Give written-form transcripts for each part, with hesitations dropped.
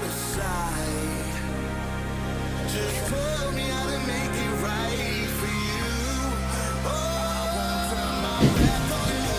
other side. Just tell me how to make it right for you. Oh, I won't turn my back on you.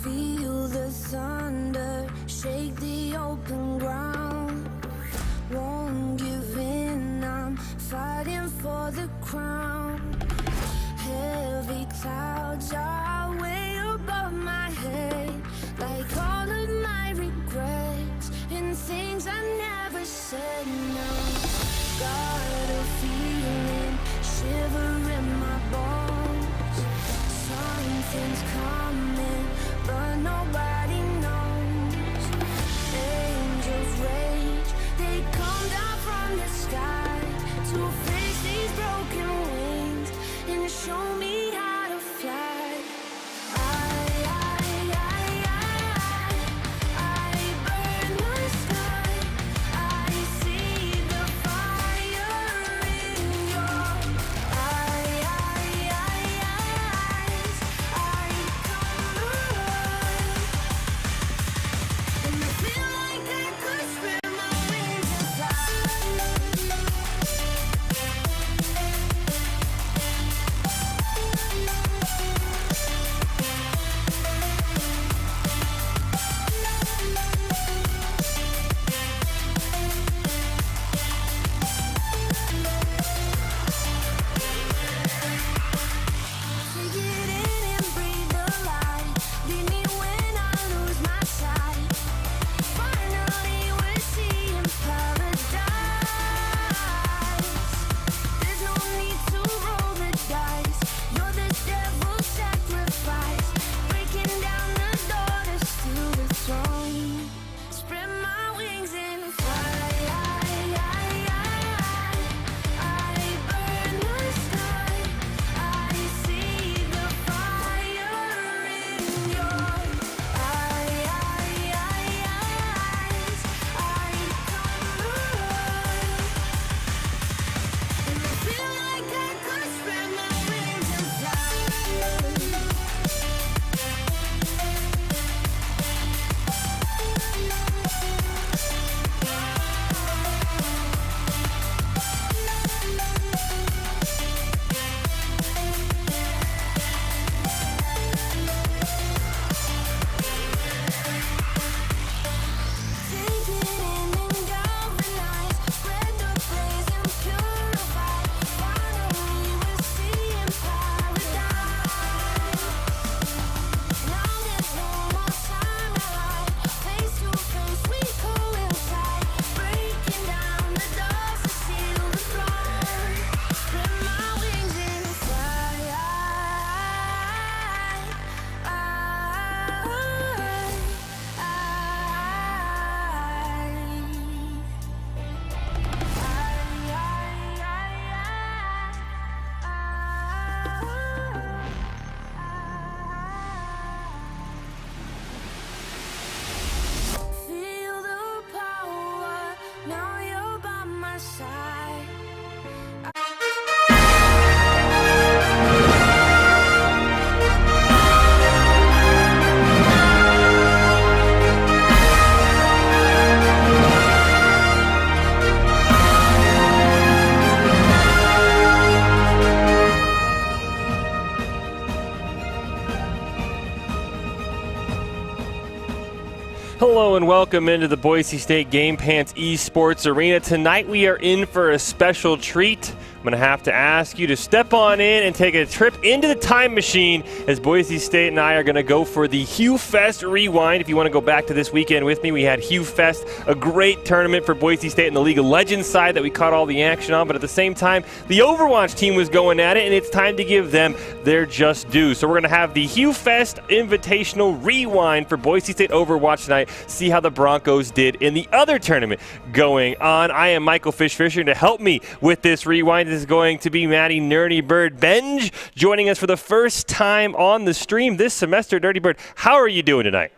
Feel the thunder, shake the open ground. Won't give in, I'm fighting for the crown. Heavy clouds are way above my head, like all of my regrets and things I never said. No, got a feeling, shiver in my bones. Something's coming, but nobody knows. Angels rage, they come down from the sky to fix these broken wings and show me how to fly. I burn the sky. I see the fire in your eyes. I come alive, and I feel like I could spread my wings and fly. Take it in and breathe the light. Lead me when I lose my sight. Finally we're seeing paradise. There's no need to roll the dice. You're the devil's sacrifice, breaking down the door to steal the throne. Spread my wings and fly. I burn the sky. I see the fire in your eyes. I come alive, and I feel like I could spread my wings and fly. Take it in and galvanize, spread the blaze and purify. Finally we're seeing paradise. Now there's no more time to hide. Face to face we coincide, breaking down the doors to seal the throne. Spread my wings and fly. Feel the power, now you're by my side. Hello and welcome into the Boise State Game Pants Esports Arena. Tonight we are in for a special treat. I'm going to have to ask you to step on in and take a trip into the time machine as Boise State and I are going to go for the HUE Fest Rewind. If you want to go back to this weekend with me, we had HUE Fest, a great tournament for Boise State and the League of Legends side that we caught all the action on, but at the same time, the Overwatch team was going at it, and it's time to give them their just due. So we're going to have the HUE Fest Invitational Rewind for Boise State Overwatch tonight, see how the Broncos did in the other tournament going on. I am Michael Fisher. To help me with this rewind is going to be Maddie Nerdy Bird Benj, joining us for the first time on the stream this semester. Nerdy Bird, how are you doing tonight?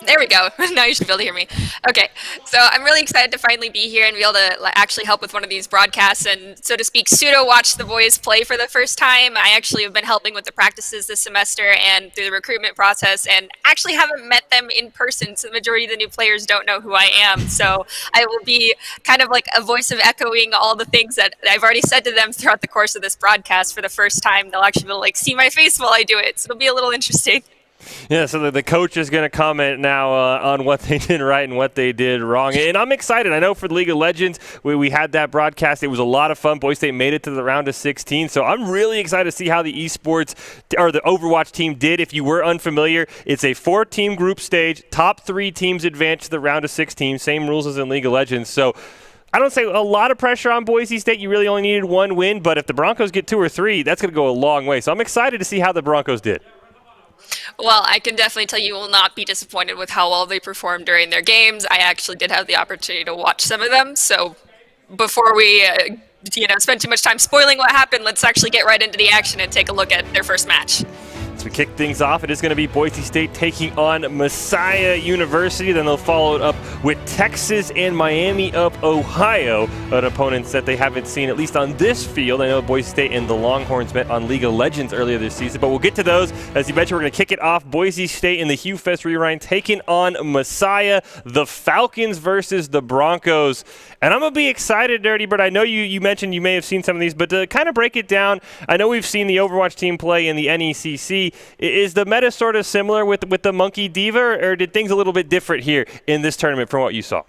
There we go. Now you should be able to hear me. Okay, so I'm really excited to finally be here and be able to actually help with one of these broadcasts and, so to speak, pseudo-watch the boys play for the first time. I actually have been helping with the practices this semester and through the recruitment process, and actually haven't met them in person, so the majority of the new players don't know who I am. So I will be kind of like a voice of echoing all the things that I've already said to them throughout the course of this broadcast for the first time. They'll actually be able to see my face while I do it, so it'll be a little interesting. Yeah, so the coach is going to comment now on what they did right and what they did wrong. And I'm excited. I know for the League of Legends, we had that broadcast. It was a lot of fun. Boise State made it to the round of 16. So I'm really excited to see how the esports or the Overwatch team did. If you were unfamiliar, it's a 4-team group stage. Top 3 teams advance to the round of 16. Same rules as in League of Legends. So I don't say a lot of pressure on Boise State. You really only needed 1 win. But if the Broncos get 2 or 3, that's going to go a long way. So I'm excited to see how the Broncos did. Well, I can definitely tell you will not be disappointed with how well they performed during their games. I actually did have the opportunity to watch some of them. So before we spend too much time spoiling what happened, let's actually get right into the action and take a look at their first match. As we kick things off, it is going to be Boise State taking on Messiah University. Then they'll follow it up with Texas and Miami of Ohio, an opponents that they haven't seen, at least on this field. I know Boise State and the Longhorns met on League of Legends earlier this season, but we'll get to those. As you mentioned, we're going to kick it off. Boise State in the HUE Fest Rewind taking on Messiah, the Falcons versus the Broncos. And I'm going to be excited, Dirty Bird. I know you mentioned you may have seen some of these, but to kind of break it down, I know we've seen the Overwatch team play in the NECC. Is the meta sort of similar with the Monkey Diva, or did things a little bit different here in this tournament from what you saw?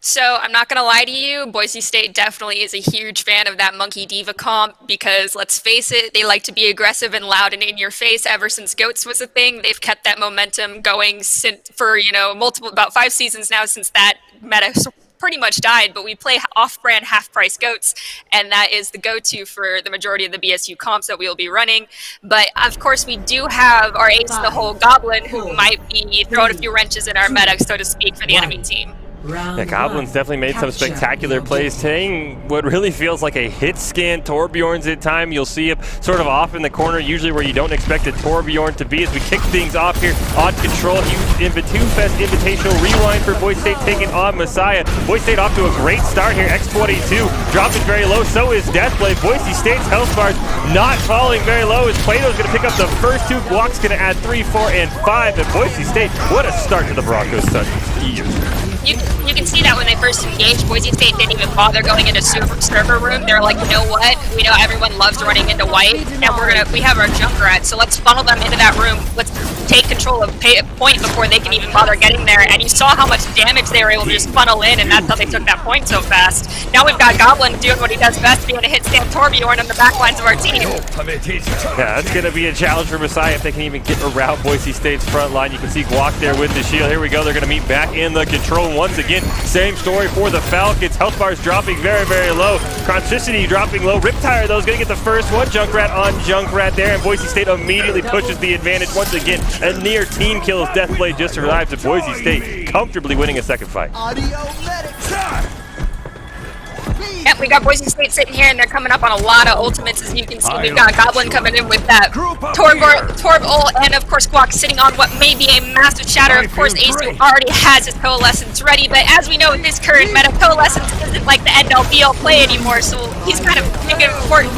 So I'm not going to lie to you, Boise State definitely is a huge fan of that Monkey Diva comp because, let's face it, they like to be aggressive and loud and in your face. Ever since GOATS was a thing, they've kept that momentum going for about 5 seasons now since that meta pretty much died, but we play off-brand half-price GOATs, and that is the go-to for the majority of the BSU comps that we will be running. But, of course, we do have our ace in the hole, Goblin, who might be throwing a few wrenches in our meta, so to speak, for the enemy team. Yeah, Goblins definitely made some spectacular plays, taking what really feels like a hit scan Torbjorn's at time. You'll see him sort of off in the corner, usually where you don't expect a Torbjorn to be. As we kick things off here on control, HUE Fest Invitational Rewind for Boise State taking on Messiah. Boise State off to a great start here. X22 dropping very low, so is Deathblade. Boise State's health bars not falling very low as Plato's going to pick up the first 2 blocks, going to add 3, 4, and 5. And Boise State, what a start to the Broncos session. You can see that when they first engaged, Boise State didn't even bother going into server room. They're like, you know what? We know everyone loves running into white, and we have our Junkrat, so let's funnel them into that room. Let's take control of point before they can even bother getting there. And you saw how much damage they were able to just funnel in, and that's how they took that point so fast. Now we've got Goblin doing what he does best, being a hit stand Torbjorn on the back lines of our team. Yeah, that's going to be a challenge for Messiah if they can even get around Boise State's front line. You can see Guac there with the shield. Here we go. They're going to meet back in the control once again. Same story for the Falcons. Health bars dropping very, very low. Chronicity dropping low. Riptire, though, is going to get the first one. Junkrat on Junkrat there, and Boise State immediately pushes the advantage once again. A near team kill as Deathblade just survives, and Boise State comfortably winning a second fight. Yep, we got Boise State sitting here, and they're coming up on a lot of ultimates, as you can see. We've got Goblin coming in with that Torb ult, and of course Guac sitting on what may be a massive shatter. Of course, Ace already has his Coalescence ready, but as we know with this current meta, Coalescence isn't like the end-all be-all play anymore, so he's kind of making it important.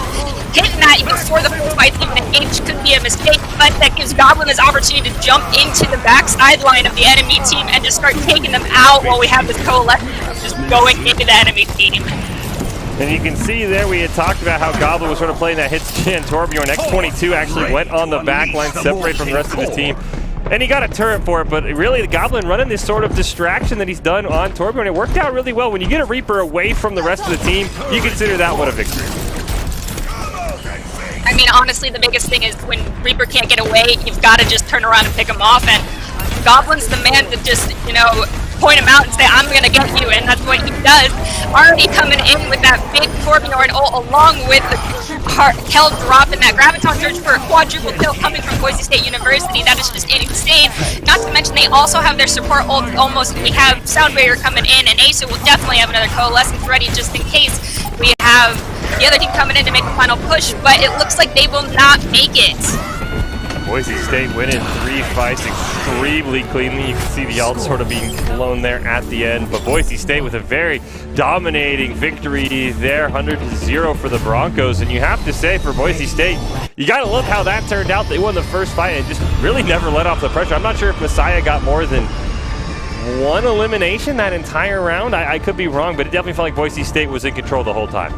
Hitting that before the full fight's even engaged could be a mistake, but that gives Goblin his opportunity to jump into the back sideline of the enemy team and just start taking them out while we have this Coalescence just going into the enemy team. And you can see there we had talked about how Goblin was sort of playing that hit-scan Torbjorn. X22 actually went on the back line, separated from the rest of his team. And he got a turret for it, but really the Goblin running this sort of distraction that he's done on Torbjorn, it worked out really well. When you get a Reaper away from the rest of the team, you consider that one a victory. I mean, honestly, the biggest thing is when Reaper can't get away, you've got to just turn around and pick him off. And Goblin's the man to just, you know, point him out and say, I'm going to get you. And that's what he does. Already coming in with that big Torbjorn ult along with the Kel drop and that Graviton Surge for a quadruple kill coming from Boise State University. That is just insane. Not to mention they also have their support ult almost. We have Sound Barrier coming in, and Asa will definitely have another Coalescence ready just in case. We have the other team coming in to make a final push, but it looks like they will not make it. Boise State winning 3 fights extremely cleanly. You can see the ult sort of being blown there at the end, but Boise State with a very dominating victory there, 100-0 for the Broncos. And you have to say for Boise State, you got to love how that turned out. They won the first fight and just really never let off the pressure. I'm not sure if Messiah got more than one elimination that entire round. I could be wrong, but it definitely felt like Boise State was in control the whole time.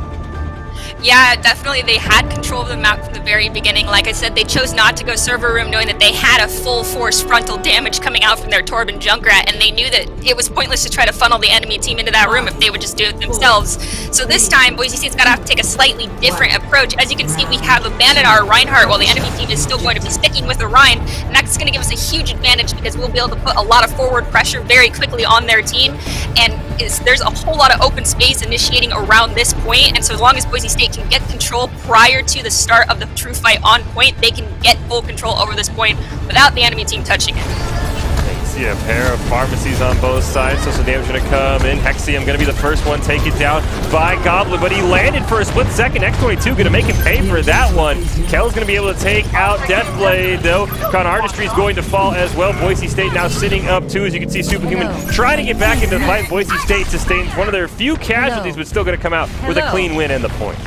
Yeah, definitely they had control of the map from the very beginning. Like I said, they chose not to go server room knowing that they had a full force frontal damage coming out from their Torb and Junkrat, and they knew that it was pointless to try to funnel the enemy team into that room if they would just do it themselves. So this time, Boise State's got to have to take a slightly different approach. As you can see, we have abandoned our Reinhardt while the enemy team is still going to be sticking with the Rein, and that's going to give us a huge advantage because we'll be able to put a lot of forward pressure very quickly on their team, and there's a whole lot of open space initiating around this point, and so as long as Boise State can get control prior to the start of the true fight on point, they can get full control over this point without the enemy team touching it. See a pair of pharmacies on both sides, so some damage going to come in. Hexium going to be the first one taken down by Goblin, but he landed for a split second. X22 going to make him pay for that one. Kel's going to be able to take out Deathblade, though. Con Artistry is going to fall as well. Boise State now sitting up two, as you can see Superhuman trying to get back into the fight. Boise State sustains one of their few casualties, but still going to come out with a clean win and the point.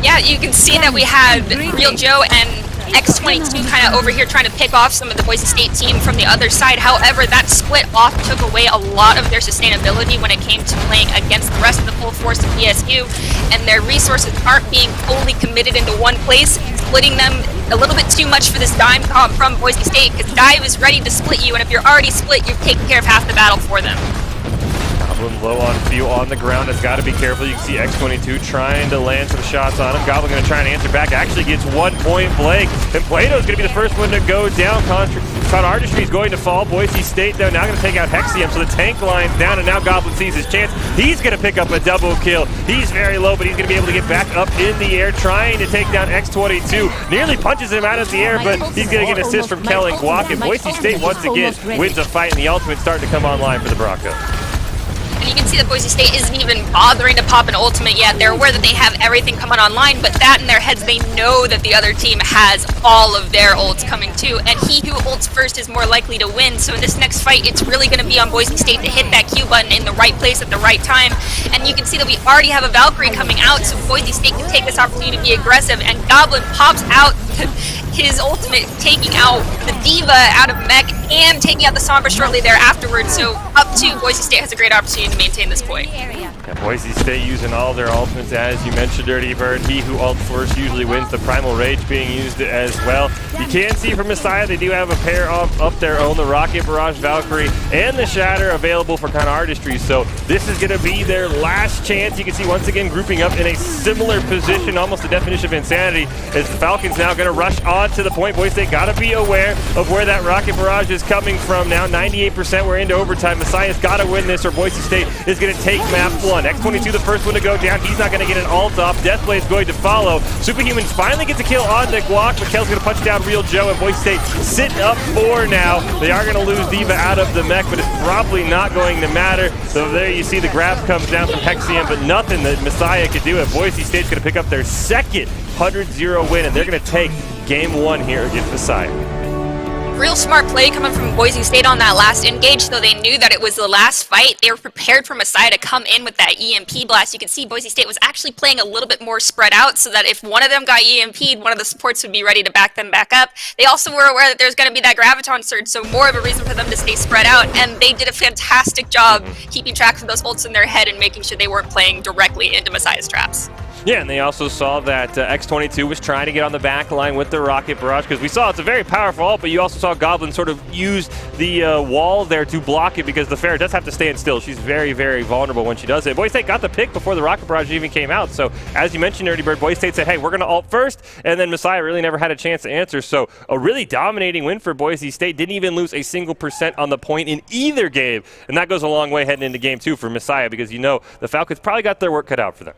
Yeah, you can see that we had Real Joe and X22 kind of over here trying to pick off some of the Boise State team from the other side. However, that split off took away a lot of their sustainability when it came to playing against the rest of the full force of BSU, and their resources aren't being fully committed into one place, splitting them a little bit too much for this dime comp from Boise State, because Dive is ready to split you, and if you're already split, you've taken care of half the battle for them. Goblin low on fuel on the ground. Has got to be careful. You can see X22 trying to land some shots on him. Goblin going to try and answer back. Actually gets 1 point blank. And Plato's going to be the first one to go down. Con Artistry is going to fall. Boise State, though, now going to take out Hexium. So the tank line's down, and now Goblin sees his chance. He's going to pick up a double kill. He's very low, but he's going to be able to get back up in the air, trying to take down X22. Nearly punches him out of the air, but he's going to get an assist from Kel and Guak. And Boise State, once again, wins a fight, and the ultimate's starting to come online for the Broncos. And you can see that Boise State isn't even bothering to pop an ultimate yet. They're aware that they have everything coming online, but that in their heads, they know that the other team has all of their ults coming too, and he who ults first is more likely to win. So in this next fight, it's really going to be on Boise State to hit that Q button in the right place at the right time. And you can see that we already have a Valkyrie coming out, so Boise State can take this opportunity to be aggressive, and Goblin pops out his ultimate, taking out the Diva out of mech and taking out the Sombra shortly there afterwards. So up two, Boise State has a great opportunity to maintain this point. Yeah, Boise State using all their ultimates, as you mentioned, Dirty Bird. He who ults first usually wins. The Primal Rage being used as well. You can see from Messiah, they do have a pair of their own, the Rocket Barrage Valkyrie and the Shatter available for Con Artistry. So this is going to be their last chance. You can see once again grouping up in a similar position, almost the definition of insanity, as the Falcons now going to rush on to the point. Boise State got to be aware of where that Rocket Barrage is coming from now. 98% we're into overtime. Messiah's got to win this or Boise State is going to take map one. X22 the first one to go down. He's not going to get an ult off. Deathblade's going to follow. Superhumans finally gets a kill on the Guak, but Kel's going to punch down Real Joe, and Boise State sitting up 4 now. They are going to lose Diva out of the mech, but it's probably not going to matter. So there you see the grab comes down from Hexium, but nothing that Messiah could do. And Boise State's going to pick up their second 100-0 win, and they're going to take game 1 here against Messiah. real smart play coming from Boise State on that last engage, so they knew that it was the last fight. They were prepared for Messiah to come in with that EMP blast. You can see Boise State was actually playing a little bit more spread out so that if one of them got EMP'd, one of the supports would be ready to back them back up. They also were aware that there's going to be that graviton surge, so more of a reason for them to stay spread out, and they did a fantastic job keeping track of those ults in their head and making sure they weren't playing directly into Messiah's traps. Yeah, and they also saw that X22 was trying to get on the back line with the rocket barrage, because we saw it's a very powerful ult, but you also saw Goblin sort of use the wall there to block it, because the Pharah does have to stand still. She's very, very vulnerable when she does it. Boise State got the pick before the rocket barrage even came out, so as you mentioned, Nerdy Bird, Boise State said, hey, we're going to ult first, and then Messiah really never had a chance to answer, so a really dominating win for Boise State. Didn't even lose a single % on the point in either game, and that goes a long way heading into game 2 for Messiah, because you know the Falcons probably got their work cut out for them.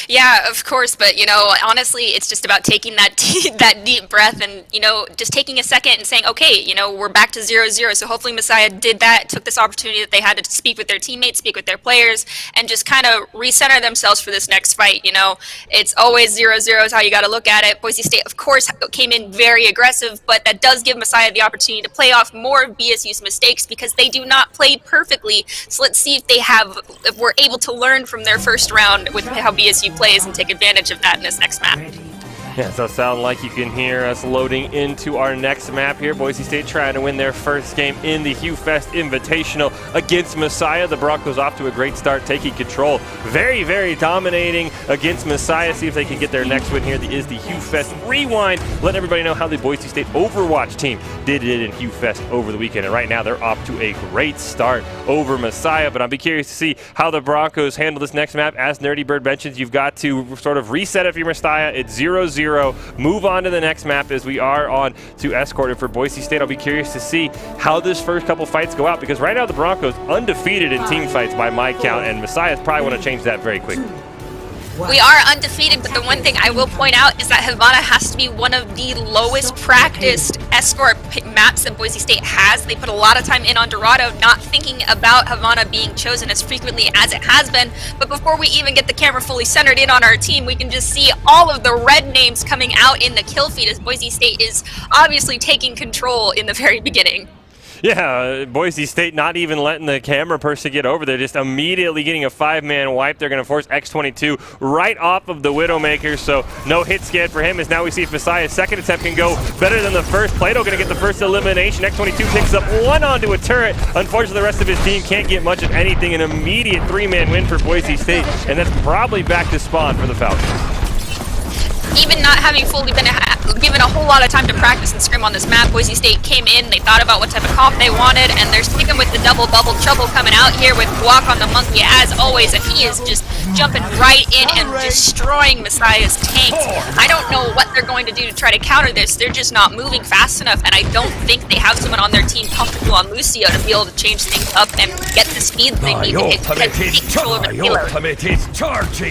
Yeah, of course, but you know, honestly, it's just about taking that that deep breath and, you know, just taking a second and saying, okay, you know, we're back to 0-0. So hopefully Messiah did that, took this opportunity that they had to speak with their teammates, speak with their players, and just kind of recenter themselves for this next fight. You know, it's always 0-0 is how you got to look at it. Boise State, of course, came in very aggressive, but that does give Messiah the opportunity to play off more of BSU's mistakes because they do not play perfectly. So let's see if we're able to learn from their first round with how BSU plays and take advantage of that in this next map. Yeah, it does sound like you can hear us loading into our next map here. Boise State trying to win their first game in the HUE Invitational against Messiah. The Broncos off to a great start, taking control. Very, very dominating against Messiah. See if they can get their next win here. Is the HUE Rewind. Letting everybody know how the Boise State Overwatch team did it in HUE over the weekend. And right now they're off to a great start over Messiah. But I'll be curious to see how the Broncos handle this next map. As Nerdy Bird mentions, you've got to sort of reset it for Messiah. It's 0-0. Move on to the next map as we are on to Escort. And for Boise State, I'll be curious to see how this first couple fights go out, because right now the Broncos undefeated in team fights by my count, and Messiah's probably want to change that very quickly. We are undefeated, but the one thing I will point out is that Havana has to be one of the lowest practiced escort maps that Boise State has. They put a lot of time in on Dorado, not thinking about Havana being chosen as frequently as it has been. But before we even get the camera fully centered in on our team, we can just see all of the red names coming out in the kill feed as Boise State is obviously taking control in the very beginning. Yeah, Boise State not even letting the camera person get over there, just immediately getting a 5-man wipe. They're going to force X22 right off of the Widowmaker, so no hit scan for him, as now we see if Messiah's second attempt can go better than the first. Plato going to get the first elimination. X22 picks up one onto a turret. Unfortunately, the rest of his team can't get much of anything. An immediate 3-man win for Boise State, and that's probably back to spawn for the Falcons. Even not having fully been given a whole lot of time to practice and scrim on this map, Boise State came in, they thought about what type of comp they wanted, and they're sticking with the double bubble trouble coming out here with Guac on the monkey as always, and he is just jumping right in and destroying Messiah's tanks. I don't know what they're going to do to try to counter this. They're just not moving fast enough, and I don't think they have someone on their team comfortable on Lucio to be able to change things up and get the speed they need to take control over the payload.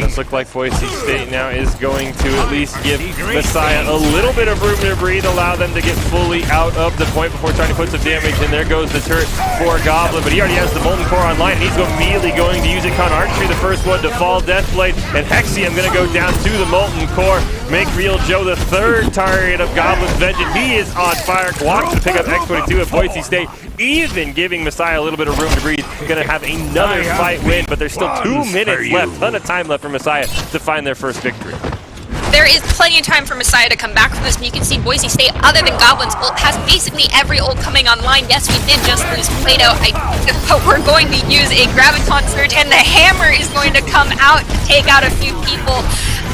Does look like Boise State now is going to at least give Messiah a little bit of room to breathe, allow them to get fully out of the point before trying to put some damage, and there goes the turret for Goblin, but he already has the Molten Core online, and he's immediately going to use it. Con Archery, the first one to fall, Deathblade, and Hexium going to go down to the Molten Core, make Real Joe the third target of Goblin's Vengeance. He is on fire. Guac to pick up X22 at Boise State, even giving Messiah a little bit of room to breathe. Going to have another fight win, but there's still 2 minutes left, ton of time left for Messiah to find their first victory. There is plenty of time for Messiah to come back from this, and you can see Boise State, other than Goblin's ult, has basically every ult coming online. Yes, we did just lose Plato, but we're going to use a Graviton Surge, and the hammer is going to come out to take out a few people.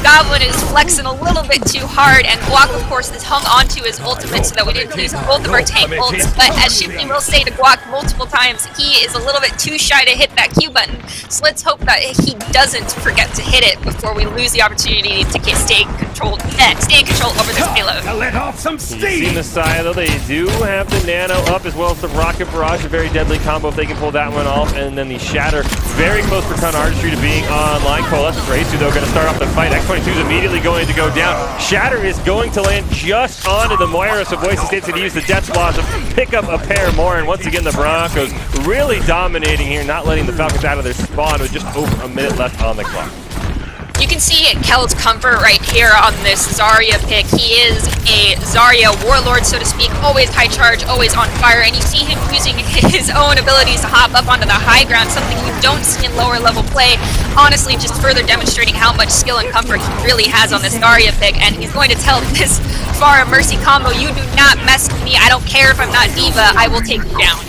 Goblin is flexing a little bit too hard, and Guac, of course, is hung onto his ultimate so that we didn't use both of our tank ults. But as Shipley will say to Guac multiple times, he is a little bit too shy to hit that Q button. So let's hope that he doesn't forget to hit it before we lose the opportunity to stay in control over this payload. Let off some steam. You see Messiah, though, they do have the Nano up as well as the Rocket Barrage, a very deadly combo if they can pull that one off. And then the Shatter, very close for Con Artistry to being online. Coalescence Race, though, going to start off the fight. X22 is immediately going to go down. Shatter is going to land just onto the Moira, so Boise State's going to use the Death Blast to pick up a pair more. And once again, the Broncos really dominating here, not letting the Falcons out of their spawn with just over a minute left on the clock. You can see Kel's comfort right here on this Zarya pick. He is a Zarya warlord, so to speak, always high charge, always on fire, and you see him using his own abilities to hop up onto the high ground, something you don't see in lower level play. Honestly, just further demonstrating how much skill and comfort he really has on this Zarya pick, and he's going to tell this Pharah Mercy combo, you do not mess with me, I don't care if I'm not Diva, I will take you down.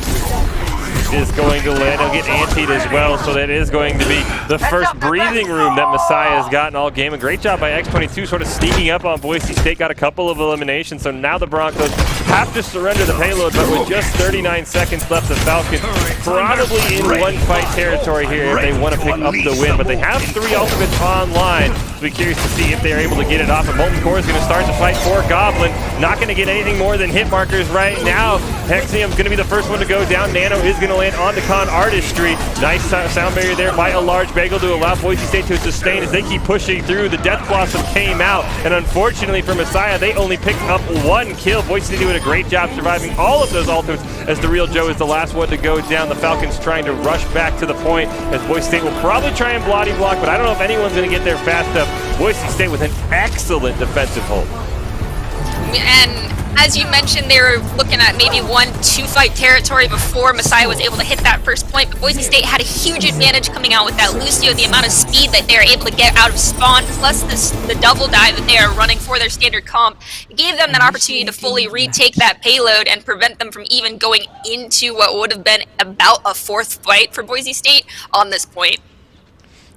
Is going to land. He'll get antied as well, so that is going to be the first breathing room that Messiah has gotten all game. A great job by X22 sort of sneaking up on Boise State, got a couple of eliminations, so now the Broncos have to surrender the payload, but with just 39 seconds left, the Falcons probably in one-fight territory here if they want to pick up the win, but they have 3 ultimates online. So be curious to see if they are able to get it off. And Molten Core is going to start the fight for Goblin. Not going to get anything more than hit markers right now. Hexium's going to be the first one to go down. Nano is going to land onto Con Artistry. Nice sound barrier there by a large bagel to allow Boise State to sustain as they keep pushing through. The Death Blossom came out, and unfortunately for Messiah, they only picked up 1 kill. Boise State doing a great job surviving all of those ultimates as the Real Joe is the last one to go down. The Falcons trying to rush back to the point as Boise State will probably try and bloody block, but I don't know if anyone's going to get there fast enough. Boise State with an excellent defensive hold. And as you mentioned, they were looking at maybe 1-2 fight territory before Messiah was able to hit that first point, but Boise State had a huge advantage coming out with that Lucio, the amount of speed that they are able to get out of spawn, plus the double dive that they are running for their standard comp. It gave them that opportunity to fully retake that payload and prevent them from even going into what would have been about a 4th fight for Boise State on this point.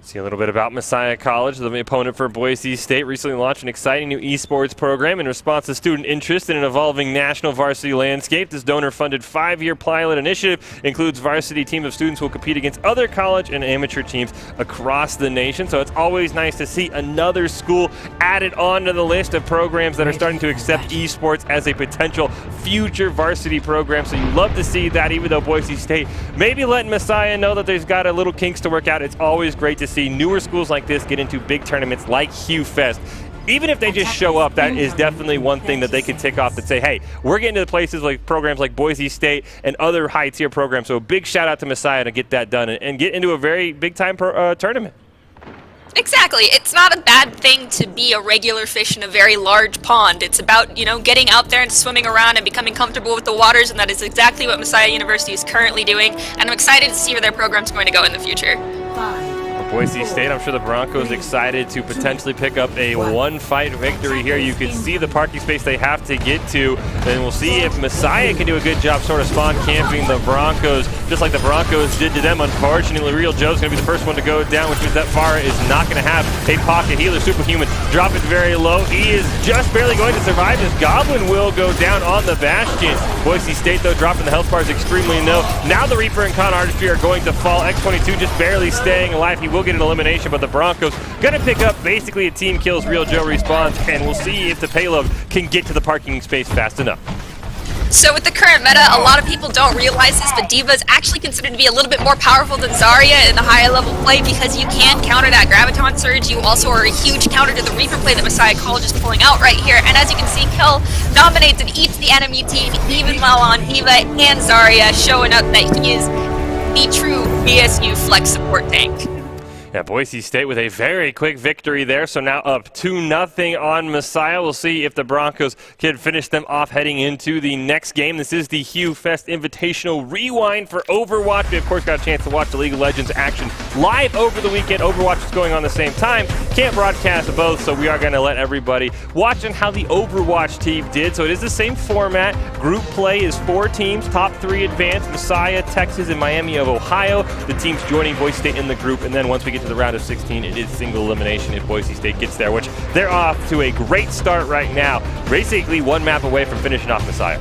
See a little bit about Messiah College, the opponent for Boise State. Recently launched an exciting new esports program in response to student interest in an evolving national varsity landscape. This donor-funded 5-year pilot initiative includes varsity team of students who will compete against other college and amateur teams across the nation. So it's always nice to see another school added onto the list of programs that are starting to accept esports as a potential future varsity program. So you love to see that, even though Boise State may be letting Messiah know that they've got a little kinks to work out. It's always great to see newer schools like this get into big tournaments like HUE Fest. Even if they just show up, that is definitely one thing that they can tick off that say, hey, we're getting to the places like programs like Boise State and other high-tier programs. So a big shout-out to Messiah to get that done and get into a very big-time tournament. Exactly. It's not a bad thing to be a regular fish in a very large pond. It's about, you know, getting out there and swimming around and becoming comfortable with the waters, and that is exactly what Messiah University is currently doing, and I'm excited to see where their program's going to go in the future. Boise State, I'm sure the Broncos excited to potentially pick up a 1-fight victory here. You can see the parking space they have to get to, and we'll see if Messiah can do a good job sort of spawn camping the Broncos, just like the Broncos did to them. Unfortunately, Real Joe's going to be the first one to go down, which means that Pharah is not going to have a pocket healer. Superhuman drop it very low. He is just barely going to survive. This Goblin will go down on the Bastion. Boise State, though, dropping the health bars extremely low. Now the Reaper and Con Artistry are going to fall. X22 just barely staying alive. He will get an elimination, but the Broncos gonna pick up basically a team kills. Real Joe respawns, and we'll see if the payload can get to the parking space fast enough. So with the current meta, a lot of people don't realize this, but Diva is actually considered to be a little bit more powerful than Zarya in the higher level play because you can counter that Graviton Surge. You also are a huge counter to the Reaper play that Messiah College is pulling out right here. And as you can see, Kel dominates and eats the enemy team even while on Diva and Zarya, showing up that he is the true BSU flex support tank. Yeah, Boise State with a very quick victory there, so now up 2-0 on Messiah. We'll see if the Broncos can finish them off heading into the next game. This is the HUE Fest Invitational Rewind for Overwatch. We, of course, got a chance to watch the League of Legends action live over the weekend. Overwatch is going on the same time. Can't broadcast both, so we are going to let everybody watch on how the Overwatch team did. So it is the same format. Group play is 4 teams, top 3 advance, Messiah, Texas, and Miami of Ohio. The teams joining Boise State in the group, and then once we get to the round of 16, it is single elimination if Boise State gets there, which they're off to a great start right now. Basically 1 map away from finishing off Messiah.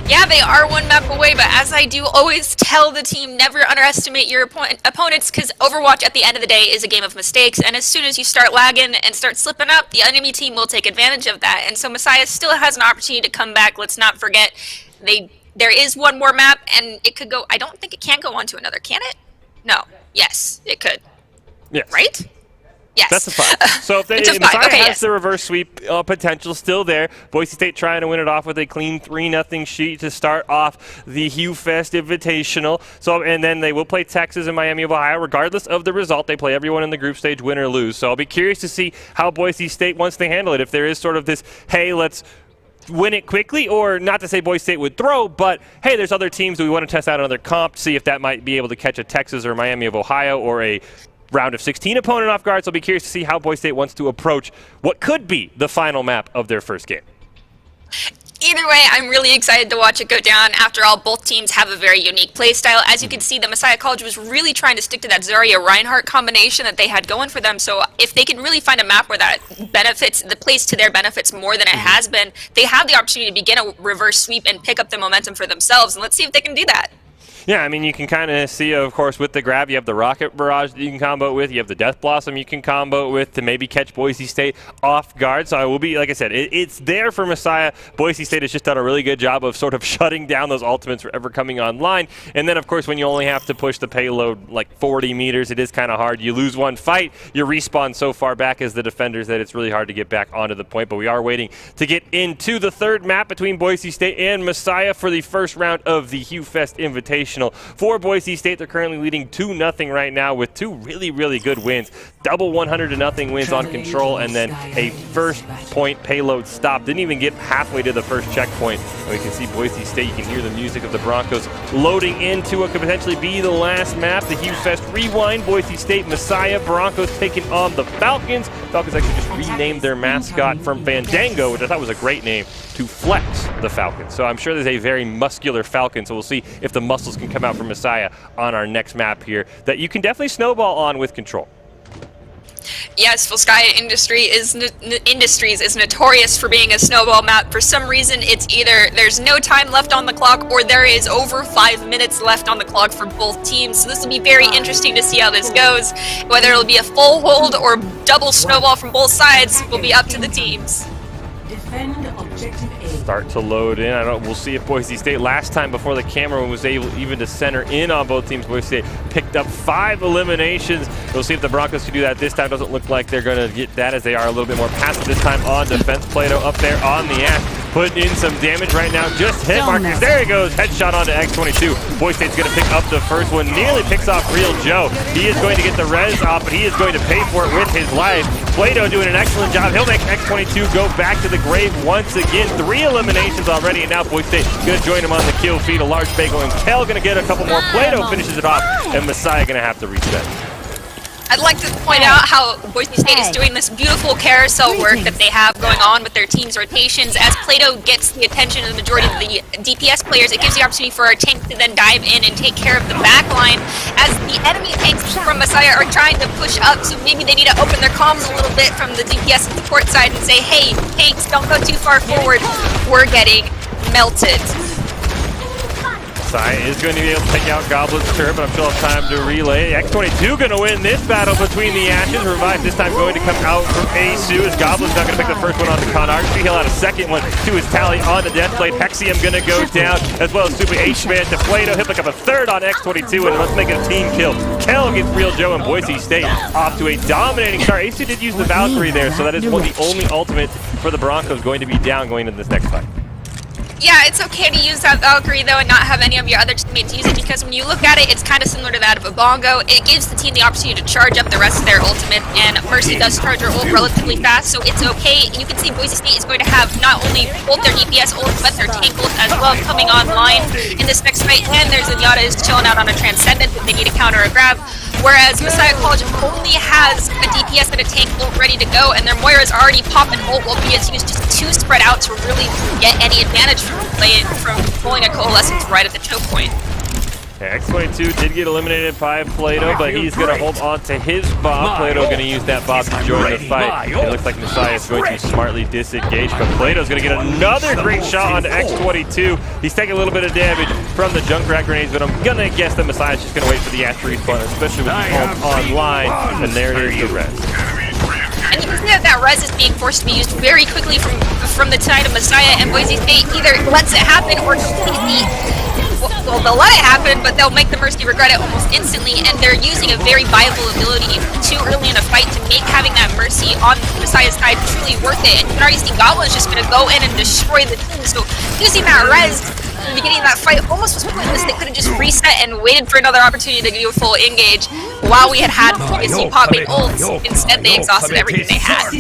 Yeah, they are 1 map away, but as I do always tell the team, never underestimate your opponents, because Overwatch at the end of the day is a game of mistakes, and as soon as you start lagging and start slipping up, the enemy team will take advantage of that, and so Messiah still has an opportunity to come back. Let's not forget, there is 1 more map, and it could go, I don't think it can go on to another, can it? No. Yes, it could. Yes. Right? Yes. That's a 5. So if It's a 5. Messiah Okay, has yes. the reverse sweep potential still there. Boise State trying to win it off with a clean 3-0 sheet to start off the HUE Fest Invitational. So, and then they will play Texas and Miami of Ohio. Regardless of the result, they play everyone in the group stage, win or lose. So I'll be curious to see how Boise State wants to handle it. If there is sort of this, hey, let's win it quickly, or not to say Boise State would throw, but hey, there's other teams that we want to test out another comp, see if that might be able to catch a Texas or Miami of Ohio or a round of 16 opponent off guard. So I'll be curious to see how Boise State wants to approach what could be the final map of their first game. Either way, I'm really excited to watch it go down. After all, both teams have a very unique play style. As you can see, the Messiah College was really trying to stick to that Zarya-Reinhardt combination that they had going for them. So if they can really find a map where that benefits, the plays to their benefits more than it has been, they have the opportunity to begin a reverse sweep and pick up the momentum for themselves. And let's see if they can do that. Yeah, I mean, you can kind of see, of course, with the grab, you have the Rocket Barrage that you can combo with. You have the Death Blossom you can combo with to maybe catch Boise State off guard. So I will be, like I said, it's there for Messiah. Boise State has just done a really good job of sort of shutting down those ultimates for ever coming online. And then, of course, when you only have to push the payload like 40 meters, it is kind of hard. You lose one fight, you respawn so far back as the defenders that it's really hard to get back onto the point. But we are waiting to get into the third map between Boise State and Messiah for the first round of the HUE Fest Invitational. For Boise State, they're currently leading 2-0 right now with 2 really, really good wins. Double 100-0 wins on Control, and then a first point payload stop. Didn't even get halfway to the first checkpoint. And we can see Boise State, you can hear the music of the Broncos loading into what could potentially be the last map. The HUE Fest Rewind, Boise State, Messiah, Broncos taking on the Falcons. Falcons actually just renamed their mascot from Fandango, which I thought was a great name, to Flex the Falcons. So I'm sure there's a very muscular Falcon, so we'll see if the muscles can come out from Messiah on our next map here that you can definitely snowball on with Control. Yes, Volskaya Industries is notorious for being a snowball map. For some reason, it's either there's no time left on the clock or there is over 5 minutes left on the clock for both teams. So this will be very interesting to see how this goes. Whether it'll be a full hold or double snowball from both sides will be up to the teams. Defend objective A. Start to load in. We'll see if Boise State, last time before the camera was able even to center in on both teams, Boise State picked up 5 eliminations. We'll see if the Broncos can do that this time. Doesn't look like they're going to get that, as they are a little bit more passive this time on defense. Plato up there on the ash, putting in some damage right now. Just hit markers. There he goes. Headshot onto X22. Boise State's going to pick up the first one. Nearly picks off Real Joe. He is going to get the res off, but he is going to pay for it with his life. Plato doing an excellent job. He'll make X22 go back to the grave once again. 3 eliminations already, and now Boise State going to join him on the kill feed. A large bagel, and Kel going to get a couple more. Plato finishes it off, and Messiah going to have to reset. I'd like to point out how Boise State is doing this beautiful carousel work that they have going on with their team's rotations. As Plato gets the attention of the majority of the DPS players, it gives the opportunity for our tank to then dive in and take care of the back line, as the enemy tanks from Messiah are trying to push up, so maybe they need to open their comms a little bit from the DPS and support side and say, hey, tanks, don't go too far forward. We're getting melted. Messiah is going to be able to take out Goblin's turret, but I'm still have time to relay. X22 going to win this battle between the Ashes. Revive this time going to come out from Asu, as Goblin's not going to pick the first one on the Conarchy. He'll add a second one to his tally on the Deathblade. Hexium going to go down, as well as Super H-Man to Plato. He'll pick up a third on X22, and let's make it a team kill. Kel gets Real Joe and Boise State off to a dominating start. Asu did use the Valkyrie there, so that is one of the only ultimate for the Broncos going to be down going into this next fight. Yeah, it's okay to use that Valkyrie though and not have any of your other teammates use it, because when you look at it, it's kind of similar to that of a bongo. It gives the team the opportunity to charge up the rest of their ultimate, and Mercy does charge her ult relatively fast, so it's okay. You can see Boise State is going to have not only both their DPS ult, but their tank ult as well coming online in this next fight, and their Zenyatta is chilling out on a Transcendent if they need to counter a grab, whereas Messiah College only has a DPS and a tank ult ready to go, and their Moira is already popping ult while BS used just 2 spread out to really get any advantage from pulling a coalescence right at the choke point. Yeah, X22 did get eliminated by Plato, but he's going to hold on to his bomb. Plato going to use that bomb to join the fight. It looks like Messiah is going to smartly disengage, but Plato's going to get another great shot onto X22. He's taking a little bit of damage from the Junkrat grenades, but I'm going to guess that Messiah's just going to wait for the Ash to respawn, especially with the ult online, and there is the res. And you can see that res is being forced to be used very quickly from the side of Messiah, and Boise State either lets it happen or completely well, they'll let it happen, but they'll make the Mercy regret it almost instantly, and they're using a very viable ability too early in a fight to make having that Mercy on Messiah's side truly worth it. And you can already see Goblin's just going to go in and destroy the team, so using that res in the beginning of that fight almost was pointless. They could have just reset and waited for another opportunity to do a full engage while we had previously popping ults. Instead, they exhausted everything they had.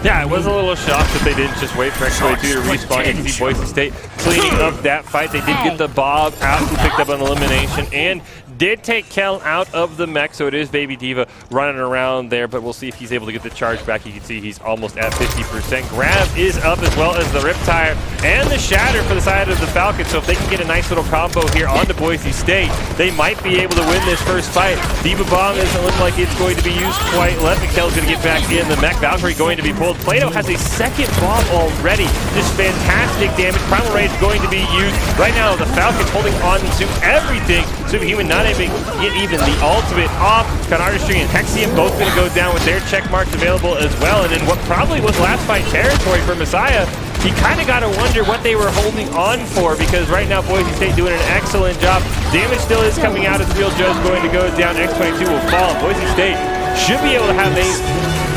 Yeah, I was a little shocked that they didn't just wait for X22 to respawn. You can see Boise State cleaning up that fight. They did get the Bob out, who picked up an elimination, and did take Kel out of the mech, so it is Baby Diva running around there, but we'll see if he's able to get the charge back. You can see he's almost at 50%. Grab is up, as well as the Riptire and the Shatter for the side of the Falcons, so if they can get a nice little combo here onto Boise State, they might be able to win this first fight. Diva Bomb doesn't look like it's going to be used quite yet. Kel's going to get back in the mech. Valkyrie going to be pulled. Plato has a second bomb already. Just fantastic damage. Primal Rage going to be used. Right now, the Falcons holding on to everything. Superhuman not able to get even the ultimate off. Con Artistry and Hexium both going to go down with their check marks available as well. And in what probably was last fight territory for Messiah, he kind of got to wonder what they were holding on for, because right now Boise State doing an excellent job. Damage still is coming out as Real Joe's going to go down. X22 will fall. Boise State should be able to have a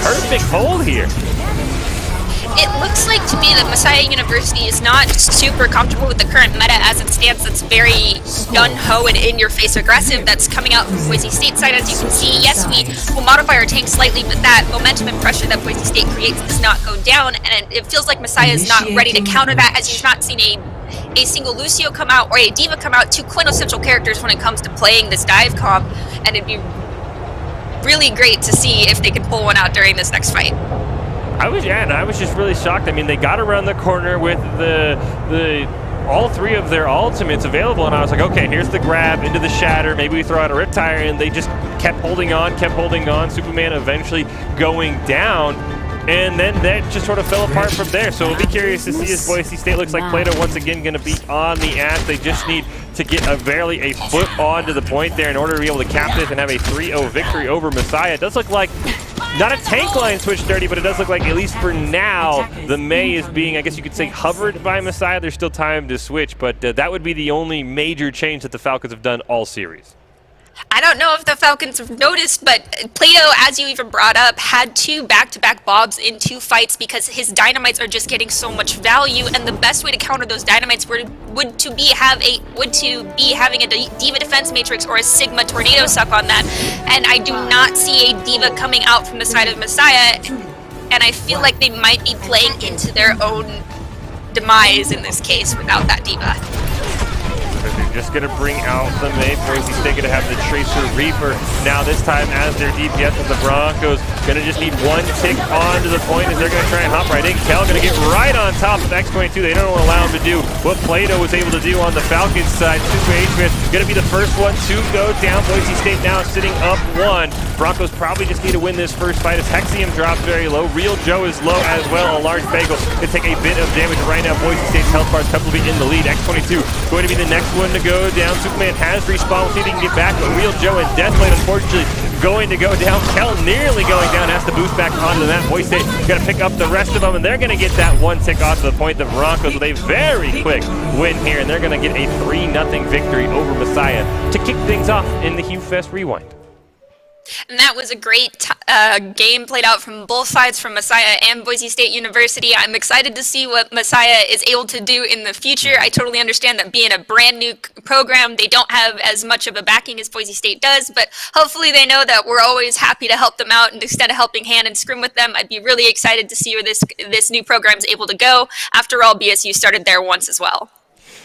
perfect hold here. It looks like to me that Messiah University is not super comfortable with the current meta as it stands. That's very gun-ho and in-your-face aggressive that's coming out from Boise State side. As you can see, yes, we will modify our tank slightly, but that momentum and pressure that Boise State creates does not go down, and it feels like Messiah is not ready to counter that, as you've not seen a single Lucio come out or a Diva come out, two quintessential characters when it comes to playing this dive comp, and it'd be really great to see if they can pull one out during this next fight. I was just really shocked. I mean, they got around the corner with all three of their ultimates available, and I was like, okay, here's the grab into the Shatter. Maybe we throw out a Riptire, and they just kept holding on. Superman eventually going down, and then that just sort of fell apart from there. So we'll be curious to see as Boise State looks like Plato once again going to be on the ass. They just need to get barely a foot onto the point there in order to be able to cap this and have a 3-0 victory over Messiah. It does look like not a tank line switch 30, but it does look like, at least for now, the May is being, I guess you could say, hovered by Messiah. There's still time to switch, but that would be the only major change that the Falcons have done all series. I don't know if the Falcons have noticed, but Plato, as you even brought up, had two back-to-back Bobs in two fights because his dynamites are just getting so much value, and the best way to counter those dynamites would to be having a Diva Defense Matrix or a Sigma Tornado Suck on that, and I do not see a Diva coming out from the side of Messiah, and I feel like they might be playing into their own demise in this case without that Diva. They're just going to bring out the May. Boise State going to have the Tracer Reaper. Now this time as their DPS with the Broncos. Going to just need one tick onto the point as they're going to try and hop right in. Kel going to get right on top of X22. They don't allow him to do what Plato was able to do on the Falcons side. Super H-Man going to be the first one to go down. Boise State now sitting up one. Broncos probably just need to win this first fight as Hexium drops very low. Real Joe is low as well. A large bagel can take a bit of damage right now. Boise State's health bar is comfortably in the lead. X22 going to be the next one to go down. Superman has respawned. We'll see if he can get back, but Real Joe and Deathblade unfortunately going to go down. Kel nearly going down, has to boost back onto the map. Boise State got to pick up the rest of them, and they're going to get that one tick off to the point. The Broncos with a very quick win here, and they're going to get a 3-0 victory over Messiah to kick things off in the HUE Fest Rewind. And that was a great game played out from both sides, from Messiah and Boise State University. I'm excited to see what Messiah is able to do in the future. I totally understand that being a brand new program, they don't have as much of a backing as Boise State does, but hopefully they know that we're always happy to help them out and extend a helping hand and scrim with them. I'd be really excited to see where this new program is able to go. After all, BSU started there once as well.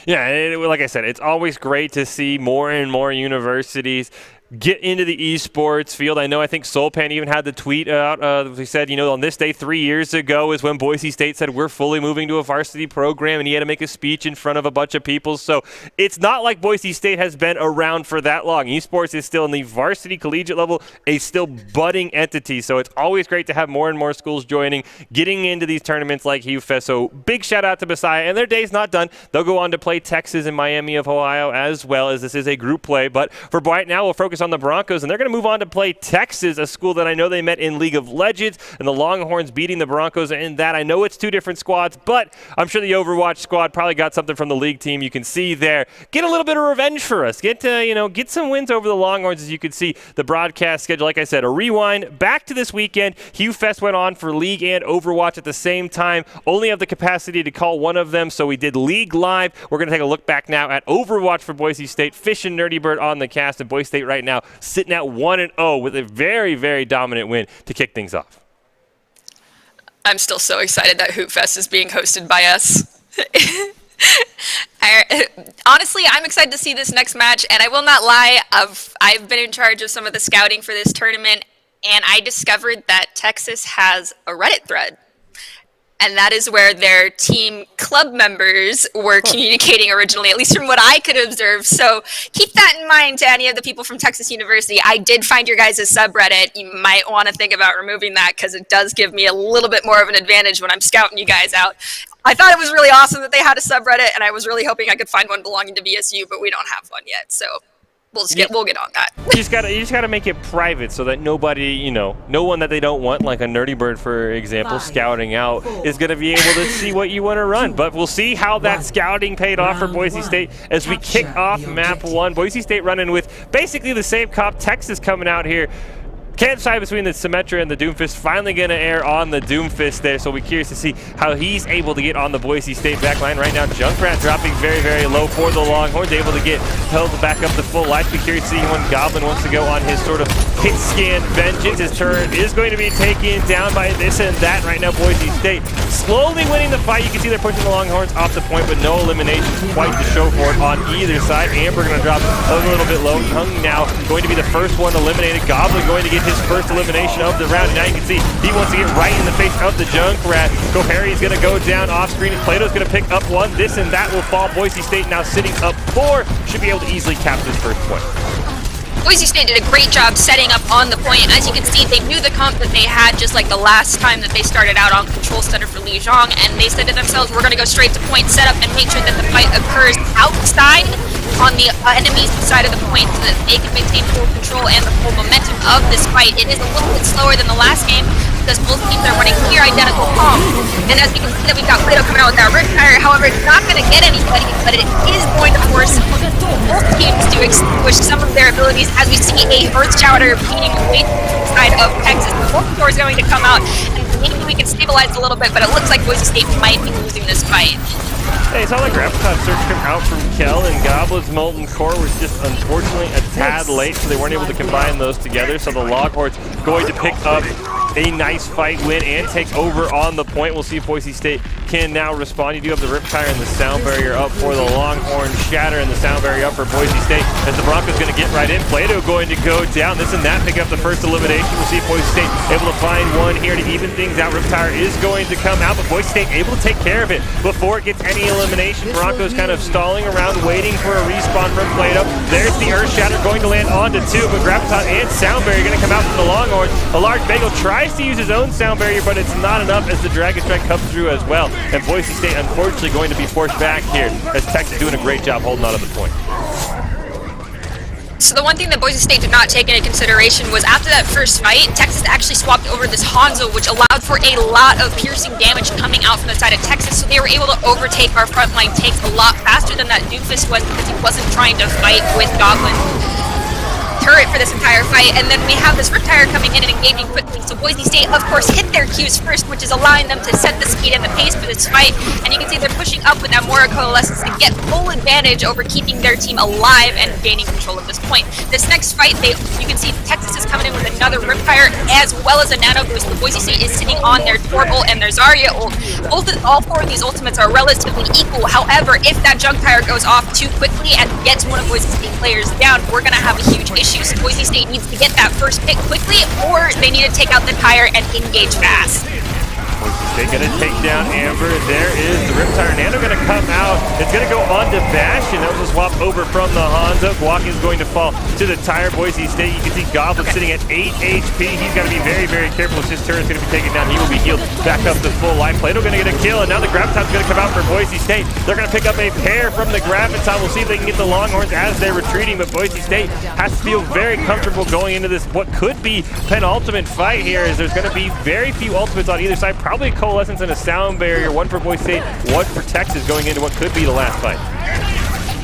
Yeah, like I said, it's always great to see more and more universities get into the esports field. I think Solpan even had the tweet out. He said, on this day 3 years ago is when Boise State said we're fully moving to a varsity program, and he had to make a speech in front of a bunch of people. So it's not like Boise State has been around for that long. Esports is still in the varsity collegiate level, a still budding entity. So it's always great to have more and more schools joining, getting into these tournaments like HUE Fest. So big shout out to Messiah, and their day's not done. They'll go on to play Texas and Miami of Ohio as well, as this is a group play. But for right now, we'll focus focus on the Broncos, and they're going to move on to play Texas, a school that I know they met in League of Legends, and the Longhorns beating the Broncos in that. I know it's two different squads, but I'm sure the Overwatch squad probably got something from the league team. You can see there. Get a little bit of revenge for us. Get some wins over the Longhorns. As you can see, the broadcast schedule, like I said, a rewind back to this weekend. HUE Fest went on for League and Overwatch at the same time. Only have the capacity to call one of them, so we did League live. We're going to take a look back now at Overwatch for Boise State. Fish and Nerdy Bird on the cast, and Boise State right now sitting at 1-0 with a very, very dominant win to kick things off. I'm still so excited that HUE Fest is being hosted by us. Honestly, I'm excited to see this next match, and I will not lie, I've been in charge of some of the scouting for this tournament, and I discovered that Texas has a Reddit thread. And that is where their team club members were communicating originally, at least from what I could observe. So keep that in mind to any of the people from Texas University. I did find your guys' subreddit. You might want to think about removing that because it does give me a little bit more of an advantage when I'm scouting you guys out. I thought it was really awesome that they had a subreddit, and I was really hoping I could find one belonging to BSU, but we don't have one yet. So we'll get on that. You just gotta make it private so that nobody, no one that they don't want, like a Nerdy Bird, for example, scouting out, is gonna be able to see what you want to run. But we'll see how that scouting paid off for Boise State as we kick off map 1. Boise State running with basically the same comp. Texas coming out here. Can't decide between the Symmetra and the Doomfist. Finally going to air on the Doomfist there, so we're curious to see how he's able to get on the Boise State backline. Right now, Junkrat dropping very, very low for the Longhorns, able to get held back up to full life. Be curious to see when Goblin wants to go on his sort of hit scan vengeance. His turret is going to be taken down by this and that. Right now, Boise State slowly winning the fight. You can see they're pushing the Longhorns off the point, but no eliminations quite to show for it on either side. Amber going to drop a little bit low. Hung now going to be the first one eliminated. Goblin going to get his first elimination of the round. Now you can see he wants to get right in the face of the Junkrat. Kohari's going to go down off screen. Plato's going to pick up one. This and that will fall. Boise State now sitting up 4. Should be able to easily capture this first point. Boise State did a great job setting up on the point. As you can see, they knew the comp that they had just like the last time that they started out on Control Center for Li Zhang, and they said to themselves, we're going to go straight to point, set up, and make sure that the fight occurs outside on the enemy's side of the point so that they can maintain full control and the full momentum of this fight. It is a little bit slower than the last game because both teams are running near identical comp. And as you can see that we've got Plato coming out with that Riptire, however, it's not going to get anybody, but it is going to force both teams to extinguish some of their abilities as we see a Earth Chowder beating away to the side of Texas. The fourth door is going to come out, and maybe we can stabilize a little bit, but it looks like Boise State might be losing this fight. Hey, it's all like Gravitas search came out from Kel, and Goblin's Molten Core was just unfortunately a tad late, so they weren't able to combine those together. So the Longhorns going to pick up a nice fight win and take over on the point. We'll see if Boise State can now respond. You do have the Riptire and the Sound Barrier up for the Longhorn, Shatter and the Sound Barrier up for Boise State as the Broncos going to get right in. Plato going to go down. This and that pick up the first elimination. We'll see if Boise State able to find one here to even things out. Riptire is going to come out, but Boise State able to take care of it before it gets any elimination. Broncos kind of stalling around, waiting for a respawn from Plato. There's the Earth Shatter going to land onto 2, but Gravitas and Sound Barrier going to come out from the Longhorns. A large Bagel tries to use his own Sound Barrier, but it's not enough as the Dragon Strike comes through as well. And Boise State unfortunately going to be forced back here as Texas doing a great job holding on to the point. So the one thing that Boise State did not take into consideration was after that first fight, Texas actually swapped over this Hanzo, which allowed for a lot of piercing damage coming out from the side of Texas, so they were able to overtake our frontline tanks a lot faster than that Doomfist was because he wasn't trying to fight with Goblin turret for this entire fight. And then we have this Riptire coming in and engaging quickly, so Boise State of course hit their Qs first, which is allowing them to set the speed and the pace for this fight. And you can see they're pushing up with that Mora Coalescence to get full advantage over keeping their team alive and gaining control of this point. This next fight, you can see Texas is coming in with another Riptire as well as a Nano Boost. Boise State is sitting on their Torbolt and their Zarya ult. All 4 of these ultimates are relatively equal. However, if that Junkire goes off too quickly and gets one of Boise State players down, we're going to have a huge issue. So Boise State needs to get that first pick quickly, or they need to take out the tire and engage fast. Boise State going to take down Amber. There is the Riptire. Nano going to come out. It's going to go on to Bastion. That was a swap over from the Hanzo. Guac is going to fall to the tire. Boise State, you can see Goblin sitting at 8 HP. He's got to be very, very careful as his turret's going to be taken down. He will be healed back up to full life. Plato going to get a kill, and now the Graviton's going to come out for Boise State. They're going to pick up a pair from the Graviton. We'll see if they can get the Longhorns as they're retreating, but Boise State has to feel very comfortable going into this, what could be penultimate fight here, as there's going to be very few ultimates on either side. Probably a Coalescence and a Sound Barrier, one for Boise State, one for Texas, going into what could be the last fight.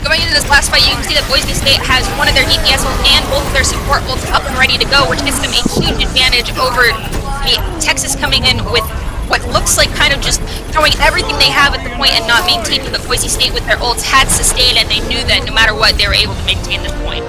Going into this last fight, you can see that Boise State has one of their DPS ults and both of their support ults up and ready to go, which gives them a huge advantage over the Texas coming in with what looks like kind of just throwing everything they have at the point and not maintaining. The Boise State with their ults had sustained, and they knew that no matter what, they were able to maintain this point.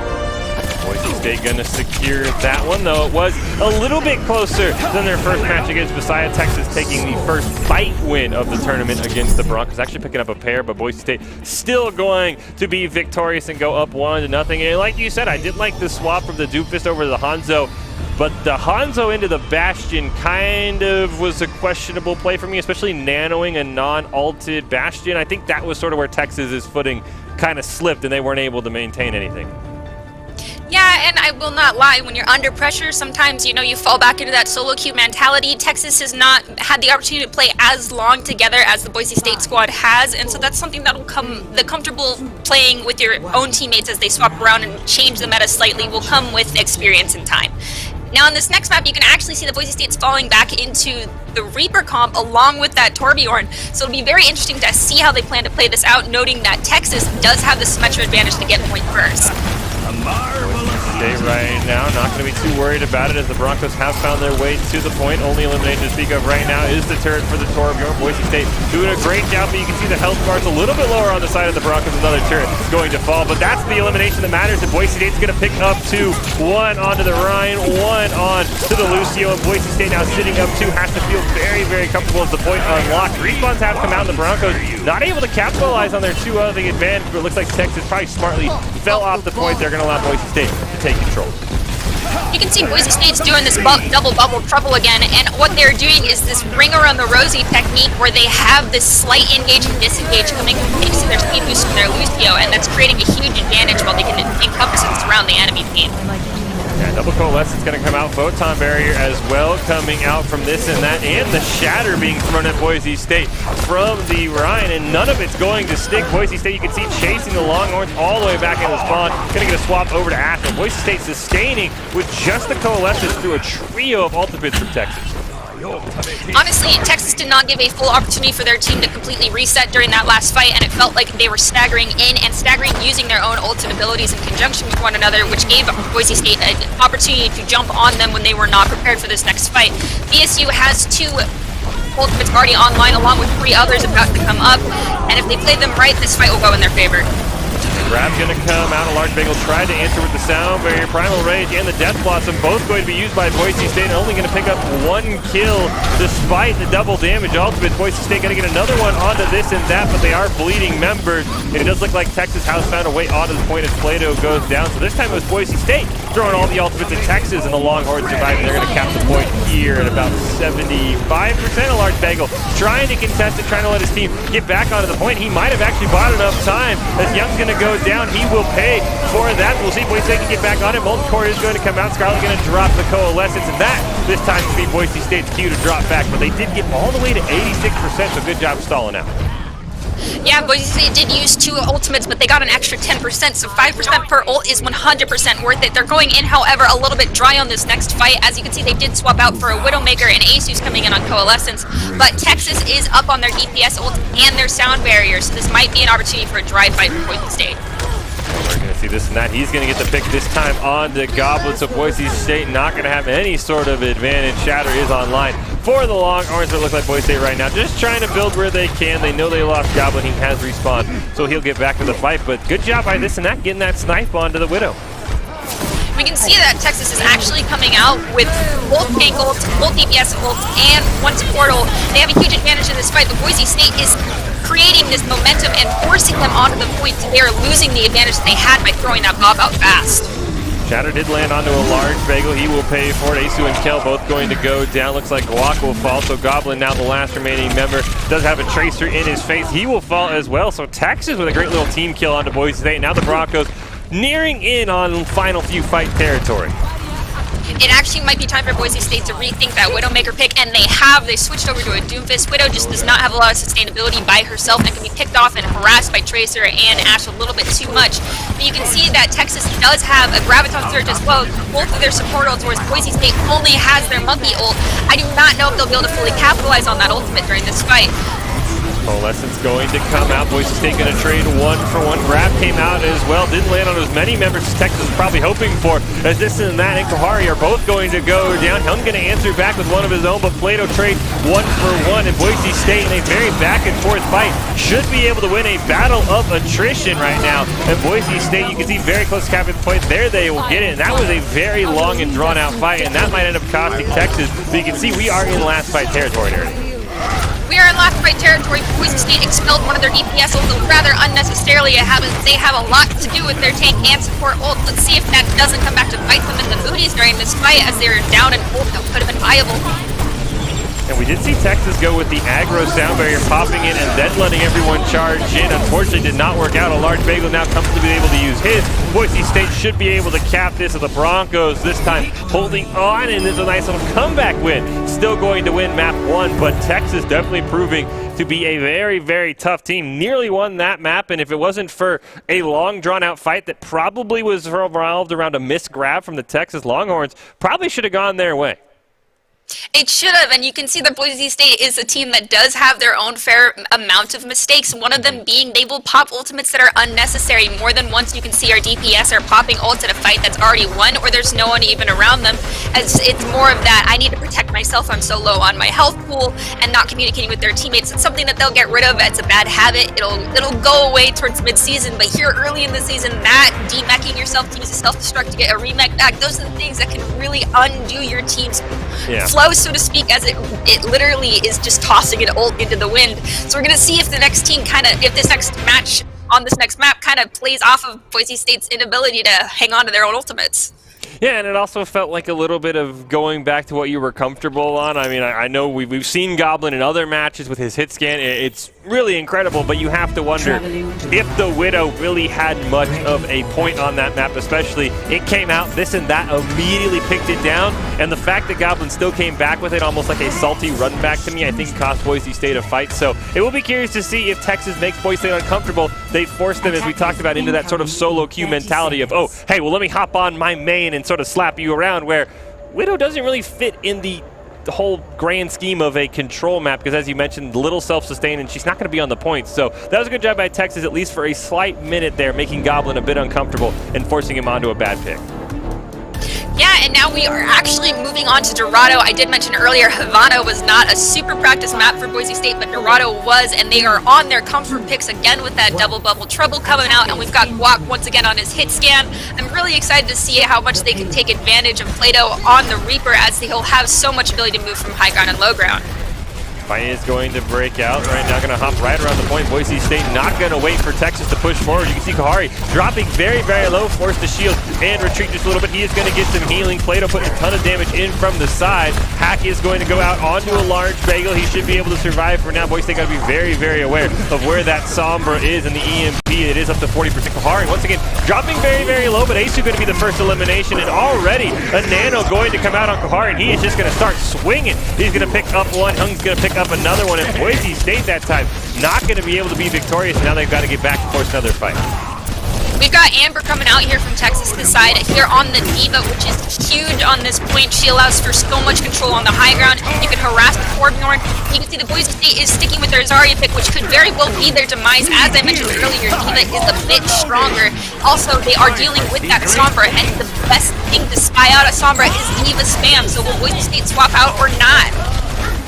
Boise State gonna secure that one, though it was a little bit closer than their first match against Messiah. Texas taking the first fight win of the tournament against the Broncos, actually picking up a pair, but Boise State still going to be victorious and go up 1-0. And like you said, I did like the swap from the Doomfist over to the Hanzo, but the Hanzo into the Bastion kind of was a questionable play for me, especially nanoing a non-ulted Bastion. I think that was sort of where Texas's footing kind of slipped and they weren't able to maintain anything. Yeah, and I will not lie, when you're under pressure, sometimes, you know, you fall back into that solo queue mentality. Texas has not had the opportunity to play as long together as the Boise State squad has, and so that's something that'll come, the comfortable playing with your own teammates as they swap around and change the meta slightly will come with experience and time. Now, on this next map, you can actually see the Boise State's falling back into the Reaper comp along with that Torbjorn. So it'll be very interesting to see how they plan to play this out, noting that Texas does have the Symmetra advantage to get point first. State right now, not going to be too worried about it as the Broncos have found their way to the point. Only elimination to speak of right now is the turret for the Torbjorn. Boise State doing a great job, but you can see the health bar's a little bit lower on the side of the Broncos. Another turret going to fall, but that's the elimination that matters. And Boise State's going to pick up 2, 1 onto the Ryan, 1 on to the Lucio, and Boise State now sitting up 2 has to feel very, very comfortable as the point unlocked. Respawns have come out, and the Broncos not able to capitalize on their 2 other advantage, but it looks like Texas probably smartly fell off the point. They're going to allow Boise State to take control. You can see Boise State's doing this double bubble trouble again, and what they're doing is this ring around the rosy technique where they have this slight engage and disengage coming thanks to their speed boost from their Lucio, and that's creating a huge advantage while they can encompass and surround the enemy team. Yeah, double coalescence going to come out. Photon barrier as well coming out from this and that, and the shatter being thrown at Boise State from the Ryan, and none of it's going to stick. Boise State, you can see chasing the Longhorns all the way back into the spawn. Going to get a swap over to Ashland. Boise State sustaining with just the coalescence through a trio of ultimates from Texas. Honestly, Texas did not give a full opportunity for their team to completely reset during that last fight, and it felt like they were staggering in and staggering using their own ultimate abilities in conjunction with one another, which gave Boise State an opportunity to jump on them when they were not prepared for this next fight. BSU has 2 ultimates already online, along with 3 others about to come up, and if they play them right, this fight will go in their favor. Grab's going to come out. A large bagel tried to answer with the Sound Barrier. Primal Rage and the Death Blossom both going to be used by Boise State, and only going to pick up 1 kill despite the double damage ultimate. Boise State going to get another one onto this and that, but they are bleeding members, and it does look like Texas has found a way onto the point as Plato goes down. So this time it was Boise State throwing all the ultimates at Texas, and the Longhorns surviving. They're going to cap the point here at about 75%. A large bagel trying to contest it, trying to let his team get back onto the point. He might have actually bought enough time as Young's going to go down. He will pay for that. We'll see if Boise State can get back on it. Molten Core is going to come out. Scarlet going to drop the coalescence, and that this time to be Boise State's cue to drop back, but they did get all the way to 86%, so good job stalling out. Yeah, Boise State did use 2 ultimates, but they got an extra 10%, so 5% per ult is 100% worth it. They're going in, however, a little bit dry on this next fight. As you can see, they did swap out for a Widowmaker, and Asu's coming in on Coalescence, but Texas is up on their DPS ult and their Sound Barrier, so this might be an opportunity for a dry fight for Boise State. We're going to see this and that. He's going to get the pick this time on the Goblin, so Boise State not going to have any sort of advantage. Shatter is online for the Longhorns. It looks like Boise State right now just trying to build where they can. They know they lost Goblin. He has respawned, so he'll get back to the fight, but good job by this and that, getting that snipe onto the Widow. We can see that Texas is actually coming out with both tank ults, both DPS ults, and 1 support ult. They have a huge advantage in this fight, but Boise State is creating this momentum and forcing them onto the point. They are losing the advantage that they had by throwing that bob out fast. Shatter did land onto a large bagel. He will pay for it. Asu and Kel both going to go down. Looks like Guac will fall, so Goblin, now the last remaining member, does have a Tracer in his face. He will fall as well, so Texas with a great little team kill onto Boise State. Now the Broncos nearing in on final few fight territory. It actually might be time for Boise State to rethink that Widowmaker pick, and they have. They switched over to a Doomfist. Widow just does not have a lot of sustainability by herself and can be picked off and harassed by Tracer and Ash a little bit too much. But you can see that Texas does have a Graviton Surge as well, both of their support ults, whereas Boise State only has their Monkey ult. I do not know if they'll be able to fully capitalize on that ultimate during this fight. Coalescence going to come out. Boise State going to trade 1-for-1. Grab came out as well. Didn't land on as many members as Texas was probably hoping for. As this and that and Kahari are both going to go down. Hung going to answer back with one of his own, but Plato trade 1-for-1. And Boise State in a very back and forth fight should be able to win a battle of attrition right now. And Boise State, you can see very close capping point. There they will get it. And that was a very long and drawn out fight. And that might end up costing Texas. But you can see we are in last fight territory there. We are in last fight territory. Boise State expelled one of their DPS ults, rather unnecessarily. They have a lot to do with their tank and support ult. Let's see if that doesn't come back to bite them in the booties during this fight, as they were down an ult that could have been viable. And we did see Texas go with the aggro sound barrier, popping in and then letting everyone charge in. Unfortunately, did not work out. A large bagel now comes to be able to use his. Boise State should be able to cap this with the Broncos this time, holding on, and it's a nice little comeback win. Still going to win map 1, but Texas definitely proving to be a very, very tough team. Nearly won that map, and if it wasn't for a long, drawn-out fight that probably was revolved around a missed grab from the Texas Longhorns, probably should have gone their way. It should have, and you can see that Boise State is a team that does have their own fair amount of mistakes, one of them being they will pop ultimates that are unnecessary. More than once you can see our DPS are popping ults in a fight that's already won, or there's no one even around them, as it's more of that, I need to protect myself, I'm so low on my health pool, and not communicating with their teammates. It's something that they'll get rid of. It's a bad habit. It'll go away towards mid-season, but here early in the season, that demeching yourself to use a self-destruct to get a remech back, those are the things that can really undo your team's flow, so to speak, as it literally is just tossing an ult into the wind. So we're going to see if the next team if this next match on this next map kind of plays off of Boise State's inability to hang on to their own ultimates. Yeah, and it also felt like a little bit of going back to what you were comfortable on. I mean, I know we've seen Goblin in other matches with his hit scan. It's really incredible, but you have to wonder if the Widow really had much of a point on that map, especially it came out, this and that, immediately picked it down, and the fact that Goblin still came back with it, almost like a salty run back to me, I think cost Boise State a fight. So it will be curious to see if Texas makes Boise State uncomfortable. They forced them, as we talked about, into that sort of solo queue mentality of, oh, hey, well, let me hop on my main and sort of slap you around, where Widow doesn't really fit in the whole grand scheme of a control map, because as you mentioned, little self-sustain, and she's not going to be on the points. So that was a good job by Texas, at least for a slight minute there, making Goblin a bit uncomfortable and forcing him onto a bad pick. Yeah, and now we are actually moving on to Dorado. I did mention earlier, Havana was not a super practice map for Boise State, but Dorado was, and they are on their comfort picks again with that double bubble trouble coming out, and we've got Guac once again on his hit scan. I'm really excited to see how much they can take advantage of Plato on the Reaper, as he'll have so much ability to move from high ground and low ground. Fight is going to break out right now, going to hop right around the point. Boise State not going to wait for Texas to push forward. You can see Kahari dropping very, very low, forced to shield and retreat just a little bit. He is going to get some healing. Plato putting a ton of damage in from the side. Hack is going to go out onto a large bagel. He should be able to survive for now. Boise State got to be very, very aware of where that Sombra is in the EMP. It is up to 40%. Kahari once again dropping very, very low, but Asu going to be the first elimination, and already a nano going to come out on Kahari, and he is just going to start swinging. He's going to pick up one. Hung's going to pick up another one, and Boise State that time not going to be able to be victorious. Now they've got to get back and force another fight. We've got Amber coming out here from Texas this side here on the Diva, which is huge on this point. She allows for so much control on the high ground. You can harass the Torbjorn. You can see the Boise State is sticking with their Zarya pick, which could very well be their demise. As I mentioned earlier, Diva is a bit stronger. Also, they are dealing with that Sombra, and the best thing to spy out a Sombra is Diva spam. So will Boise State swap out or not?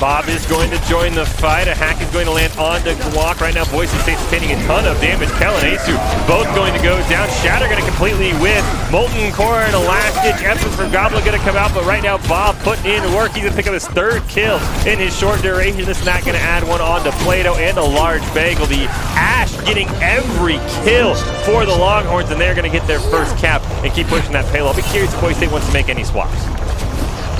Bob is going to join the fight. A hack is going to land onto Guac. Right now, Boise State's taking a ton of damage. Kel and Asu both going to go down. Shatter going to completely win. Molten Core and a last-ditch effort from Goblin going to come out, but right now, Bob putting in work. He's going to pick up his third kill in his short duration. This is not going to add one onto Plato and a large bagel. The Ash getting every kill for the Longhorns, and they're going to get their first cap and keep pushing that payload. I'll be curious if Boise State wants to make any swaps.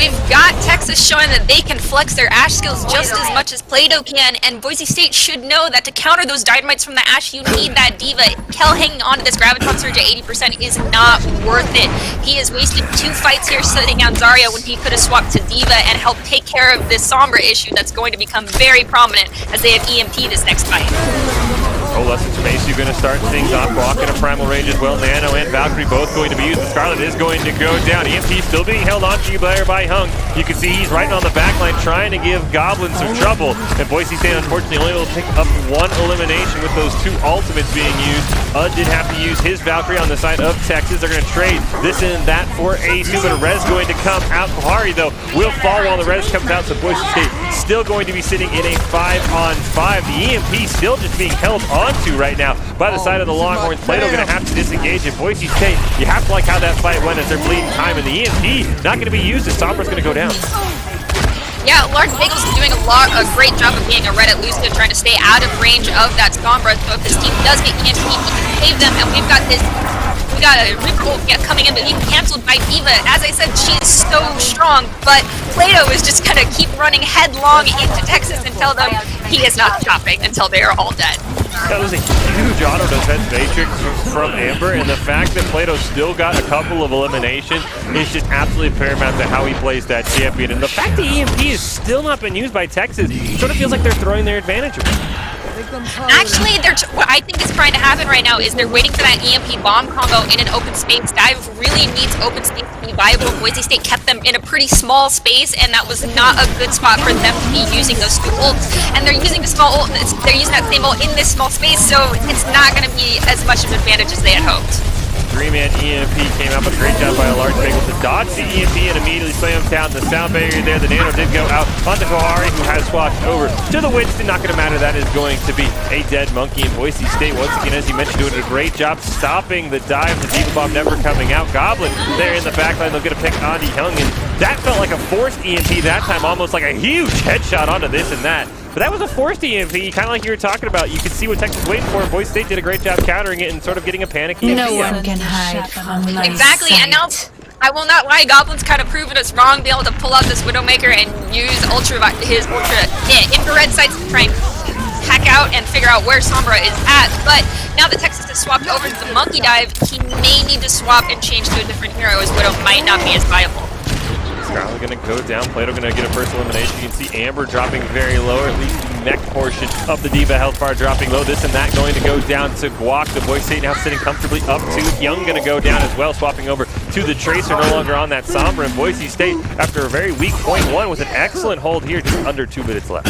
We've got Texas showing that they can flex their Ashe skills just as much as Plato can, and Boise State should know that to counter those dynamites from the Ashe, you need that Diva. Kel hanging on to this Graviton Surge at 80% is not worth it. He has wasted 2 fights here sitting down Zarya when he could have swapped to Diva and helped take care of this Sombra issue that's going to become very prominent as they have EMP this next fight. Coalescence from AC going to start things off. Block in a primal range as well. Nano and Valkyrie both going to be used. Scarlet is going to go down. EMP still being held on to Blair by Hung. You can see he's right on the back line trying to give Goblin some trouble. And Boise State unfortunately only able to pick up 1 elimination with those 2 ultimates being used. Did have to use his Valkyrie on the side of Texas. They're going to trade this and that for AC, but a res going to come out. Kohari though will fall while the res comes out, so Boise State still going to be sitting in a 5-on-5. The EMP still just being held onto right now by the side of the Longhorns. Plato going to have to disengage, and Boise State, you have to like how that fight went as they're bleeding time, and the EMP not going to be used as Sombra's going to go down. Yeah, Large Bagels is doing a great job of being a red elusive, trying to stay out of range of that Sombra. So if this team does get EMP, he can save them, and we got a Reaper coming in, but being canceled by Diva. As I said, she's so strong, but Plato is just gonna keep running headlong into Texas and tell them he is not stopping until they are all dead. That was a huge auto defense matrix from Amber, and the fact that Plato still got a couple of eliminations is just absolutely paramount to how he plays that champion. And the fact that EMP has still not been used by Texas sort of feels like they're throwing their advantage away. Actually, what I think is trying to happen right now is they're waiting for that EMP bomb combo in an open space. Dive really needs open space to be viable. Boise State kept them in a pretty small space, and that was not a good spot for them to be using those 2 ults. And they're using the small ult, they're using that same ult in this small space, so it's not going to be as much of an advantage as they had hoped. 3-man EMP came out, but a great job by a Large Bagel to dodge the EMP and immediately slam down the sound barrier there. The Nano did go out onto Kohari, who has swapped over to the Winston. Not going to matter. That is going to be a dead monkey. And Boise State, once again, as you mentioned, doing a great job stopping the dive. The Diva Bomb never coming out. Goblin there in the backline. They'll get a pick on Young, and that felt like a forced EMP that time, almost like a huge headshot onto this and that. But that was a forced EMP, kind of like you were talking about. You could see what Texas was waiting for, and Boise State did a great job countering it and sort of getting a panic EMP. No one can hide from my Exactly, sight. and now I will not lie, Goblin's kind of proven us wrong, being able to pull out this Widowmaker and use his infrared sights to try and hack out and figure out where Sombra is at. But now that Texas has swapped over to the Monkey Dive, he may need to swap and change to a different hero, as Widow might not be as viable. Scarlet going to go down. Plato going to get a first elimination. You can see Amber dropping very low, or at least the mech portion of the Diva health bar dropping low. This and that going to go down to Guac. The Boise State now sitting comfortably up to Young, going to go down as well, swapping over to the Tracer, no longer on that Sombra. And Boise State, after a very weak point 1, with an excellent hold here, just under 2 minutes left.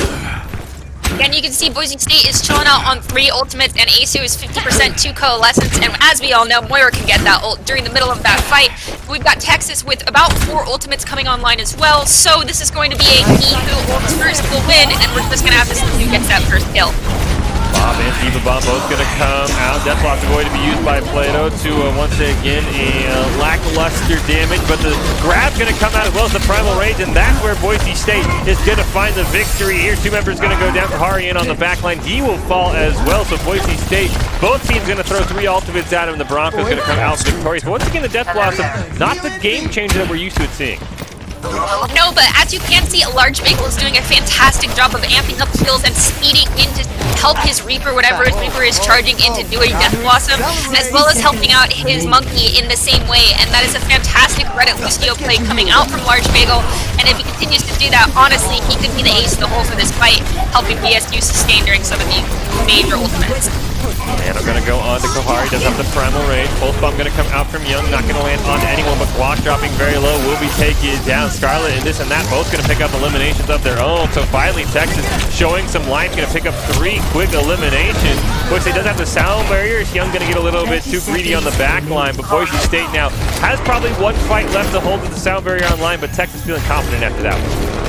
And you can see Boise State is chilling out on 3 ultimates, and ASU is 50% to Coalescence. And as we all know, Moira can get that ult during the middle of that fight. We've got Texas with about 4 ultimates coming online as well. So this is going to be a he who ults first will win, and we're just going to have to see who gets that first kill. Bob and Diva Bomb both going to come out. Death Blocks are going to be used by Plato to once again a lackluster damage, but the grab's going to come out as well as the primal range, and that's where Boise State is going to find the victory here. 2 members going to go down. Kohari in on the back line. He will fall as well, so Boise State, both teams going to throw 3 ultimates at him. The Broncos going to come out victorious. Once again, the Death Blossom, not the game changer that we're used to seeing. No, but as you can see, Large Bagel is doing a fantastic job of amping up skills and speeding in to help his Reaper, whatever his Reaper is charging in to do a Death Blossom, as well as helping out his Monkey in the same way. And that is a fantastic Reddit Lucio play coming out from Large Bagel. And if he continues to do that, honestly, he could be the ace of the hole for this fight, helping BSU sustain during some of the major ultimates. And I'm going to go on to Kohari, does have the primal range. Pulse Bomb going to come out from Young, not going to land on anyone, but Guac dropping very low will be taken down. Scarlet and this and that both going to pick up eliminations of their own. So finally Texas showing some life, going to pick up 3 quick eliminations. Boise State does have the sound barriers. Young going to get a little bit too greedy on the back line, but Boise State now has probably 1 fight left to hold with the sound barrier online, but Texas feeling confident after that one.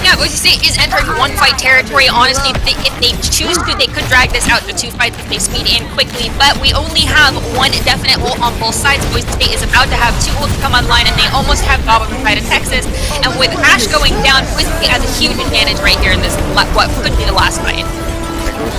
Yeah, Boise State is entering 1-fight territory. Honestly, if they choose to, they could drag this out to 2 fights if they speed in quickly. But we only have 1 definite ult on both sides. Boise State is about to have 2 ults come online, and they almost have Goblin side of Texas. And with Ashe going down, Boise State has a huge advantage right here in this, what could be the last fight.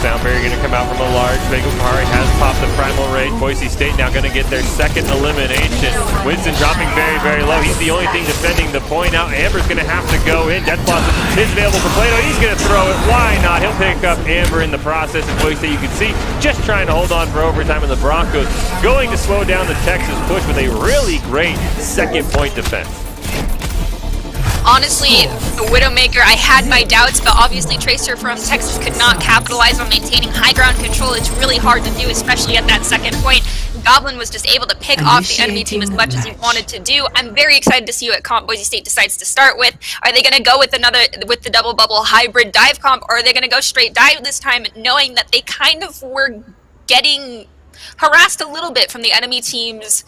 Sound barrier going to come out from a large bagel. Kahari has popped the primal rage. Boise State now going to get their second elimination. Winston dropping very, very low. He's the only thing defending the point. Now Amber's going to have to go in. Death Blossom is available for Plato. He's going to throw it. Why not? He'll pick up Amber in the process. And Boise State, you can see, just trying to hold on for overtime. And the Broncos going to slow down the Texas push with a really great second point defense. Honestly, the Widowmaker, I had my doubts, but obviously Tracer from Texas could not capitalize on maintaining high ground control. It's really hard to do, especially at that second point. Goblin was just able to pick off the enemy team as much as he wanted to do. I'm very excited to see what comp Boise State decides to start with. Are they going to go with the double bubble hybrid dive comp, or are they going to go straight dive this time, knowing that they kind of were getting harassed a little bit from the enemy team's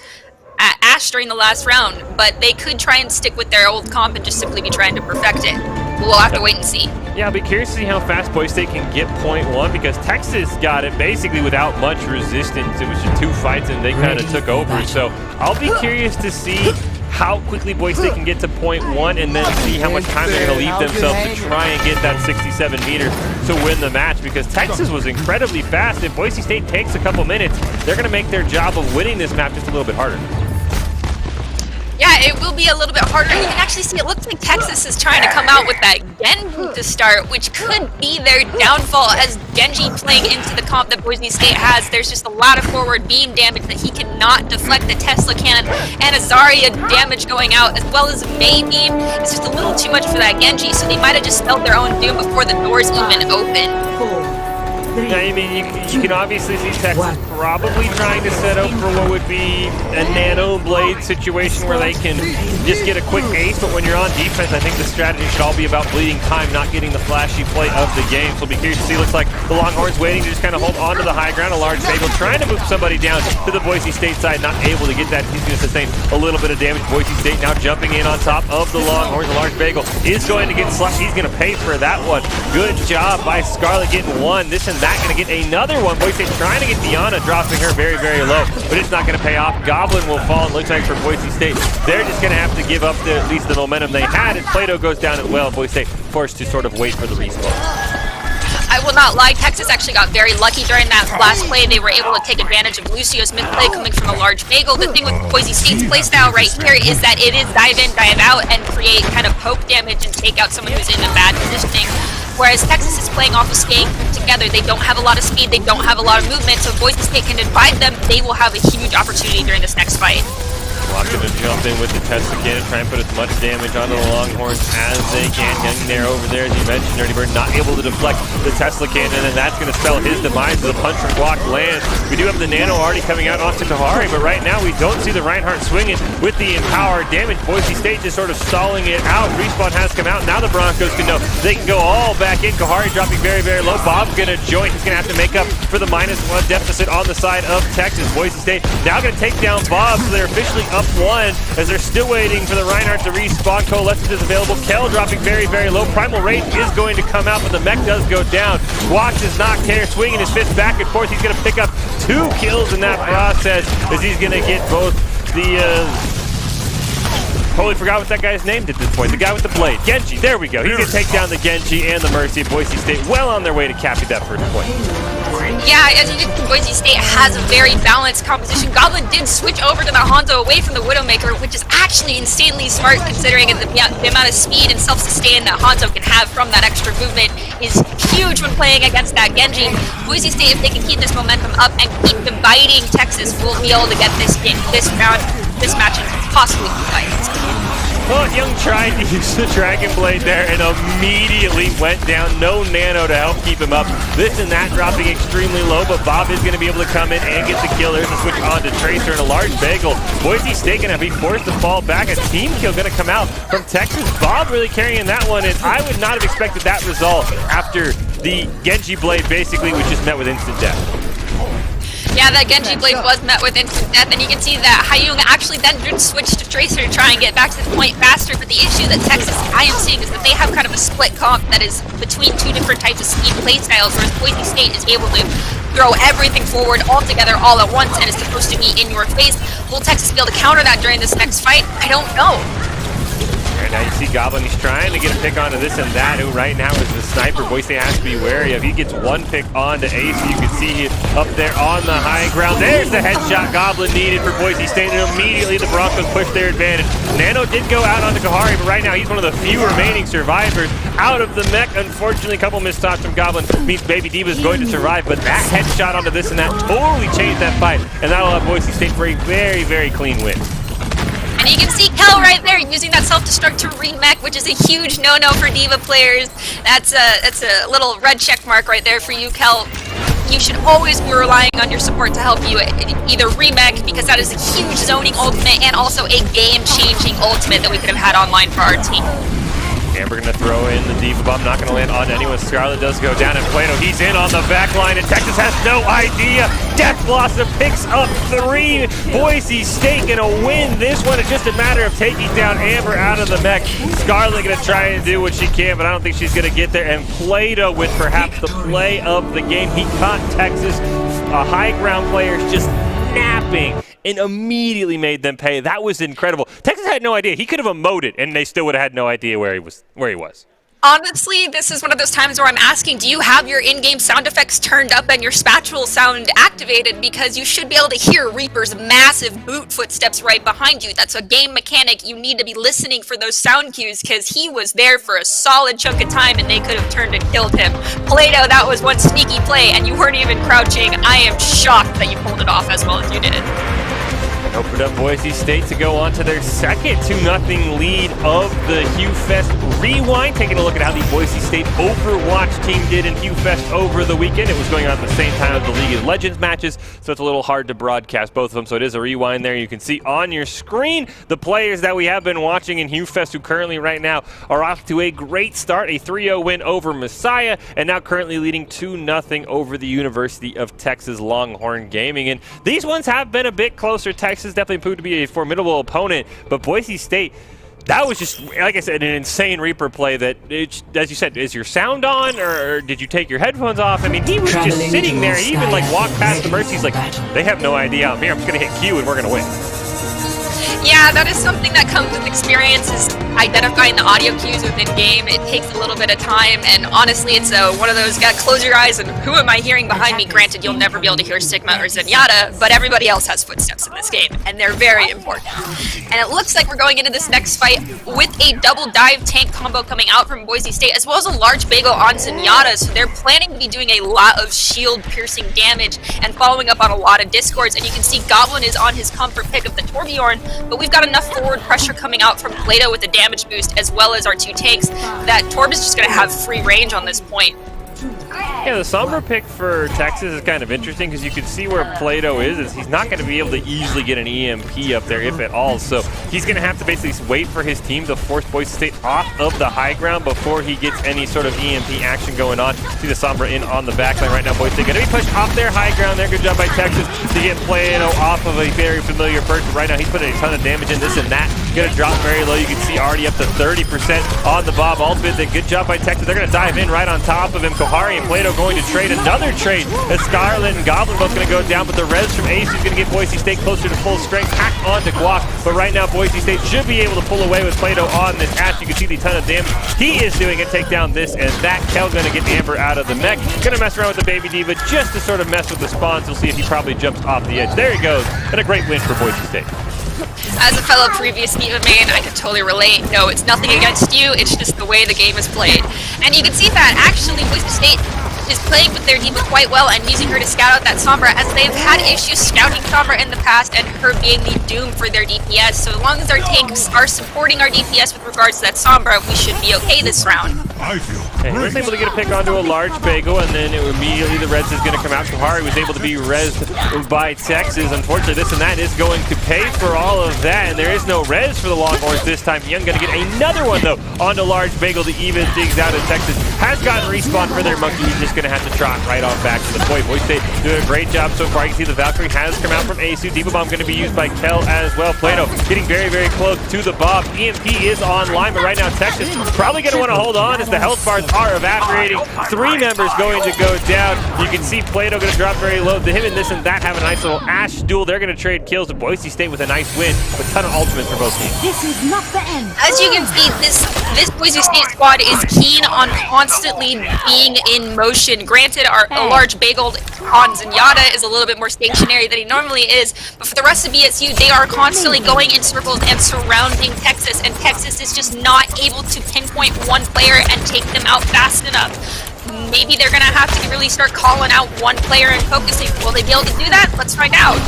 Ash during the last round, but they could try and stick with their old comp and just simply be trying to perfect it. We'll have to wait and see. Yeah, I'll be curious to see how fast Boise State can get point one, because Texas got it basically without much resistance. It was just 2 fights and they kind of took over. So I'll be curious to see how quickly Boise State can get to point one, and then see how much time they're going to leave themselves to try and get that 67 meters to win the match, because Texas was incredibly fast. If Boise State takes a couple minutes, they're going to make their job of winning this map just a little bit harder. Yeah, it will be a little bit harder. You can actually see it looks like Texas is trying to come out with that Genji to start, which could be their downfall, as Genji playing into the comp that Boise State has. There's just a lot of forward beam damage that he cannot deflect the Tesla cannon, and a Zarya damage going out, as well as May beam. It's just a little too much for that Genji, so they might have just spelled their own doom before the doors even open. Yeah, I mean, you can obviously see Texas probably trying to set up for what would be a nano blade situation where they can just get a quick ace, but when you're on defense, I think the strategy should all be about bleeding time, not getting the flashy play of the game. So we'll be curious to see. Looks like the Longhorns waiting to just kind of hold on to the high ground. A large bagel trying to move somebody down to the Boise State side, not able to get that. He's going to sustain a little bit of damage. Boise State now jumping in on top of the Longhorns. A large bagel is going to get slapped. He's going to pay for that one. Good job by Scarlet getting one. This and that going to get another one. Boise State trying to get Diana, dropping her very, very low, but it's not going to pay off. Goblin will fall. It looks like for Boise State, they're just going to have to give up at least the momentum they had, and Plato goes down as well. Boise State forced to sort of wait for the respawn. I will not lie, Texas actually got very lucky during that last play. They were able to take advantage of Lucio's mid play coming from a large bagel. The thing with Boise State's playstyle right here is that it is dive in, dive out, and create kind of poke damage and take out someone who's in a bad positioning. Whereas Texas is playing off of staying together. They don't have a lot of speed, they don't have a lot of movement, so if Boise State can divide them, they will have a huge opportunity during this next fight. Locked to jump in with the Tesla cannon, try and put as much damage onto the Longhorns as they can. Getting there over there, as you mentioned, Dirty Bird not able to deflect the Tesla cannon, and that's going to spell his demise as the punch and block lands. We do have the Nano already coming out onto Kahari, but right now we don't see the Reinhardt swinging with the Empower damage. Boise State just sort of stalling it out. Respawn has come out. Now the Broncos can know they can go all back in. Kahari dropping very, very low. Bob's going to join. He's going to have to make up for the -1 deficit on the side of Texas. Boise State now going to take down Bob, so they're officially up 1 as they're still waiting for the Reinhardt to respawn. Coalescence is available. Kell dropping very, very low. Primal Rage is going to come out, but the mech does go down. Watch is knocked here, swinging his fist back and forth. He's going to pick up 2 kills in that process, as he's going to get both the totally forgot what that guy's name did at this point. The guy with the blade. Genji. There we go. He's going to take down the Genji and the Mercy. Boise State well on their way to capping that first point. Yeah, as you can, Boise State has a very balanced composition. Goblin did switch over to the Hanzo away from the Widowmaker, which is actually insanely smart considering the amount of speed and self-sustain that Hanzo can have from that extra movement is huge when playing against that Genji. Boise State, if they can keep this momentum up and keep dividing Texas, will be able to get this match and possibly fight. Well, Young tried to use the Dragon Blade there and immediately went down. No Nano to help keep him up. This and that dropping extremely low, but Bob is going to be able to come in and get the kill. There's a switch on to Tracer and a large bagel. Boise State going to be forced to fall back. A team kill going to come out from Texas. Bob really carrying that one, and I would not have expected that result after the Genji Blade basically was just met with instant death. Yeah, that Genji Blade was met with instant death, and you can see that HUE actually then did switch to Tracer to try and get back to the point faster, but the issue that Texas I am seeing is that they have kind of a split comp that is between 2 different types of speed play styles, whereas Boise State is able to throw everything forward all together all at once and is supposed to be in your face. Will Texas be able to counter that during this next fight? I don't know. And now you see Goblin, he's trying to get a pick onto this and that, who right now is the sniper. Boise State has to be wary of. He gets one pick onto Ace. You can see it up there on the high ground. There's the headshot Goblin needed for Boise State, and immediately the Broncos push their advantage. Nano did go out onto Kahari, but right now he's one of the few remaining survivors out of the mech. Unfortunately, a couple missed shots from Goblin means Baby Diva is going to survive, but that headshot onto this and that totally changed that fight, and that'll have Boise State for a very, very clean win. And you can see Kel right there using that self-destruct to remech, which is a huge no-no for Diva players. That's a little red check mark right there for you, Kel. You should always be relying on your support to help you either remech, because that is a huge zoning ultimate, and also a game-changing ultimate that we could have had online for our team. Amber gonna throw in the Diva bomb, not gonna land on anyone. Scarlet does go down, and Plato, he's in on the back line, and Texas has no idea. Death Blossom picks up 3. Boise State gonna win this one. It's just a matter of taking down Amber out of the mech. Scarlet gonna try and do what she can, but I don't think she's gonna get there. And Plato with perhaps the play of the game. He caught Texas, a high ground player, just napping, and immediately made them pay. That was incredible. Texas had no idea. He could have emoted, and they still would have had no idea where he was. Honestly, this is one of those times where I'm asking, do you have your in-game sound effects turned up and your spatula sound activated? Because you should be able to hear Reaper's massive boot footsteps right behind you. That's a game mechanic. You need to be listening for those sound cues, because he was there for a solid chunk of time and they could have turned and killed him. Plato, that was one sneaky play and you weren't even crouching. I am shocked that you pulled it off as well as you did. Opened up Boise State to go on to their second 2-0 lead of the HUE Fest Rewind. Taking a look at how the Boise State Overwatch team did in HUE Fest over the weekend. It was going on at the same time as the League of Legends matches, so it's a little hard to broadcast both of them. So it is a rewind there. You can see on your screen the players that we have been watching in HUE Fest, who currently right now are off to a great start. A 3-0 win over Messiah, and now currently leading 2-0 over the University of Texas Longhorn Gaming. And these ones have been a bit closer. Texas definitely proved to be a formidable opponent, but Boise State, that was just, like I said, an insane Reaper play that, as you said, is your sound on, or did you take your headphones off? I mean, he was just sitting there. He even walked past the Mercy. He's like, they have no idea I'm here. I'm just going to hit Q and we're going to win. Yeah, that is something that comes with experience, is identifying the audio cues within game. It takes a little bit of time, and honestly, it's one of those, gotta close your eyes and who am I hearing behind me? Granted, you'll never be able to hear Sigma or Zenyatta, but everybody else has footsteps in this game, and they're very important. And it looks like we're going into this next fight with a double dive tank combo coming out from Boise State, as well as a large bagel on Zenyatta, so they're planning to be doing a lot of shield piercing damage and following up on a lot of discords. And you can see Goblin is on his comfort pick of the Torbjorn, but we've got enough forward pressure coming out from Plato with the damage boost, as well as our 2 tanks, that Torb is just going to have free range on this point. Yeah, the Sombra pick for Texas is kind of interesting, because you can see where Plato is he's not going to be able to easily get an EMP up there, if at all. So he's going to have to basically wait for his team to force Boise State off of the high ground before he gets any sort of EMP action going on. See the Sombra in on the backline right now. Boise State going to be pushed off their high ground there. Good job by Texas to get Plato off of a very familiar person. Right now he's putting a ton of damage in this and that. Going to drop very low. You can see already up to 30% on the Bob ultimate. Good job by Texas. They're going to dive in right on top of him. Kohari and Plato going to trade another trade as Scarlet and Goblin both going to go down, but the res from Ace is going to get Boise State closer to full strength. Hack onto Guac, but right now Boise State should be able to pull away with Plato on this Ash. You can see the ton of damage he is doing and take down this and that. Kel going to get Amber out of the mech. Going to mess around with the Baby Diva just to sort of mess with the spawns. We'll see if he probably jumps off the edge. There he goes, and a great win for Boise State. As a fellow previous Diva main, I can totally relate. No, it's nothing against you, it's just the way the game is played. And you can see that actually Boise State is playing with their Diva quite well and using her to scout out that Sombra, as they've had issues scouting Sombra in the past and her being the doom for their DPS. So as long as our tanks are supporting our DPS with regards to that Sombra, we should be okay this round. He was able to get a pick onto a large bagel, and then immediately the res is going to come out. Kohari was able to be rezzed by Texas. Unfortunately, this and that is going to pay for all of that, and there is no res for the Longhorns this time. Young going to get another one, though, onto large bagel to even things out of Texas. has gotten respawn for their monkey. He's just going to have to trot right on back to the point. Boise State doing a great job so far. You can see the Valkyrie has come out from Asu. Diva Bomb going to be used by Kel as well. Plato getting very, very close to the bomb. EMP is online, but right now Texas probably going to want to hold on as the health bars are evaporating. 3 members going to go down. You can see Plato going to drop very low. Him and this and that have a nice little Ash duel. They're going to trade kills to Boise State with a nice win. A ton of ultimates for both teams. This is not the end. As you can see, this Boise State squad is keen on constantly being in motion. Granted, a large bagel on Zenyatta is a little bit more stationary than he normally is, but for the rest of BSU, they are constantly going in circles and surrounding Texas, and Texas is just not able to pinpoint one player and take them out fast enough. Maybe they're going to have to really start calling out one player and focusing. Will they be able to do that? Let's find out.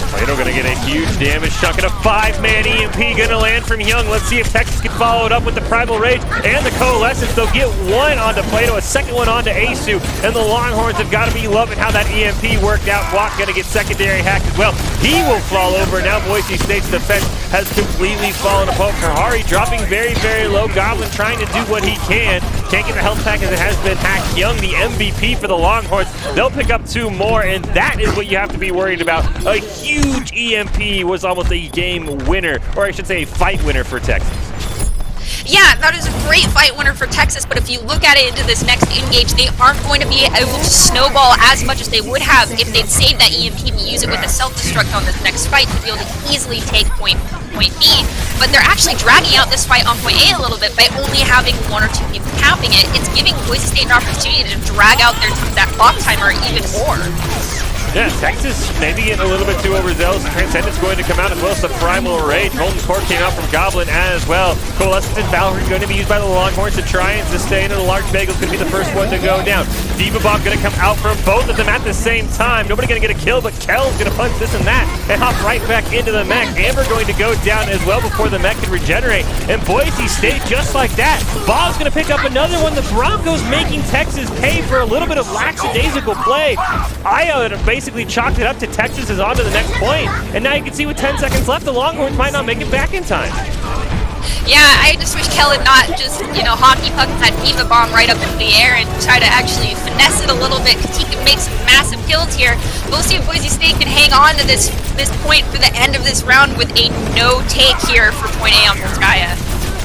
Plato going to get a huge damage chunk, and a 5-man EMP going to land from Young. Let's see if Texas can follow it up with the Primal Rage and the Coalescence. They'll get one onto Plato, a second one onto Asu, and the Longhorns have got to be loving how that EMP worked out. Block going to get secondary hack as well. He will fall over. Now Boise State's defense has completely fallen apart. Kahari dropping very, very low. Goblin trying to do what he can. Can't get the health pack as it has been hacked. Young, the MVP for the Longhorns. They'll pick up 2 more, and that is what you have to be worried about. A huge EMP was almost a game winner, or I should say a fight winner for Texas. Yeah, that is a great fight winner for Texas, but if you look at it into this next engage, they aren't going to be able to snowball as much as they would have if they'd saved that EMP to use it with a self-destruct on this next fight to be able to easily take point B. But they're actually dragging out this fight on point A a little bit by only having 1 or 2 people capping it. It's giving Boise State an opportunity to drag out that clock timer even more. Yeah, Texas maybe getting a little bit too overzealous. Transcendence going to come out as well as the Primal Rage. Golden Core came out from Goblin as well. Coalescence and Valkyrie going to be used by the Longhorns to try and sustain, and the large bagel's going to be the first one to go down. Diva Bomb going to come out from both of them at the same time. Nobody going to get a kill, but Kel's going to punch this and that and hop right back into the mech. Amber going to go down as well before the mech can regenerate. And Boise State, just like that, Bob's going to pick up another one. The Broncos making Texas pay for a little bit of lackadaisical play. Io basically chalked it up to Texas is on to the next point. And now you can see with 10 seconds left, the Longhorns might not make it back in time. Yeah, I just wish Kel had not just, hockey puck that Diva Bomb right up into the air and try to actually finesse it a little bit, because he can make some massive kills here. We'll see if Boise State can hang on to this point for the end of this round with a no-take here for point A on Polskaya.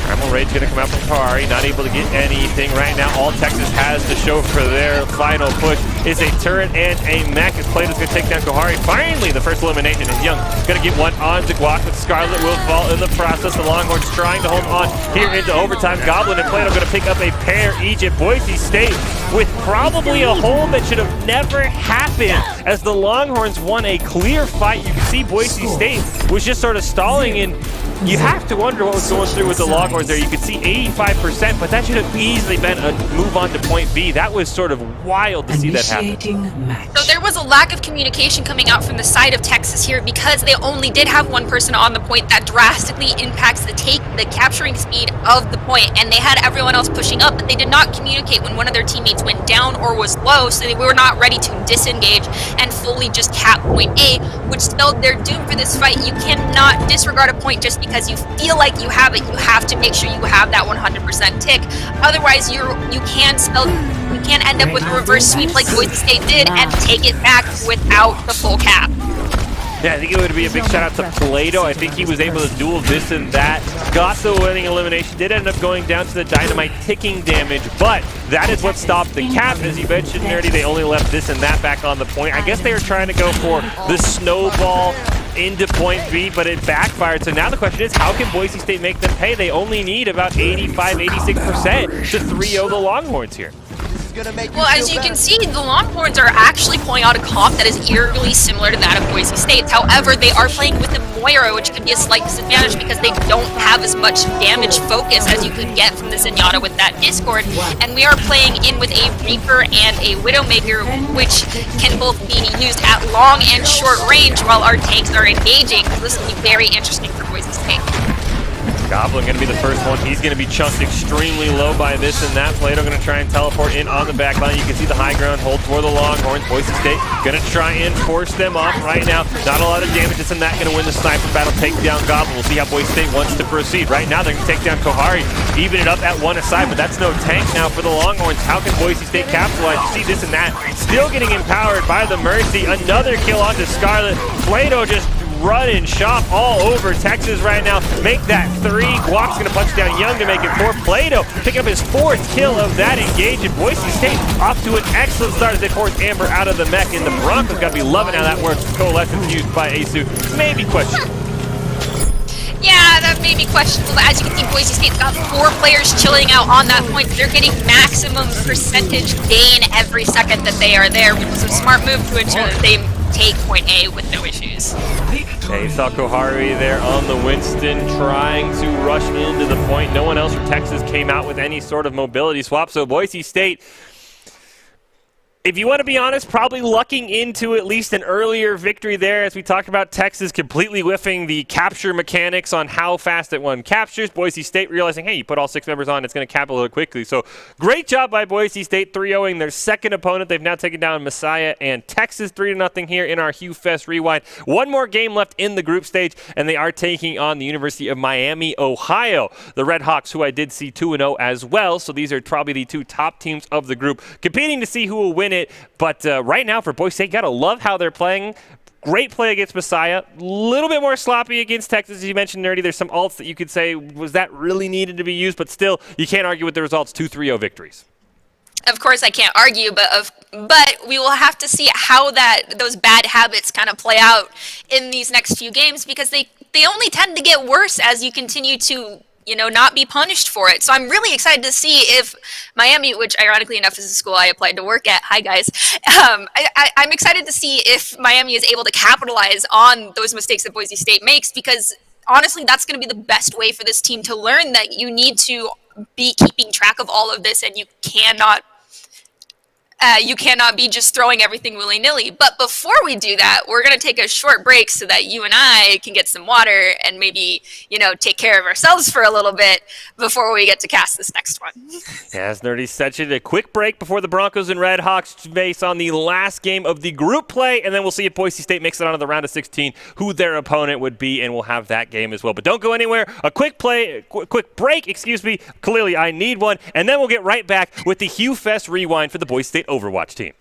Primal Rage going to come out from Kahari, not able to get anything right now. All Texas has to show for their final push is a turret and a mech. As Plato's going to take down Kahari. Finally, the first elimination is Young. Going to get one on to Guac, but Scarlet will fall in the process. The Longhorns trying to hold on here into overtime. Goblin and Plato going to pick up a pair each at Boise State with probably a hole that should have never happened as the Longhorns won a clear fight. You can see Boise State was just sort of stalling, and you have to wonder what was going through with the Longhorns there. You could see 85%, but that should have easily been a move on to point B. That was sort of wild to see that happen. So there was a lack of communication coming out from the side of Texas here because they only did have one person on the point. That drastically impacts the capturing speed of the point, and they had everyone else pushing up, but they did not communicate when one of their teammates went down or was low, so they were not ready to disengage and fully just cap point A, which spelled their doom for this fight. You cannot disregard a point just because you feel like you have it. You have to make sure you have that 100% tick. Otherwise, you can end up with a reverse sweep like Boise State did and take it back without the full cap. Yeah, I think it would be a big shout out to Plato. I think he was able to duel this and that. Got the winning elimination. Did end up going down to the dynamite ticking damage, but that is what stopped the cap. As you mentioned, Nerdy, they only left this and that back on the point. I guess they were trying to go for the snowball into point B, but it backfired. So now the question is, how can Boise State make them pay? They only need about 85, 86% to 3-0 the Longhorns here. Well, as you can see, the Longhorns are actually pulling out a comp that is eerily similar to that of Boise State. However, they are playing with the Moira, which could be a slight disadvantage because they don't have as much damage focus as you could get from the Zenyatta with that Discord. And we are playing in with a Reaper and a Widowmaker, which can both be used at long and short range while our tanks are engaging. This will be very interesting for Boise State. Goblin going to be the first one. He's going to be chunked extremely low by this and that. Plato going to try and teleport in on the back line. You can see the high ground hold for the Longhorns. Boise State going to try and force them off right now. Not a lot of damage. This and that going to win the sniper battle, take down Goblin. We'll see how Boise State wants to proceed. Right now they're going to take down Kohari, even it up at one aside, but that's no tank now for the Longhorns. How can Boise State capitalize? You see this and that. Still getting empowered by the Mercy. Another kill onto Scarlet. Plato just running shop all over Texas right now. Make that 3. Guac's going to punch down Young to make it 4. Plato picking up his 4th kill of that engage. And Boise State off to an excellent start as they force Amber out of the mech. And the Broncos got to be loving how that works. Coalescence used by Asu. Maybe questionable. Yeah, that may be questionable, but as you can see, Boise State's got 4 players chilling out on that point. They're getting maximum percentage gain every second that they are there, which is a smart move to ensure that they take point A with no issues. Yeah, you saw Kohari there on the Winston trying to rush into the point. No one else from Texas came out with any sort of mobility swap, so Boise State, if you want to be honest, probably lucking into at least an earlier victory there, as we talked about Texas completely whiffing the capture mechanics on how fast it won captures. Boise State realizing, hey, you put all 6 members on, it's going to cap a little quickly. So great job by Boise State 3-0ing their second opponent. They've now taken down Messiah and Texas 3-0 here in our HUE Fest Rewind. One more game left in the group stage, and they are taking on the University of Miami, Ohio. The Red Hawks, who I did see 2-0 as well. So these are probably the 2 top teams of the group, competing to see who will win it. But right now for Boise State, gotta love how they're playing. Great play against Messiah. A little bit more sloppy against Texas, as you mentioned, Nerdy. There's some ults that you could say, was that really needed to be used? But still, you can't argue with the results. 2-3-0 victories. Of course, I can't argue, but we will have to see how those bad habits kind of play out in these next few games, because they only tend to get worse as you continue to not be punished for it. So I'm really excited to see if Miami, which ironically enough is a school I applied to work at, hi guys, I'm excited to see if Miami is able to capitalize on those mistakes that Boise State makes, because honestly, that's going to be the best way for this team to learn that you need to be keeping track of all of this, and you cannot be just throwing everything willy-nilly. But before we do that, we're going to take a short break so that you and I can get some water and maybe, take care of ourselves for a little bit before we get to cast this next one. Yeah, as Nerdy said, a quick break before the Broncos and Red Hawks face on the last game of the group play, and then we'll see if Boise State makes it onto the round of 16, who their opponent would be, and we'll have that game as well. But don't go anywhere. A quick break, Clearly, I need one, and then we'll get right back with the HUE Fest Rewind for the Boise State Overwatch team.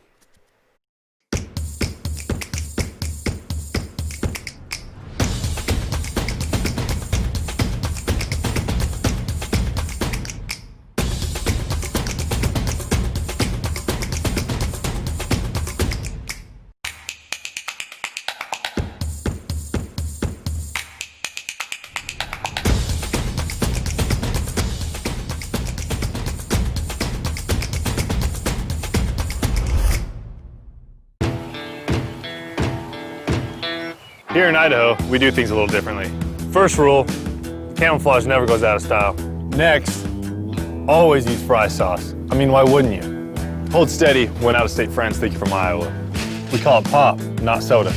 Here in Idaho, we do things a little differently. First rule, camouflage never goes out of style. Next, always use fry sauce. I mean, why wouldn't you? Hold steady when out-of-state friends think you're from Iowa. We call it pop, not soda.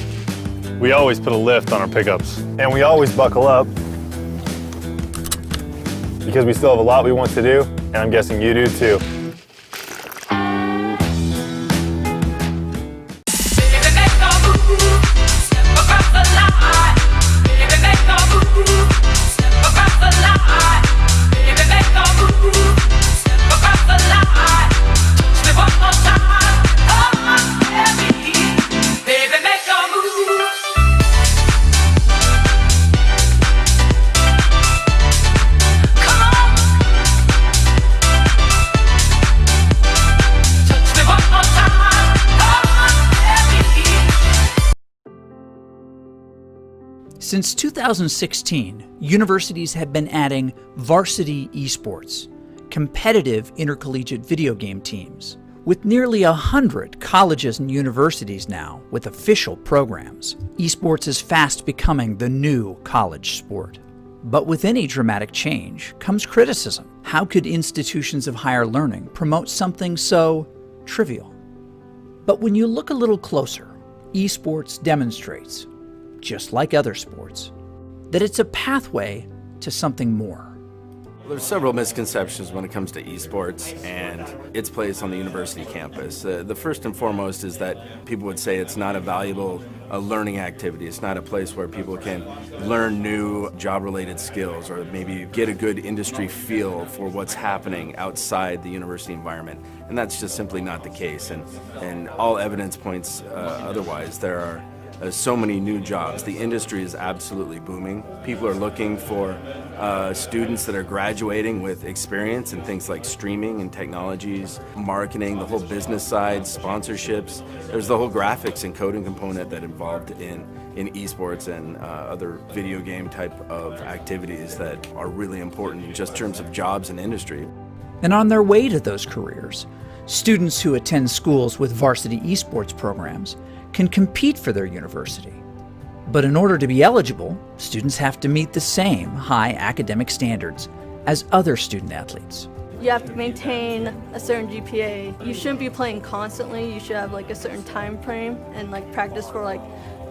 We always put a lift on our pickups. And we always buckle up, because we still have a lot we want to do, and I'm guessing you do too. Since 2016, universities have been adding varsity esports, competitive intercollegiate video game teams, with nearly 100 colleges and universities now with official programs. Esports is fast becoming the new college sport. But with any dramatic change comes criticism. How could institutions of higher learning promote something so trivial? But when you look a little closer, esports demonstrates, just like other sports, that it's a pathway to something more. There's several misconceptions when it comes to esports and its place on the university campus. The first and foremost is that people would say it's not a valuable learning activity. It's not a place where people can learn new job-related skills or maybe get a good industry feel for what's happening outside the university environment. And that's just simply not the case. And all evidence points otherwise. There are so many new jobs. The industry is absolutely booming. People are looking for students that are graduating with experience in things like streaming and technologies, marketing, the whole business side, sponsorships. There's the whole graphics and coding component that involved in esports and other video game type of activities that are really important in just terms of jobs and industry. And on their way to those careers, students who attend schools with varsity esports programs can compete for their university. But in order to be eligible, students have to meet the same high academic standards as other student athletes. You have to maintain a certain GPA. You shouldn't be playing constantly. You should have like a certain time frame and like practice for like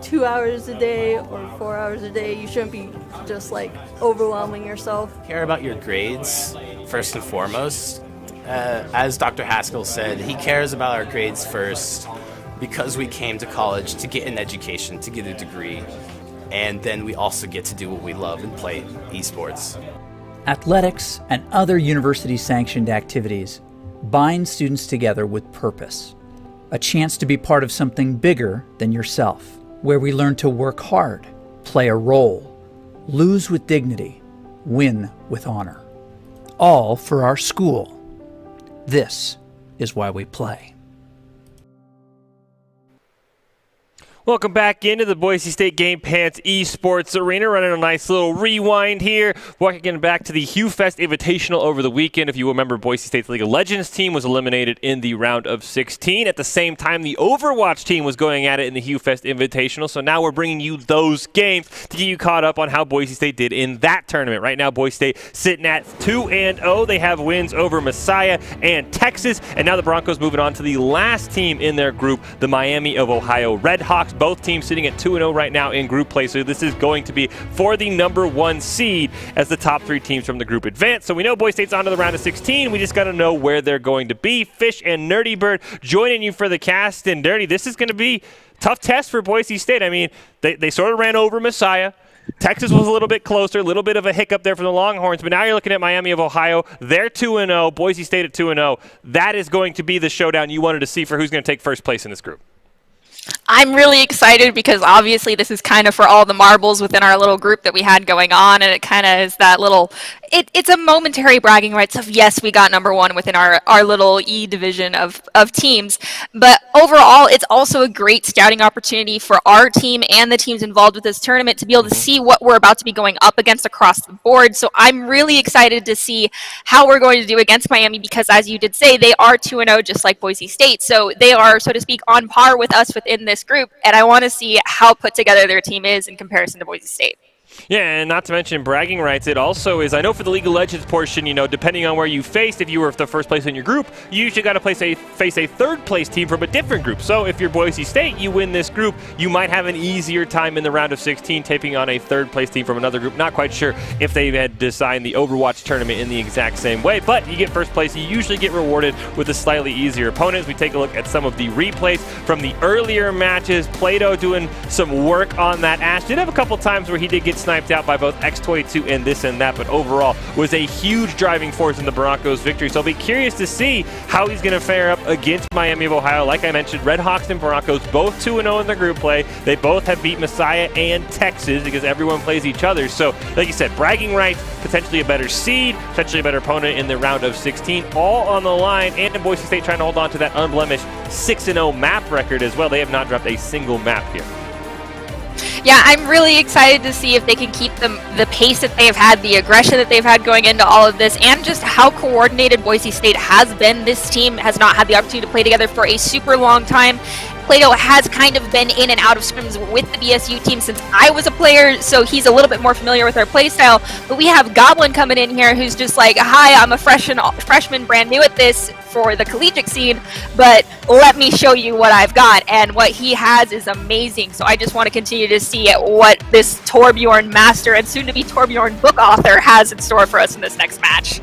2 hours a day or 4 hours a day. You shouldn't be just like overwhelming yourself. Care about your grades first and foremost. As Dr. Haskell said, he cares about our grades first because we came to college to get an education, to get a degree, and then we also get to do what we love and play esports. Athletics and other university-sanctioned activities bind students together with purpose, a chance to be part of something bigger than yourself, where we learn to work hard, play a role, lose with dignity, win with honor, all for our school. This is why we play. Welcome back into the Boise State Game Pants Esports Arena. Running a nice little rewind here. Welcome back to the HUE Fest Invitational over the weekend. If you remember, Boise State's League of Legends team was eliminated in the round of 16. At the same time, the Overwatch team was going at it in the HUE Fest Invitational. So now we're bringing you those games to get you caught up on how Boise State did in that tournament. Right now, Boise State sitting at 2-0. They have wins over Messiah and Texas. And now the Broncos moving on to the last team in their group, the Miami of Ohio Redhawks. Both teams sitting at 2-0 right now in group play, so this is going to be for the #1 seed as the top 3 teams from the group advance. So we know Boise State's on to the round of 16. We just got to know where they're going to be. Fish and Nerdy Bird joining you for the cast. And Nerdy, this is going to be a tough test for Boise State. I mean, they sort of ran over Messiah. Texas was a little bit closer, a little bit of a hiccup there for the Longhorns, but now you're looking at Miami of Ohio. They're 2-0, Boise State at 2-0. That is going to be the showdown you wanted to see for who's going to take first place in this group. I'm really excited because obviously this is kind of for all the marbles within our little group that we had going on, and it kind of is that little, it's a momentary bragging rights of, yes, we got #1 within our little E division of teams, but overall it's also a great scouting opportunity for our team and the teams involved with this tournament to be able to see what we're about to be going up against across the board. So I'm really excited to see how we're going to do against Miami because, as you did say, they are 2-0 just like Boise State, so they are, so to speak, on par with us within this group, and I want to see how put together their team is in comparison to Boise State. Yeah, and not to mention bragging rights, it also is, I know for the League of Legends portion, you know, depending on where you faced, if you were the first place in your group, you usually got to face a third place team from a different group. So if you're Boise State, you win this group, you might have an easier time in the round of 16 taking on a third place team from another group. Not quite sure if they had designed the Overwatch tournament in the exact same way, but you get first place, you usually get rewarded with a slightly easier opponent. As we take a look at some of the replays from the earlier matches, Plato doing some work on that Ashe. Did have a couple times where he did get sniped out by both X22 and this and that, but overall was a huge driving force in the Broncos' victory. So I'll be curious to see how he's going to fare up against Miami of Ohio. Like I mentioned, Redhawks and Broncos both 2-0 in the group play. They both have beat Messiah and Texas because everyone plays each other. So like you said, bragging rights, potentially a better seed, potentially a better opponent in the round of 16, all on the line. And in Boise State trying to hold on to that unblemished 6-0 map record as well. They have not dropped a single map here. Yeah, I'm really excited to see if they can keep the pace that they've had, the aggression that they've had going into all of this, and just how coordinated Boise State has been. This team has not had the opportunity to play together for a super long time, Plato has kind of been in and out of scrims with the BSU team since I was a player, so he's a little bit more familiar with our playstyle. But we have Goblin coming in here who's just like, hi, I'm a freshman brand new at this for the collegiate scene, but let me show you what I've got. And what he has is amazing. So I just want to continue to see what this Torbjorn master and soon to be Torbjorn book author has in store for us in this next match.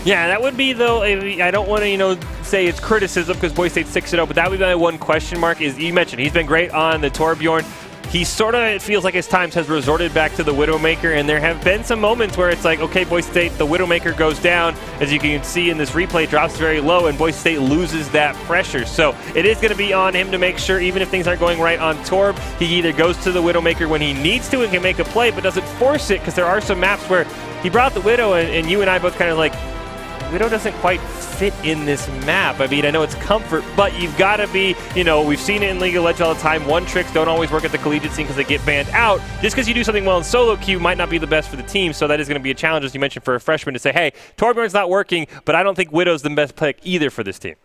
Yeah, that would be, though, I don't want to, say it's criticism because Boise State's 6-0, but that would be my one question mark is you mentioned he's been great on the Torbjorn. He sort of, it feels like his times has resorted back to the Widowmaker, and there have been some moments where it's like, okay, Boise State, the Widowmaker goes down. As you can see in this replay, drops very low, and Boise State loses that pressure. So it is going to be on him to make sure, even if things aren't going right on Torb, he either goes to the Widowmaker when he needs to and can make a play, but doesn't force it, because there are some maps where he brought the Widow, and you and I both kind of like, Widow doesn't quite fit in this map. I mean, I know it's comfort, but you've got to be, we've seen it in League of Legends all the time. One tricks don't always work at the collegiate scene because they get banned out. Just because you do something well in solo queue might not be the best for the team, so that is going to be a challenge, as you mentioned, for a freshman to say, hey, Torbjorn's not working, but I don't think Widow's the best pick either for this team.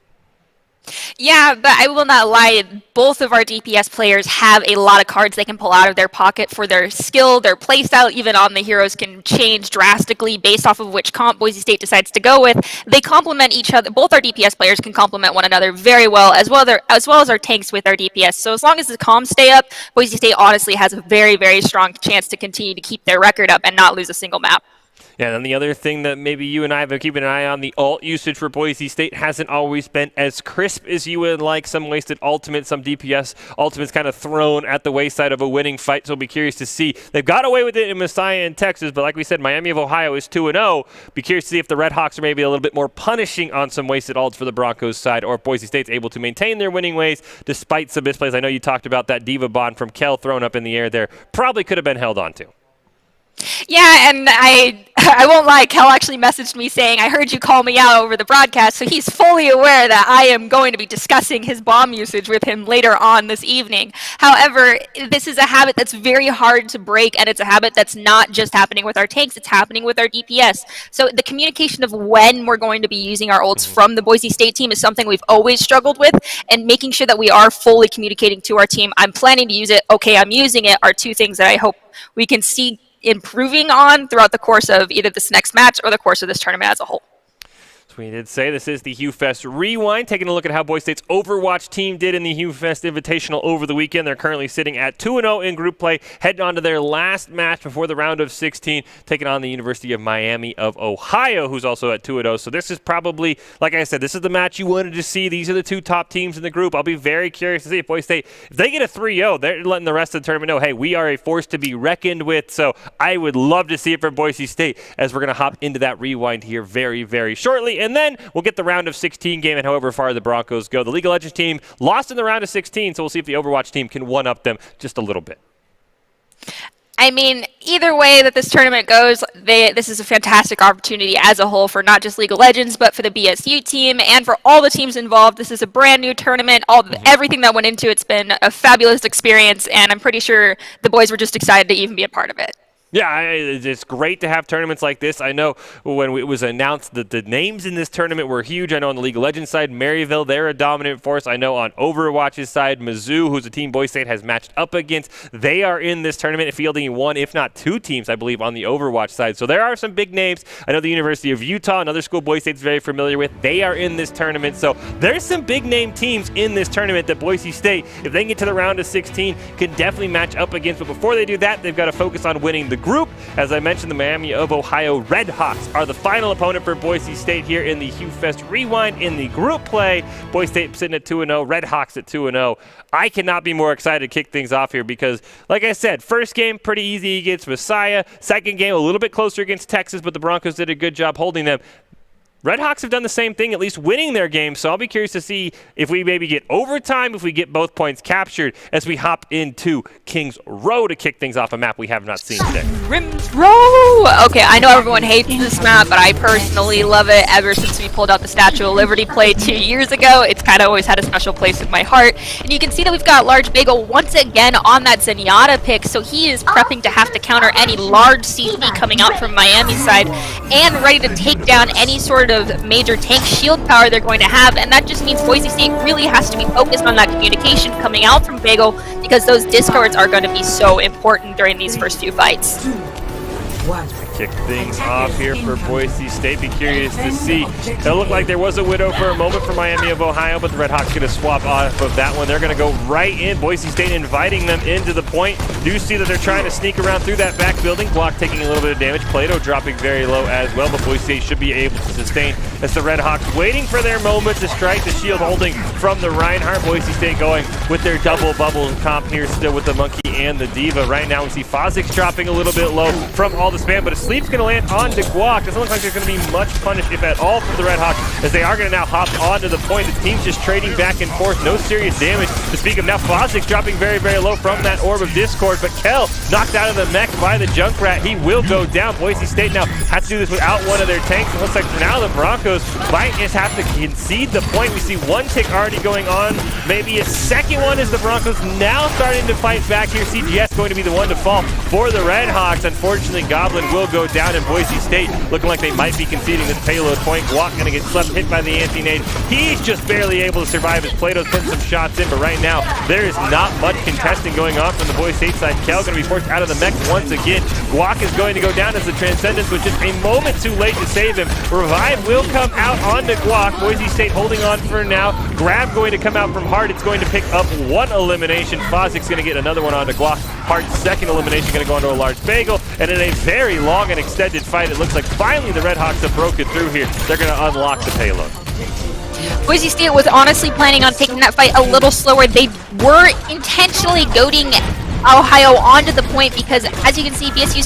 Yeah, but I will not lie. Both of our DPS players have a lot of cards they can pull out of their pocket for their skill, their playstyle. Even on the heroes can change drastically based off of which comp Boise State decides to go with. They complement each other. Both our DPS players can complement one another very well, as well as our tanks with our DPS. So as long as the comms stay up, Boise State honestly has a very, very strong chance to continue to keep their record up and not lose a single map. Yeah, and then the other thing that maybe you and I have been keeping an eye on, the ult usage for Boise State hasn't always been as crisp as you would like. Some wasted ultimates, some DPS ultimates kind of thrown at the wayside of a winning fight, so I'll be curious to see. They've got away with it in Messiah and Texas, but like we said, Miami of Ohio is 2-0. Be curious to see if the Red Hawks are maybe a little bit more punishing on some wasted ults for the Broncos side, or if Boise State's able to maintain their winning ways despite some misplays. I know you talked about that Diva Bond from Kel thrown up in the air there. Probably could have been held on to. Yeah, and I won't lie, Kel actually messaged me saying, I heard you call me out over the broadcast, so he's fully aware that I am going to be discussing his bomb usage with him later on this evening. However, this is a habit that's very hard to break, and it's a habit that's not just happening with our tanks, it's happening with our DPS. So the communication of when we're going to be using our ults from the Boise State team is something we've always struggled with, and making sure that we are fully communicating to our team, I'm planning to use it, okay, I'm using it, are two things that I hope we can see improving on throughout the course of either this next match or the course of this tournament as a whole. We did say this is the HUE Fest Rewind, taking a look at how Boise State's Overwatch team did in the HUE Fest Invitational over the weekend. They're currently sitting at 2-0 in group play, heading on to their last match before the round of 16, taking on the University of Miami of Ohio, who's also at 2-0. So this is probably, like I said, this is the match you wanted to see. These are the two top teams in the group. I'll be very curious to see if Boise State, if they get a 3-0, they're letting the rest of the tournament know, hey, we are a force to be reckoned with. So I would love to see it from Boise State, as we're going to hop into that rewind here very, very shortly. And then we'll get the round of 16 game and however far the Broncos go. The League of Legends team lost in the round of 16, so we'll see if the Overwatch team can one-up them just a little bit. I mean, either way that this tournament goes, this is a fantastic opportunity as a whole for not just League of Legends, but for the BSU team and for all the teams involved. This is a brand new tournament. Everything that went into it's been a fabulous experience, and I'm pretty sure the boys were just excited to even be a part of it. Yeah, it's great to have tournaments like this. I know when it was announced that the names in this tournament were huge. I know on the League of Legends side, Maryville, they're a dominant force. I know on Overwatch's side, Mizzou, who's a team Boise State has matched up against, they are in this tournament, fielding one, if not two teams, I believe, on the Overwatch side. So there are some big names. I know the University of Utah, another school Boise State's very familiar with, they are in this tournament. So there's some big name teams in this tournament that Boise State, if they can get to the round of 16, can definitely match up against. But before they do that, they've got to focus on winning the group. As I mentioned, the Miami of Ohio Red Hawks are the final opponent for Boise State here in the HUE Fest Rewind in the group play. Boise State sitting at 2-0, Red Hawks at 2-0. I cannot be more excited to kick things off here because, like I said, first game pretty easy against Messiah. Second game a little bit closer against Texas, but the Broncos did a good job holding them. Red Hawks have done the same thing, at least winning their game, so I'll be curious to see if we maybe get overtime, if we get both points captured as we hop into Kings Row to kick things off, a map we have not seen today. Rims Row! Okay, I know everyone hates this map, but I personally love it ever since we pulled out the Statue of Liberty play 2 years ago. It's kind of always had a special place in my heart. And you can see that we've got Large Bagel once again on that Zenyatta pick, so he is prepping to have to counter any large CV coming out from Miami's side and ready to take down any sort of of major tank shield power they're going to have, and that just means Boise State really has to be focused on that communication coming out from Bagel, because those discards are going to be so important during these first few fights. Kick things off here for Boise State. Be curious to see. It looked like there was a widow for a moment for Miami of Ohio, but the Red Hawks going to swap off of that one. They're going to go right in. Boise State inviting them into the point. Do see that they're trying to sneak around through that back building. Block taking a little bit of damage. Plato dropping very low as well, but Boise State should be able to sustain as the Red Hawks waiting for their moment to strike. The shield holding from the Reinhardt. Boise State going with their double bubble comp here still with the Monkey and the Diva. Right now we see Fozix dropping a little bit low from all the spam, but a sleep's going to land onto Guac. Doesn't look like there's going to be much punish, if at all, for the Red Hawks, as they are going to now hop onto the point. The team's just trading back and forth. No serious damage to speak of. Now Fozix dropping very, very low from that Orb of Discord, but Kel knocked out of the mech by the Junkrat. He will go down. Boise State now has to do this without one of their tanks. It looks like for now the Broncos might just have to concede the point. We see one tick already going on, maybe a second one, as the Broncos now starting to fight back here. CGS going to be the one to fall for the Red Hawks. Unfortunately, Goblin will go down, and Boise State looking like they might be conceding this payload point. Guac going to get slept, hit by the anti-nade. He's just barely able to survive as Plato's putting some shots in, but right now there is not much contesting going on from the Boise State side. Kel going to be forced out of the mech once again. Guac is going to go down as the Transcendence was just a moment too late to save him. Revive will come out onto Guac. Boise State holding on for now. Grab going to come out from Hart. It's going to pick up one elimination. Fozix going to get another one onto Guac. Hart's second elimination going to go into a large bagel, and in a very long and extended fight, it looks like finally the Red Hawks have broken through here. They're going to unlock the payload. Boise State was honestly planning on taking that fight a little slower. They were intentionally goading Ohio onto the point because, as you can see, BSU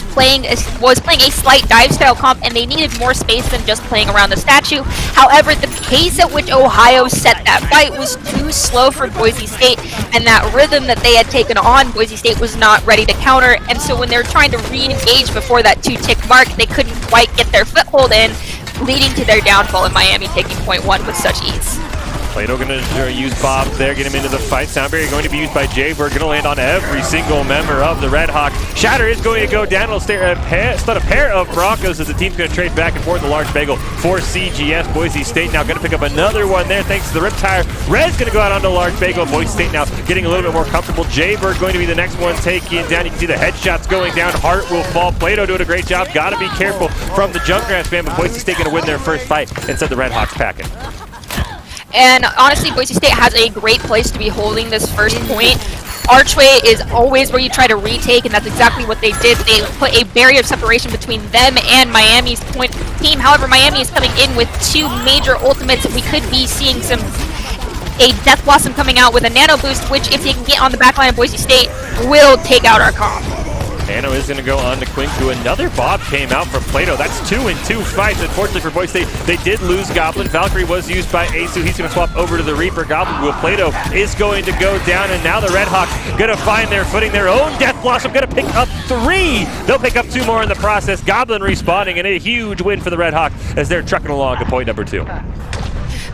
was playing a slight dive style comp, and they needed more space than just playing around the statue. However, the pace at which Ohio set that fight was too slow for Boise State, and that rhythm that they had taken on, Boise State was not ready to counter. And so when they were trying to re-engage before that 2-tick mark, they couldn't quite get their foothold in, leading to their downfall in Miami taking point one with such ease. Plato going to use Bob there, get him into the fight. Sound barrier going to be used by Jaybird, going to land on every single member of the Red Hawks. Shatter is going to go down. It'll start a pair of Broncos as the team's going to trade back and forth. The large bagel for CGS. Boise State now going to pick up another one there thanks to the Riptire. Red's going to go out onto the large bagel. Boise State now getting a little bit more comfortable. Jaybird going to be the next one taking down. You can see the headshots going down. Hart will fall. Plato doing a great job. Got to be careful from the Junkrat spam, but Boise State going to win their first fight and send the Red Hawks packing. And honestly, Boise State has a great place to be holding this first point. Archway is always where you try to retake, and that's exactly what they did. They put a barrier of separation between them and Miami's point team. However, Miami is coming in with two major ultimates. We could be seeing a Death Blossom coming out with a Nano Boost, which, if they can get on the back line of Boise State, will take out our comp. Nano is going to go on to Quinku. Another Bob came out from Plato. That's 2 in 2 fights. Unfortunately for Boise State, they did lose Goblin. Valkyrie was used by Asu. He's going to swap over to the Reaper. Goblin will. Plato is going to go down, and now the Red Hawks going to find their footing. Their own Death Blossom going to pick up 3. They'll pick up 2 more in the process. Goblin respawning, and a huge win for the Red Hawks as they're trucking along to point number 2.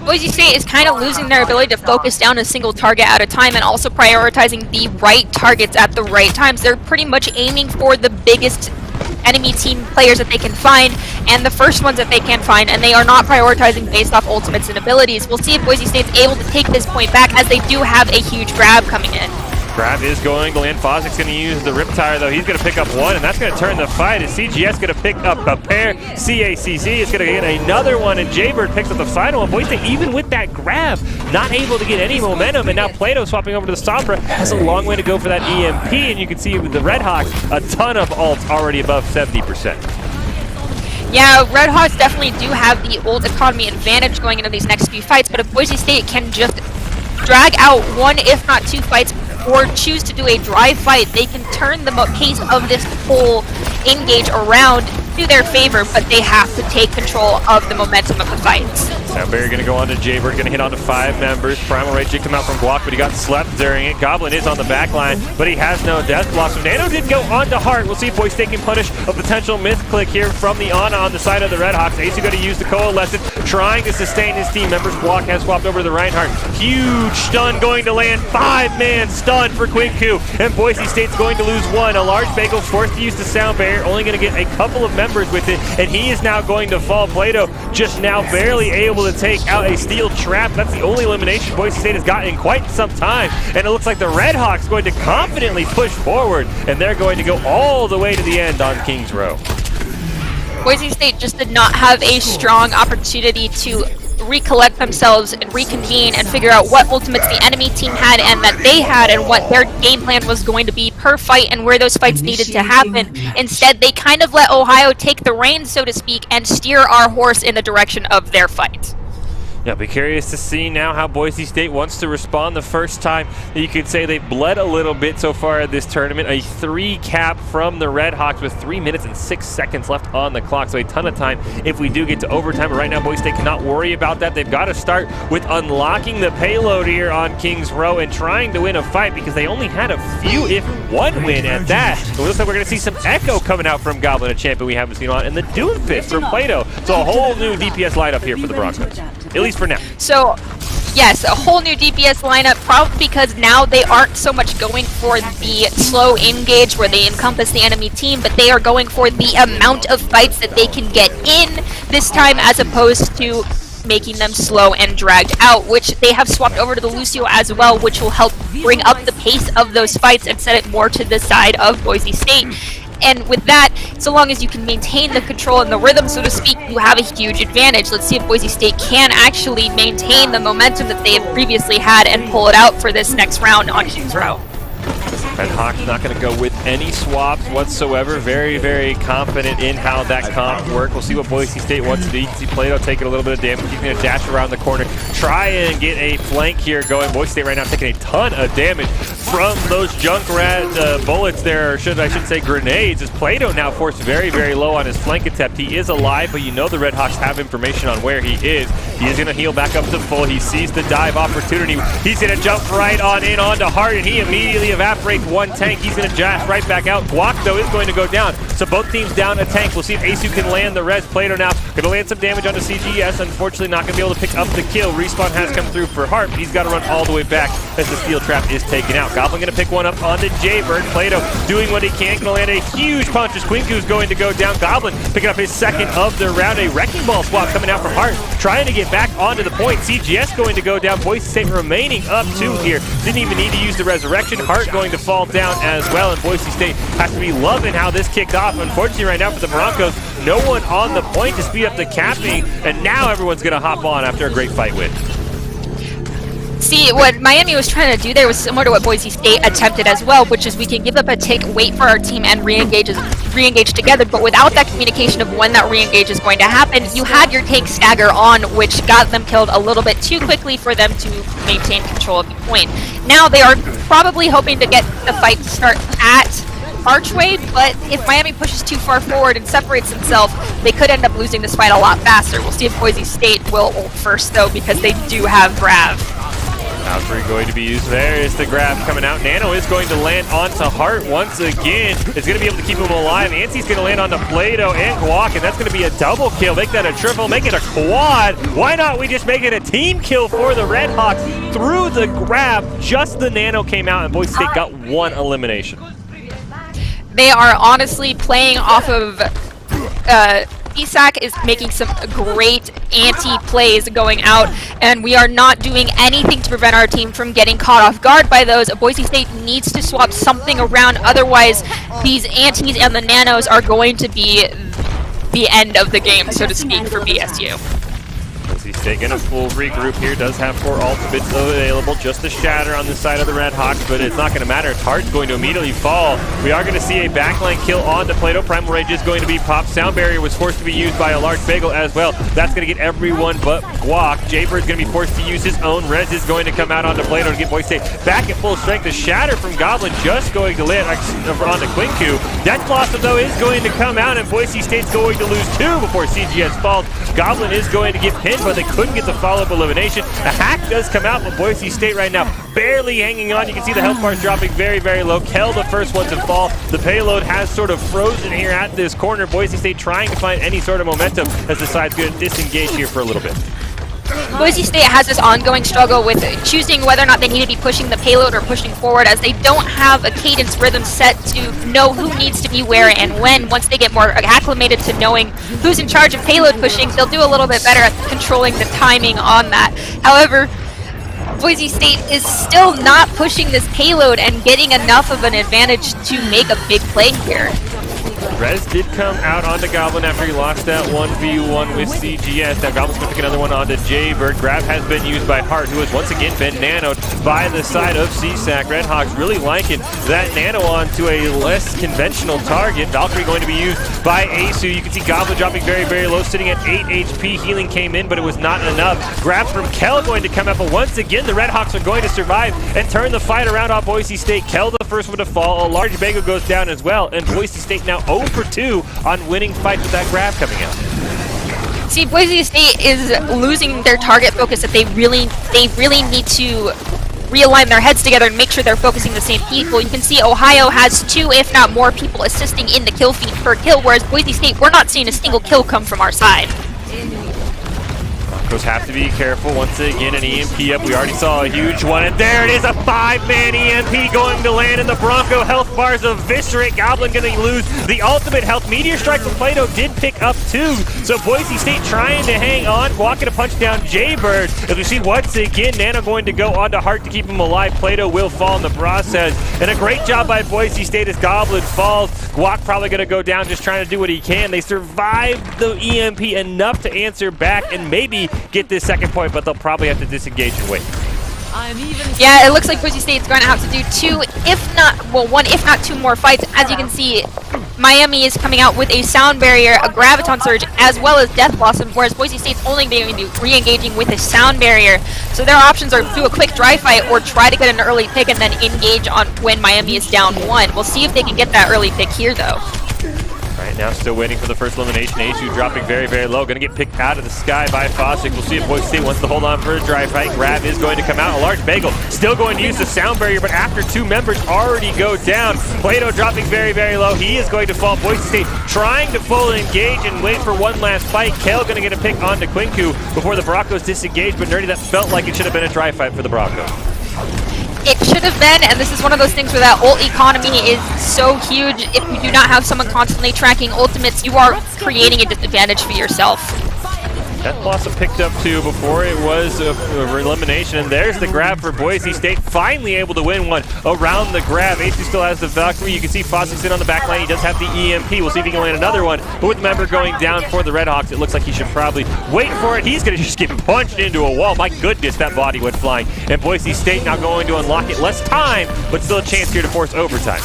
Boise State is kind of losing their ability to focus down a single target at a time and also prioritizing the right targets at the right times. They're pretty much aiming for the biggest enemy team players that they can find and the first ones that they can find, and they are not prioritizing based off ultimates and abilities. We'll see if Boise State's able to take this point back, as they do have a huge grab coming in. Grab is going to land. Fozik's going to use the Riptire, though. He's going to pick up 1, and that's going to turn the fight. As CGS going to pick up a pair. CACC is going to get another one, and Jaybird picks up the final one. Boise State, even with that grab, not able to get any momentum, and now Plato swapping over to the Sombra has a long way to go for that EMP, and you can see with the Red Hawks, a ton of ults already above 70%. Yeah, Red Hawks definitely do have the ult economy advantage going into these next few fights, but if Boise State can just drag out 1, if not 2 fights, or choose to do a dry fight, they can turn the pace of this whole engage around to their favor, but they have to take control of the momentum of the fights. Now Barry going to go on to Jaybird, going to hit on to 5 members. Primal Rage did come out from Guac, but he got slept during it. Goblin is on the back line, but he has no Death Blossom. Nano did go on to Hart. We'll see if Boise State can punish a potential myth click here from the Ana on the side of the Red Hawks. Ace going to use the Coalescent, trying to sustain his team members. Guac has swapped over to the Reinhardt. Huge stun going to land. 5-man stun for Quinku, and Boise State's going to lose 1. A large bagel forced to use the sound barrier, only going to get a couple of members members with it, and he is now going to fall. Plato just now barely able to take out a steel trap. That's the only elimination Boise State has gotten in quite some time, and it looks like the Red Hawks going to confidently push forward, and they're going to go all the way to the end on Kings Row. Boise State just did not have a strong opportunity to recollect themselves and reconvene and figure out what ultimates the enemy team had and that they had and what their game plan was going to be per fight and where those fights needed to happen. Instead, they kind of let Ohio take the reins, so to speak, and steer our horse in the direction of their fight. Yeah, be curious to see now how Boise State wants to respond. The first time that you could say they bled a little bit so far at this tournament. A 3 cap from the Red Hawks with 3 minutes and 6 seconds left on the clock. So a ton of time if we do get to overtime. But right now, Boise State cannot worry about that. They've got to start with unlocking the payload here on Kings Row and trying to win a fight because they only had a few, if one win at that. It looks like we're going to see some Echo coming out from Goblin, a champion we haven't seen on, and the Doomfist from Plato. So a whole new DPS lineup here for the Broncos. At least for now. So, yes, a whole new DPS lineup, probably because now they aren't so much going for the slow engage where they encompass the enemy team, but they are going for the amount of fights that they can get in this time as opposed to making them slow and dragged out, which they have swapped over to the Lucio as well, which will help bring up the pace of those fights and set it more to the side of Boise State. And with that, so long as you can maintain the control and the rhythm, so to speak, you have a huge advantage. Let's see if Boise State can actually maintain the momentum that they had previously had and pull it out for this next round on Kings Row. Red Hawks not going to go with any swaps whatsoever. Very, very confident in how that comp work. We'll see what Boise State wants to do. You can see Plato taking a little bit of damage. He's going to dash around the corner, try and get a flank here going. Boise State right now taking a ton of damage from those Junkrat bullets there, or I should say grenades, as Plato now forced very, very low on his flank attempt. He is alive, but you know the Red Hawks have information on where he is. He is going to heal back up to full. He sees the dive opportunity. He's going to jump right on in onto Hart, and he immediately evaporates one tank. He's going to dash right back out. Guac, though, is going to go down. So both teams down a tank. We'll see if Asu can land the res. Plato now going to land some damage onto CGS. Unfortunately, not going to be able to pick up the kill. Respawn has come through for Hart. He's got to run all the way back as the steel trap is taken out. Goblin going to pick one up onto Jaybird. Plato doing what he can. Going to land a huge punch as Quinku's going to go down. Goblin picking up his second of the round. A wrecking ball swap coming out from Hart. Trying to get back onto the point. CGS going to go down. Boise State remaining up 2 here. Didn't even need to use the resurrection. Hart going to fall down as well, and Boise State has to be loving how this kicked off. Unfortunately, right now for the Broncos, no one on the point to speed up the capping, and now everyone's going to hop on after a great fight win. See, what Miami was trying to do there was similar to what Boise State attempted as well, which is we can give up a tick, wait for our team, and re-engage together, but without that communication of when that re-engage is going to happen, you had your tank stagger on, which got them killed a little bit too quickly for them to maintain control of the point. Now they are probably hoping to get the fight to start at Archway, but if Miami pushes too far forward and separates themselves, they could end up losing this fight a lot faster. We'll see if Boise State will ult first, though, because they do have Grav. Valkyrie going to be used. There is the grab coming out. Nano is going to land onto Hart once again. It's going to be able to keep him alive. Ansi's going to land onto Plato and Guac, and that's going to be a double kill. Make that a triple, make it a quad. Why not we just make it a team kill for the Red Hawks through the grab? Just the Nano came out, and Boise State got 1 elimination. They are honestly playing off of ESAC is making some great anti-plays going out, and we are not doing anything to prevent our team from getting caught off guard by those. Boise State needs to swap something around, otherwise these antis and the nanos are going to be the end of the game, so to speak, for BSU. Boise State getting a full regroup here. Does have 4 ultimates available. Just the shatter on the side of the Red Hawks, but it's not going to matter. Hart's going to immediately fall. We are going to see a backline kill on the Plato. Primal Rage is going to be popped. Sound Barrier was forced to be used by a large bagel as well. That's going to get everyone but Guac. Jaybird's going to be forced to use his own. Rez is going to come out onto Plato to get Boise State back at full strength. The shatter from Goblin just going to land onto Quinku. Death Blossom, though, is going to come out, and Boise State's going to lose 2 before CGS falls. Goblin is going to get pinned, but they couldn't get the follow-up elimination. The hack does come out, but Boise State right now barely hanging on. You can see the health bars dropping very, very low. Kel, the first one to fall. The payload has sort of frozen here at this corner. Boise State trying to find any sort of momentum as the side's going to disengage here for a little bit. Boise State has this ongoing struggle with choosing whether or not they need to be pushing the payload or pushing forward, as they don't have a cadence rhythm set to know who needs to be where and when. Once they get more acclimated to knowing who's in charge of payload pushing, they'll do a little bit better at controlling the timing on that. However, Boise State is still not pushing this payload and getting enough of an advantage to make a big play here. Rez did come out onto Goblin after he lost that 1v1 with CGS. Now Goblin's going to pick another one onto Jaybird. Grab has been used by Hart, who has once again been nanoed by the side of CSAC. Redhawks really liking that nano onto a less conventional target. Valkyrie going to be used by Asu. You can see Goblin dropping very, very low, sitting at 8 HP. Healing came in, but it was not enough. Grab from Kel going to come up, but once again, the Redhawks are going to survive and turn the fight around on Boise State. Kel the first one to fall. A large Bago goes down as well, and Boise State now 0 for 2 on winning fights with that grab coming out. See, Boise State is losing their target focus that they really need to realign their heads together and make sure they're focusing the same people. You can see Ohio has 2, if not more, people assisting in the kill feed per kill, whereas Boise State, we're not seeing a single kill come from our side. Broncos have to be careful. Once again, an EMP up. We already saw a huge one, and there it is, a 5-man EMP going to land, and the Bronco health bars eviscerate. Goblin going to lose the ultimate health. Meteor Strike from Plato did pick up 2, so Boise State trying to hang on, walking to punch down Jaybird. As we see once again, Nano going to go onto Hart to keep him alive. Plato will fall in the process, and a great job by Boise State as Goblin falls. Guac probably going to go down just trying to do what he can. They survived the EMP enough to answer back and maybe get this second point, but they'll probably have to disengage and wait. Yeah, it looks like Boise State's going to have to do 2, if not, well, 1, if not 2 more fights. As you can see, Miami is coming out with a sound barrier, a graviton surge, as well as Death Blossom, whereas Boise State's only going to be re-engaging with a sound barrier. So their options are do a quick dry fight or try to get an early pick and then engage on when Miami is down 1. We'll see if they can get that early pick here, though. Right now, still waiting for the first elimination. Asu dropping very, very low. Going to get picked out of the sky by Fossick. We'll see if Boise State wants to hold on for a dry fight. Grab is going to come out. A large bagel. Still going to use the sound barrier, but after 2 members already go down. Plato dropping very, very low. He is going to fall. Boise State trying to fully engage and wait for one last fight. Kale going to get a pick onto Quinku before the Broncos disengage, but Nerdy, that felt like it should have been a dry fight for the Broncos. It should have been, and this is one of those things where that ult economy is so huge. If you do not have someone constantly tracking ultimates, you are creating a disadvantage for yourself. Death Blossom picked up 2 before it was a elimination, and there's the grab for Boise State, finally able to win one around the grab. Asu still has the Valkyrie. You can see Fossick's in on the back line. He does have the EMP. We'll see if he can land another one, but with the member going down for the Redhawks, it looks like he should probably wait for it. He's going to just get punched into a wall. My goodness, that body went flying, and Boise State now going to unlock it. Less time, but still a chance here to force overtime.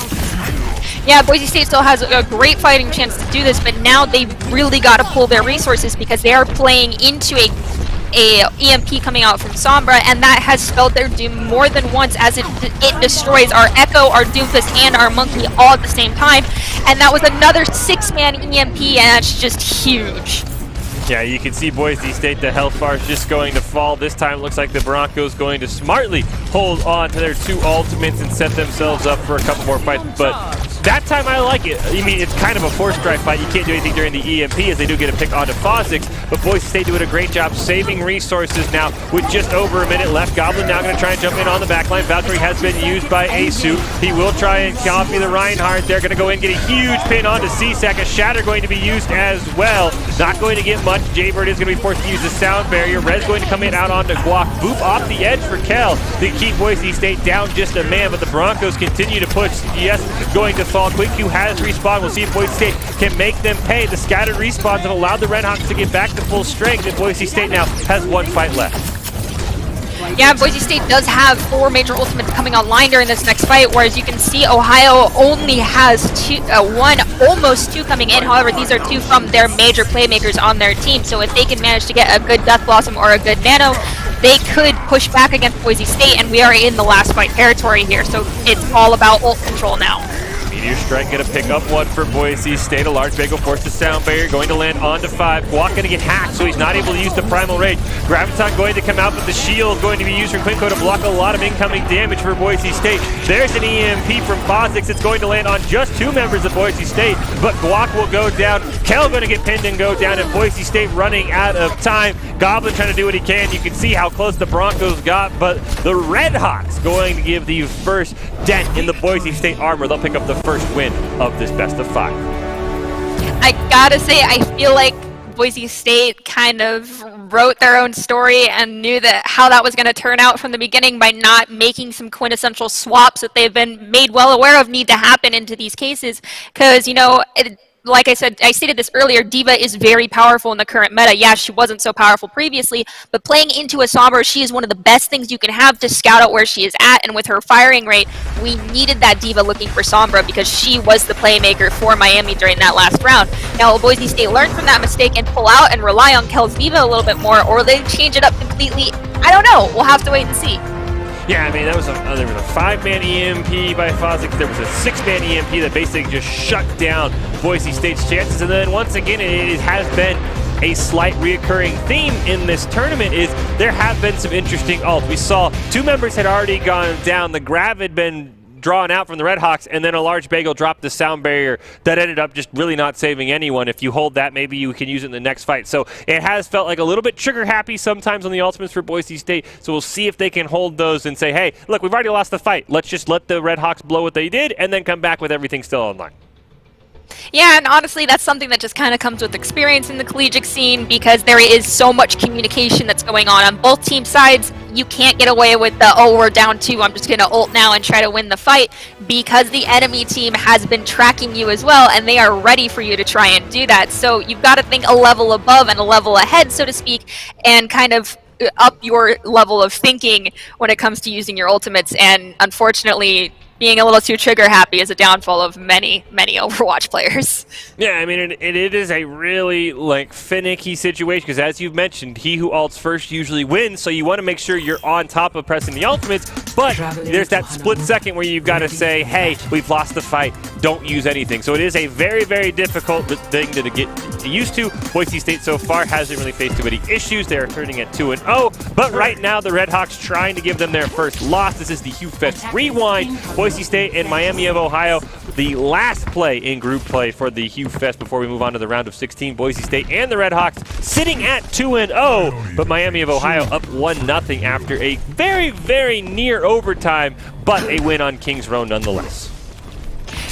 Yeah, Boise State still has a great fighting chance to do this, but now they've really got to pull their resources because they are playing into a EMP coming out from Sombra, and that has spelled their doom more than once as it destroys our Echo, our Doomfist, and our Monkey all at the same time. And that was another 6-man EMP, and that's just huge. Yeah, you can see Boise State, the health bar is just going to fall. This time it looks like the Broncos going to smartly hold on to their 2 ultimates and set themselves up for a couple more fights. But that time I like it. I mean, it's kind of a forced dry fight. You can't do anything during the EMP as they do get a pick onto Fossick. But Boise State doing a great job saving resources now with just over a minute left. Goblin now going to try and jump in on the back line. Valkyrie has been used by Asu. He will try and copy the Reinhardt. They're going to go in and get a huge pin onto CSAC. A Shatter going to be used as well. Not going to get much. Jaybird is going to be forced to use the sound barrier. Rez going to come in out onto Guac. Boop off the edge for Kel to keep Boise State down just a man, but the Broncos continue to push. Yes, going to fall. Quinku has respawned. We'll see if Boise State can make them pay. The scattered respawns have allowed the Redhawks to get back to full strength, and Boise State now has 1 fight left. Yeah, Boise State does have 4 major ultimates coming online during this next fight, whereas you can see Ohio only has 1, almost 2 coming in. However, these are 2 from their major playmakers on their team, so if they can manage to get a good Death Blossom or a good Nano, they could push back against Boise State, and we are in the last fight territory here, so it's all about ult control now. Meteor Strike gonna pick up one for Boise State. A large bagel forced the sound barrier, going to land onto 5. Guac gonna get hacked, so he's not able to use the Primal Rage. Graviton going to come out, but the shield going to be used from Quinco to block a lot of incoming damage for Boise State. There's an EMP from Fozix. It's going to land on just 2 members of Boise State, but Guac will go down. Kel gonna get pinned and go down, and Boise State running out of time. Goblin trying to do what he can. You can see how close the Broncos got, but the Red Hawks going to give the first dent in the Boise State armor. They'll pick up the first win of this best of 5. I gotta say, I feel like Boise State kind of wrote their own story and knew that how that was going to turn out from the beginning by not making some quintessential swaps that they've been made well aware of need to happen into these cases. Because, you know, like I said, I stated this earlier, D.Va is very powerful in the current meta. Yeah, she wasn't so powerful previously, but playing into a Sombra, she is one of the best things you can have to scout out where she is at, and with her firing rate, we needed that D.Va looking for Sombra because she was the playmaker for Miami during that last round. Now, will Boise State learn from that mistake and pull out and rely on Kel's D.Va a little bit more, or they change it up completely? I don't know. We'll have to wait and see. Yeah, I mean, there was a 5-man EMP by Fozix. There was a 6-man EMP that basically just shut down Boise State's chances. And then once again, it has been a slight reoccurring theme in this tournament is there have been some interesting ults. We saw 2 members had already gone down. The Grav had been drawn out from the Red Hawks, and then a large bagel dropped the sound barrier that ended up just really not saving anyone. If you hold that, maybe you can use it in the next fight. So it has felt like a little bit trigger happy sometimes on the ultimates for Boise State. So we'll see if they can hold those and say, hey, look, we've already lost the fight. Let's just let the Red Hawks blow what they did and then come back with everything still online. Yeah, and honestly, that's something that just kind of comes with experience in the collegiate scene because there is so much communication that's going on both team sides. You can't get away with the, oh, we're down 2, I'm just going to ult now and try to win the fight, because the enemy team has been tracking you as well, and they are ready for you to try and do that. So you've got to think a level above and a level ahead, so to speak, and kind of up your level of thinking when it comes to using your ultimates. And unfortunately, being a little too trigger happy is a downfall of many, many Overwatch players. Yeah, I mean, it is a really, like, finicky situation, because as you've mentioned, he who ults first usually wins, so you want to make sure you're on top of pressing the ultimates, but there's that split second where you've got to say, hey, we've lost the fight, don't use anything. So it is a very, very difficult thing to get used to. Boise State so far hasn't really faced too many issues. They are turning at 2-0, but right now the Red Hawks trying to give them their first loss. This is the HUE Fest Rewind. Boise State and Miami of Ohio, the last play in group play for the HUE Fest before we move on to the round of 16. Boise State and the Red Hawks sitting at 2-0, but Miami of Ohio up 1-0 after a very, very near overtime, but a win on Kings Row nonetheless.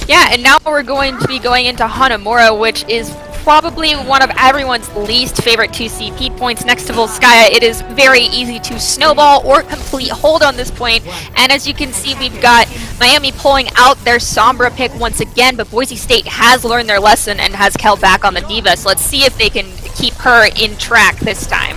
Yeah, and now we're going to be going into Hanamura, which is probably one of everyone's least favorite 2 CP points next to Volskaya. It is very easy to snowball or complete hold on this point, and as you can see, we've got Miami pulling out their Sombra pick once again, but Boise State has learned their lesson and has Kel back on the D.Va, so let's see if they can keep her in track this time.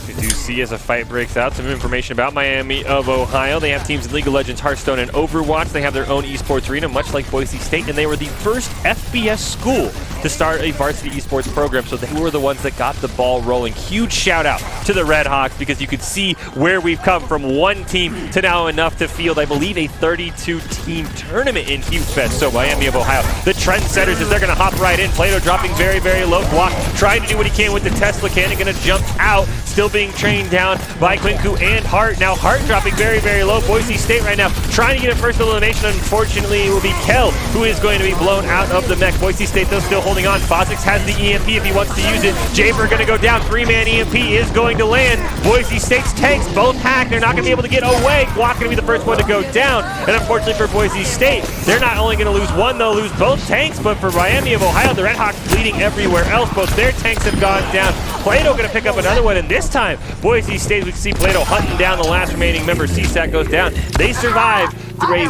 We do see as a fight breaks out some information about Miami of Ohio. They have teams in League of Legends, Hearthstone, and Overwatch. They have their own esports arena, much like Boise State, and they were the first FBS school to start a varsity esports program, so they were the ones that got the ball rolling. Huge shout out to the Red Hawks, because you could see where we've come from one team to now enough to field, I believe, a 32-team tournament in HUE Fest. So Miami of Ohio, the trendsetters, as they're going to hop right in. Plato dropping very, very low. Guac trying to do what he can with the Tesla cannon, going to jump out, still being trained down by Quinku and Hart. Now Hart dropping very, very low. Boise State right now trying to get a first elimination. Unfortunately, it will be Kel who is going to be blown out of the mech. Boise State, though, still holding on. Fozix has the EMP if he wants to use it. Jaber going to go down. 3-man EMP is going to land. Boise State's tanks both hacked. They're not going to be able to get away. Guac going to be the first one to go down. And unfortunately for Boise State, they're not only going to lose one, they'll lose both tanks. But for Miami of Ohio, the Red Hawks bleeding everywhere else. Both their tanks have gone down. Plato going to pick up another one, and this time Boise State, we can see Plato hunting down the last remaining member. CSAC goes down. They survive through a,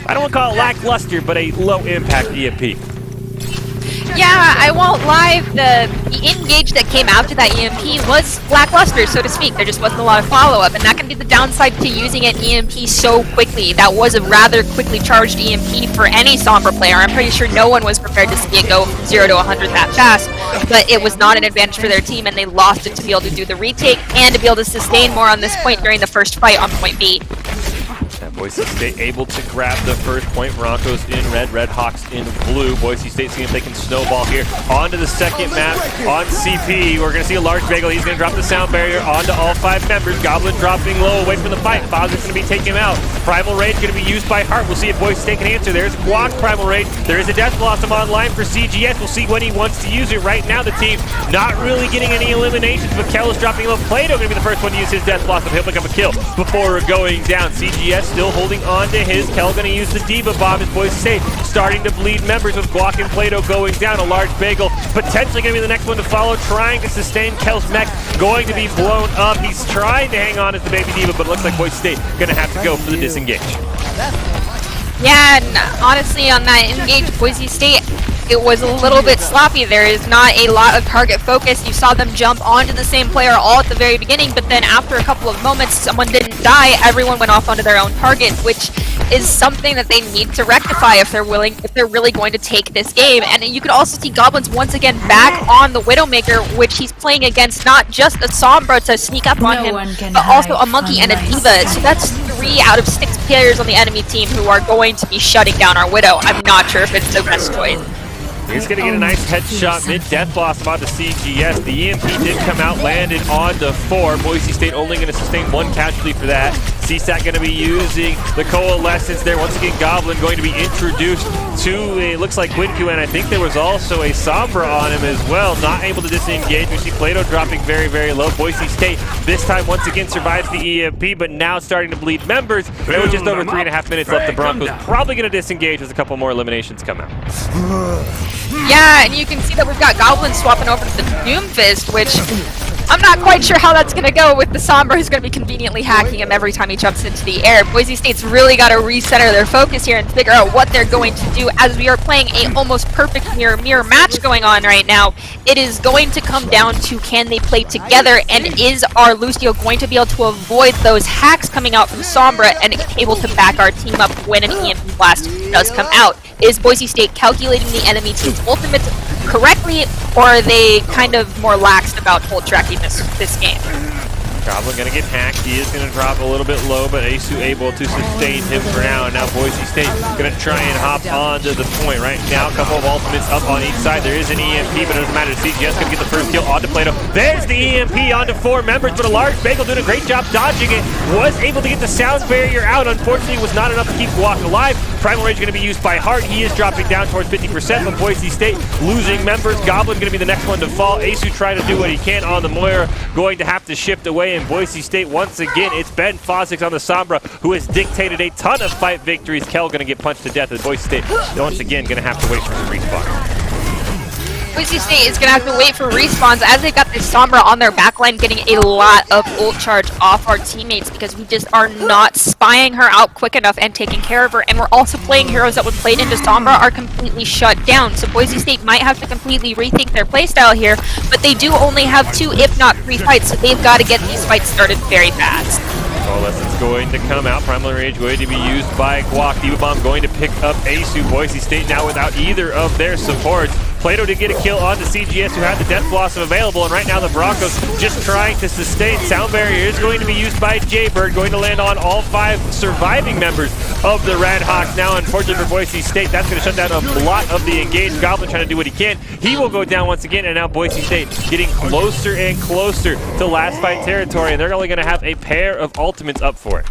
I don't want to call it lackluster, but a low impact EMP. Yeah, I won't lie, the engage that came after that EMP was lackluster, so to speak. There just wasn't a lot of follow-up, and that can be the downside to using an EMP so quickly. That was a rather quickly charged EMP for any Sombra player. I'm pretty sure no one was prepared to see it go from 0 to 100 that fast, but it was not an advantage for their team, and they lost it to be able to do the retake and to be able to sustain more on this point during the first fight on point B. Boise State able to grab the first point. Broncos in red, Redhawks in blue. Boise State seeing if they can snowball here. On to the second map on CP. We're going to see a large bagel. He's going to drop the sound barrier onto all 5 members. Goblin dropping low away from the fight. Fozik's going to be taking him out. Primal Rage going to be used by Hart. We'll see if Boise State can answer. There's Guac Primal Rage. There is a Death Blossom online for CGS. We'll see when he wants to use it. Right now the team not really getting any eliminations, but Kel is dropping low. Plato going to be the first one to use his Death Blossom. He'll pick up a kill before going down. CGS still holding on to his. Kel going to use the Diva Bomb as Boise State starting to bleed members with Guac and Plato going down. A large bagel potentially going to be the next one to follow, trying to sustain. Kel's mech going to be blown up. He's trying to hang on as the Baby Diva, but it looks like Boise State going to have to go for the disengage. Yeah, and honestly, on that engage, Boise State, it was a little bit sloppy. There is not a lot of target focus. You saw them jump onto the same player all at the very beginning, but then after a couple of moments, someone didn't die. Everyone went off onto their own target, which is something that they need to rectify if they're really going to take this game. And you could also see Goblins once again back on the Widowmaker, which he's playing against not just a Sombra to sneak up on him, but also a Monkey and a Diva. So that's 3 out of 6 players on the enemy team who are going to be shutting down our Widow. I'm not sure if it's the best choice. He's going to get a nice headshot mid-Death Blossom onto CGS. The EMP did come out, landed on the 4. Boise State only going to sustain 1 casualty for that. CSAT going to be using the Coalescence there. Once again, Goblin going to be introduced to, it looks like Quinku, and I think there was also a Sombra on him as well. Not able to disengage. We see Plato dropping very, very low. Boise State this time once again survives the EMP, but now starting to bleed members. And with just over 3.5 minutes left, the Broncos probably going to disengage as a couple more eliminations come out. Yeah, and you can see that we've got Goblins swapping over to the Doomfist, which I'm not quite sure how that's going to go with the Sombra, who's going to be conveniently hacking him every time he jumps into the air. Boise State's really got to recenter their focus here and figure out what they're going to do, as we are playing a almost perfect mirror match going on right now. It is going to come down to, can they play together, and is our Lucio going to be able to avoid those hacks coming out from Sombra and able to back our team up when an EMP blast does come out? Is Boise State calculating the enemy team's ultimates correctly, or are they kind of more lax about hold tracking this game? Goblin going to get hacked. He is going to drop a little bit low, but Asu able to sustain him for now. And now Boise State going to try and hop onto the point. Right now, a couple of ultimates up on each side. There is an EMP, but it doesn't matter. CGS going to get the first kill onto Plato. There's the EMP onto 4 members, but a large bagel doing a great job dodging it. Was able to get the sound barrier out. Unfortunately, it was not enough to keep Guac alive. Primal Rage going to be used by Hart. He is dropping down towards 50%, but Boise State losing members. Goblin going to be the next one to fall. Asu trying to do what he can on the Moira. Going to have to shift away, and Boise State once again, it's Ben Fosix on the Sombra, who has dictated a ton of fight victories. Kel going to get punched to death, and Boise State once again going to have to wait for some respawn. Boise State is going to have to wait for respawns as they've got this Sombra on their backline getting a lot of ult charge off our teammates, because we just are not spying her out quick enough and taking care of her. And we're also playing heroes that when played into Sombra are completely shut down. So Boise State might have to completely rethink their playstyle here, but they do only have 2, if not 3 fights, so they've got to get these fights started very fast. Coalescence going to come out. Primal Rage going to be used by Guac. Diva Bomb going to pick up Asu. Boise State now without either of their supports. Plato did get a kill onto CGS, who had the Death Blossom available, and right now the Broncos just trying to sustain. Sound Barrier is going to be used by Jaybird, going to land on all 5 surviving members of the Redhawks. Now, unfortunately for Boise State, that's going to shut down a lot of the engaged. Goblin trying to do what he can. He will go down once again, and now Boise State getting closer and closer to last fight territory, and they're only going to have a pair of ultimates up for it.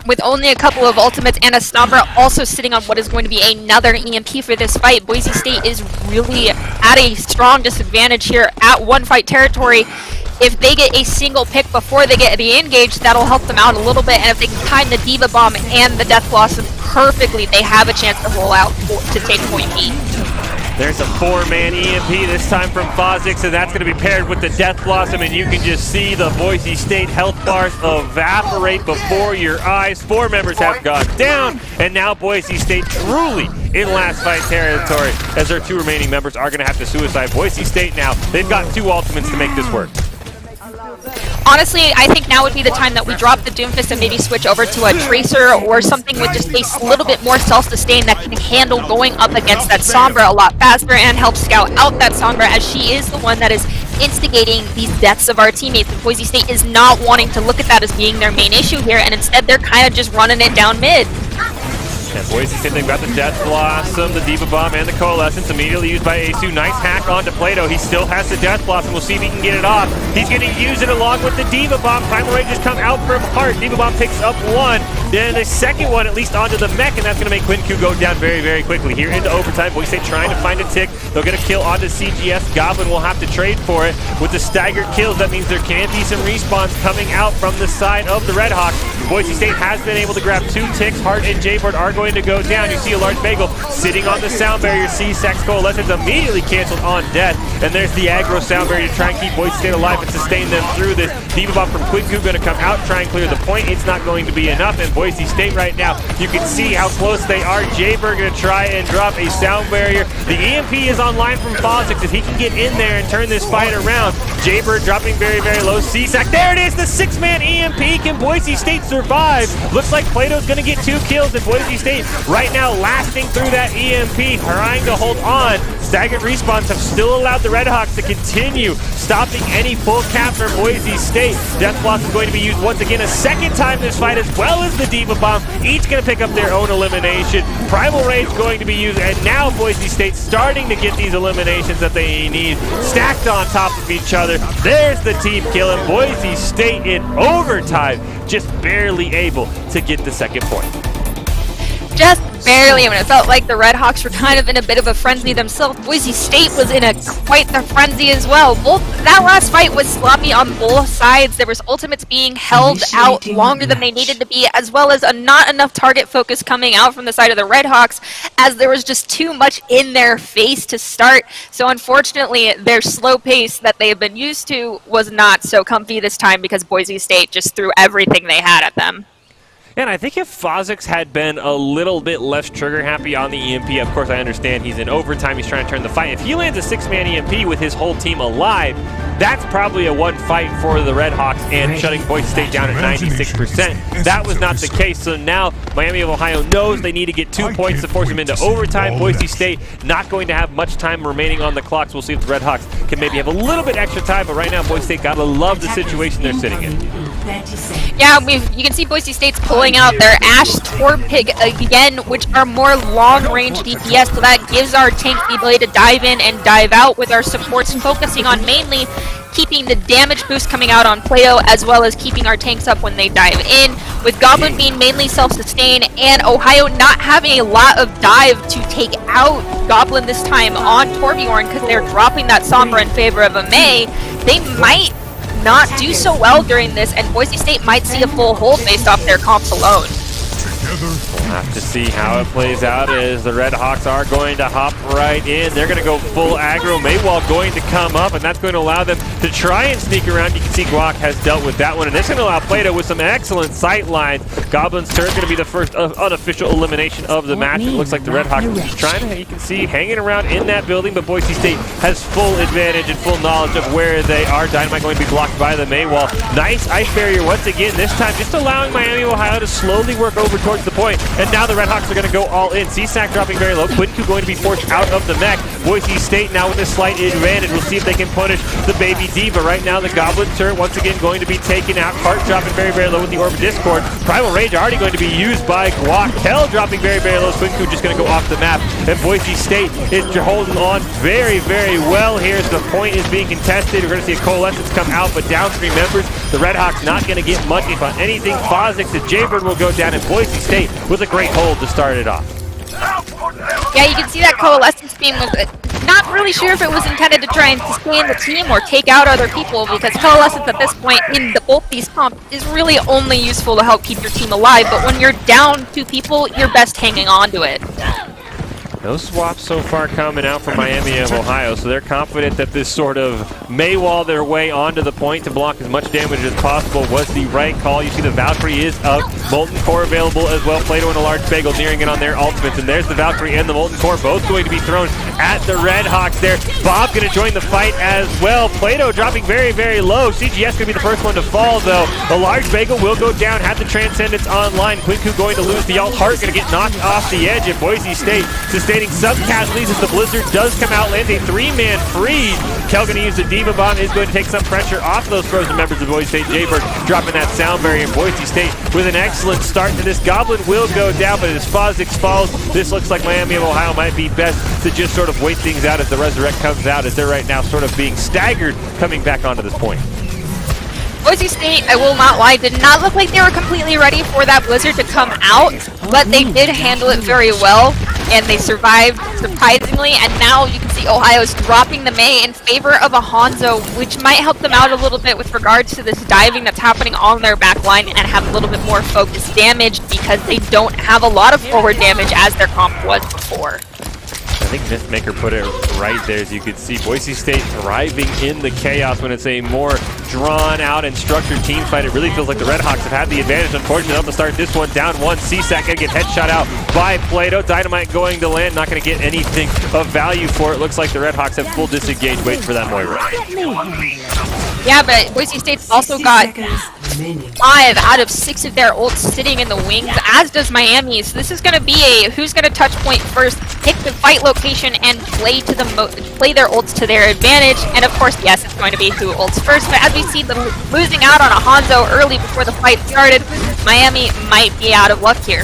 With only a couple of ultimates and a Sombra also sitting on what is going to be another EMP for this fight, Boise State is really at a strong disadvantage here at 1 fight territory. If they get a single pick before they get the engage, that'll help them out a little bit, and if they can time the Diva Bomb and the Death Blossom perfectly, they have a chance to roll out to take point B. There's a 4-man EMP this time from Fozix, and that's going to be paired with the Death Blossom, and you can just see the Boise State health bars evaporate before your eyes. 4 members have gone down, and now Boise State truly in last fight territory, as their 2 remaining members are going to have to suicide. Boise State now, they've got 2 ultimates to make this work. Honestly, I think now would be the time that we drop the Doomfist and maybe switch over to a Tracer or something with just a little bit more self-sustain that can handle going up against that Sombra a lot faster and help scout out that Sombra, as she is the one that is instigating these deaths of our teammates. And Boise State is not wanting to look at that as being their main issue here, and instead they're kind of just running it down mid. And Boise State, they've got the Death Blossom, the Diva Bomb, and the Coalescence immediately used by Asu. Nice hack onto Plato. He still has the Death Blossom. We'll see if he can get it off. He's going to use it along with the Diva Bomb. Primal Rage has come out from Heart. Diva Bomb picks up one. Then the second one, at least onto the mech, and that's going to make Quinku go down very, very quickly. Here into overtime, Boise State trying to find a tick. They'll get a kill onto CGS. Goblin will have to trade for it. With the staggered kills, that means there can be some respawns coming out from the side of the Redhawks. Boise State has been able to grab 2 ticks. Heart and Jaybird are going to go down. You see a large bagel sitting on the sound barrier. C-Sex Coalescence immediately canceled on death. And there's the aggro sound barrier to try and keep Boise State alive and sustain them through this. Diva Bomb from Quinku going to come out, try and clear the point. It's not going to be enough. And Boise State right now, you can see how close they are. Jaybird going to try and drop a sound barrier. The EMP is online from Fozix. If he can get in there and turn this fight around. Jaybird dropping very, very low. C-Sac, there it is, the 6-man EMP. Can Boise State survive? Looks like Plato's going to get 2 kills, and Boise State right now lasting through that EMP, trying to hold on. Staggered respawns have still allowed the Redhawks to continue stopping any full cap for Boise State. Death Blossom is going to be used once again a second time this fight, as well as the Diva Bomb. Each going to pick up their own elimination. Primal Rage going to be used, and now Boise State starting to get these eliminations that they need stacked on top of each other. There's the team kill, and Boise State in overtime just barely able to get the second point. Just barely. I mean, it felt like the Redhawks were kind of in a bit of a frenzy themselves. Boise State was in quite the frenzy as well. That last fight was sloppy on both sides. There was ultimates being held out longer than they needed to be, as well as not enough target focus coming out from the side of the Redhawks, as there was just too much in their face to start. So unfortunately, their slow pace that they have been used to was not so comfy this time, because Boise State just threw everything they had at them. And I think if Fozix had been a little bit less trigger happy on the EMP, of course I understand he's in overtime, he's trying to turn the fight. If he lands a 6-man EMP with his whole team alive, that's probably a one fight for the Redhawks and shutting Boise State down at 96%. That was not the case, so now Miami of Ohio knows they need to get 2 points to force them into overtime. Boise State not going to have much time remaining on the clock, so we'll see if the Redhawks can maybe have a little bit extra time, but right now Boise State gotta love the situation they're sitting in. Yeah, you can see Boise State's pulling out their Ash Torb Pig again, which are more long-range DPS, so that gives our tanks the ability to dive in and dive out, with our supports focusing on mainly keeping the damage boost coming out on Plato, as well as keeping our tanks up when they dive in, with Goblin being mainly self-sustained, and Ohio not having a lot of dive to take out Goblin this time on Torbjorn, because they're dropping that Sombra in favor of a May. They might not do so well during this, and Boise State might see a full hold based off their comps alone. We'll have to see how it plays out, as the Redhawks are going to hop right in. They're going to go full aggro. Maywall going to come up, and that's going to allow them to try and sneak around. You can see Guac has dealt with that one, and this is going to allow Plato with some excellent sight lines. Goblin's turn going to be the first unofficial elimination of the match. It looks like the Redhawks are just trying to, you can see, hanging around in that building, but Boise State has full advantage and full knowledge of where they are. Dynamite going to be blocked by the Maywall. Nice ice barrier once again, this time just allowing Miami of Ohio to slowly work over towards the point. And now the Redhawks are going to go all in. C-Sac dropping very low. Quinku going to be forced out of the mech. Boise State now with a slight advantage. We'll see if they can punish the baby Diva. Right now the Goblin turret once again going to be taken out. Heart dropping very, very low with the Orb of Discord. Primal Rage already going to be used by Guac. Hell dropping very, very low. Quinku just going to go off the map. And Boise State is holding on very, very well here as the point is being contested. We're going to see a Coalescence come out, but downstream members, the Redhawks not going to get much, if on anything. Fozix, the Jaybird will go down, and Boise State with a great hold to start it off. Yeah, you can see that Coalescence beam was not really sure if it was intended to try and sustain the team or take out other people, because Coalescence at this point in both these comps is really only useful to help keep your team alive, but when you're down 2 people, you're best hanging on to it. No swaps so far coming out from Miami of Ohio, so they're confident that this sort of Maywall their way onto the point to block as much damage as possible was the right call. You see the Valkyrie is up, Molten Core available as well, Plato and a large bagel nearing it on their ultimates, and there's the Valkyrie and the Molten Core both going to be thrown at the Redhawks there. Bob going to join the fight as well. Plato dropping very, very low. CGS going to be the first one to fall though. The large bagel will go down, have the Transcendence online. Quinku going to lose the ult. Heart going to get knocked off the edge, and Boise State sustains sustaining some casualties as the Blizzard does come out, lands a 3-man freeze. Kel going to use the Diva Bomb, is going to take some pressure off those frozen members of Boise State. Jaybird dropping that sound barrier, and Boise State with an excellent start to this. Goblin will go down, but as Fozix falls, this looks like Miami of Ohio might be best to just sort of wait things out as the Resurrect comes out, as they're right now sort of being staggered coming back onto this point. Boise State, I will not lie, did not look like they were completely ready for that Blizzard to come out, but they did handle it very well, and they survived surprisingly, and now you can see Ohio's dropping the Mei in favor of a Hanzo, which might help them out a little bit with regards to this diving that's happening on their back line and have a little bit more focused damage because they don't have a lot of forward damage as their comp was before. I think Mythmaker put it right there, as you can see. Boise State thriving in the chaos when it's a more drawn-out and structured team fight. It really feels like the Redhawks have had the advantage. Unfortunately, they'll start this one down one. CSAC gonna get headshot out by Plato. Dynamite going to land, not gonna get anything of value for it. Looks like the Redhawks have full disengage, waiting for that Moira. Yeah, but Boise State's also got 5 out of 6 of their ults sitting in the wings, as does Miami. So this is going to be a who's going to touch point first, pick the fight location, and play their ults to their advantage. And of course, yes, it's going to be who ults first. But as we see them losing out on a Hanzo early before the fight started, Miami might be out of luck here.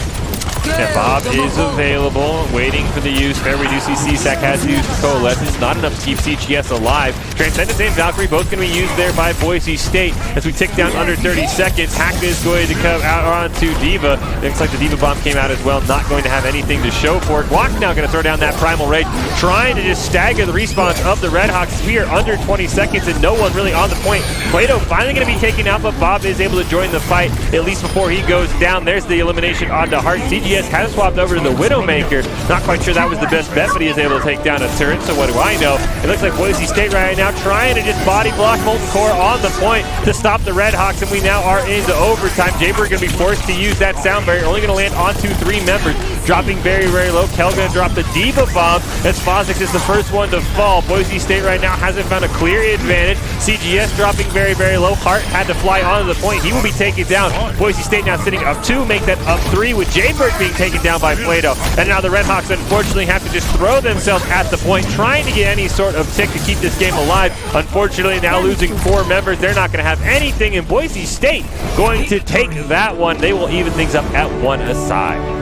Yeah, Bob is available, waiting for the use. There we do see CSAC has to use Coalescence. Not enough to keep CGS alive. Transcendence and Valkyrie both going to be used there by Boise State. As we tick down under 30 seconds, Hack is going to come out onto Diva. Looks like the Diva Bomb came out as well. Not going to have anything to show for it. Walk now going to throw down that Primal Rage, trying to just stagger the respawns of the Redhawks. We are under 20 seconds and no one really on the point. Plato finally going to be taken out, but Bob is able to join the fight, at least before he goes down. There's the elimination onto Hart. CGS has swapped over to the Widowmaker. Not quite sure that was the best bet, but he is able to take down a turret. So what do I know? It looks like Boise State right now trying to just body block Molten Core on the point to stop the Redhawks, and we now are into overtime. Jaybird going to be forced to use that sound barrier. Only going to land onto 3 members, dropping very, very low. Kel going to drop the Diva Bomb as Fozix is the first one to fall. Boise State right now hasn't found a clear advantage. CGS dropping very, very low. Hart had to fly onto the point. He will be taken down. Boise State now sitting up 2, make that up 3 with Jaybird being taken down by Plato. And now the Redhawks unfortunately have to just throw themselves at the point, trying to get any sort of tick to keep this game alive. Unfortunately, now losing 4 members, they're not going to have anything, and Boise State going to take that one. They will even things up at 1 aside.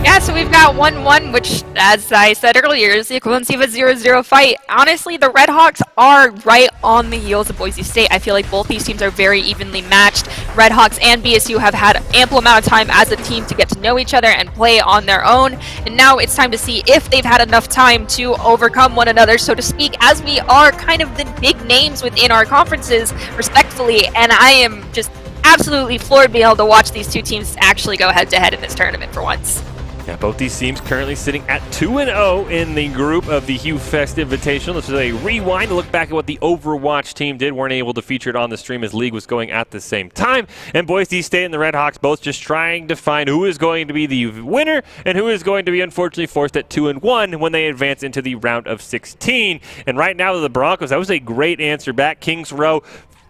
Yeah, so we've got 1-1, which, as I said earlier, is the equivalency of a 0-0 fight. Honestly, the Redhawks are right on the heels of Boise State. I feel like both these teams are very evenly matched. Redhawks and BSU have had ample amount of time as a team to get to know each other and play on their own. And now it's time to see if they've had enough time to overcome one another, so to speak, as we are kind of the big names within our conferences, respectfully. And I am just absolutely floored being able to watch these two teams actually go head-to-head in this tournament for once. Yeah, both these teams currently sitting at 2-0 in the group of the HUE Fest Invitational. This is a rewind to look back at what the Overwatch team did. Weren't able to feature it on the stream as League was going at the same time. And Boise State and the Redhawks both just trying to find who is going to be the winner and who is going to be unfortunately forced at 2-1 when they advance into the round of 16. And right now the Broncos, that was a great answer back. Kings Row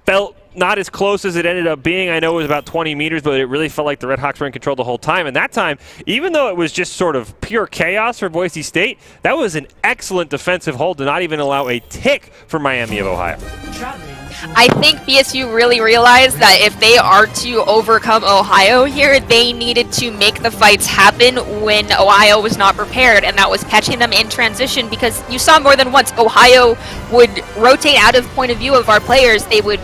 felt not as close as it ended up being. I know it was about 20 meters, but it really felt like the Redhawks were in control the whole time. And that time, even though it was just sort of pure chaos for Boise State, that was an excellent defensive hold to not even allow a tick for Miami of Ohio. I think BSU really realized that if they are to overcome Ohio here, they needed to make the fights happen when Ohio was not prepared, and that was catching them in transition, because you saw more than once Ohio would rotate out of point of view of our players. They would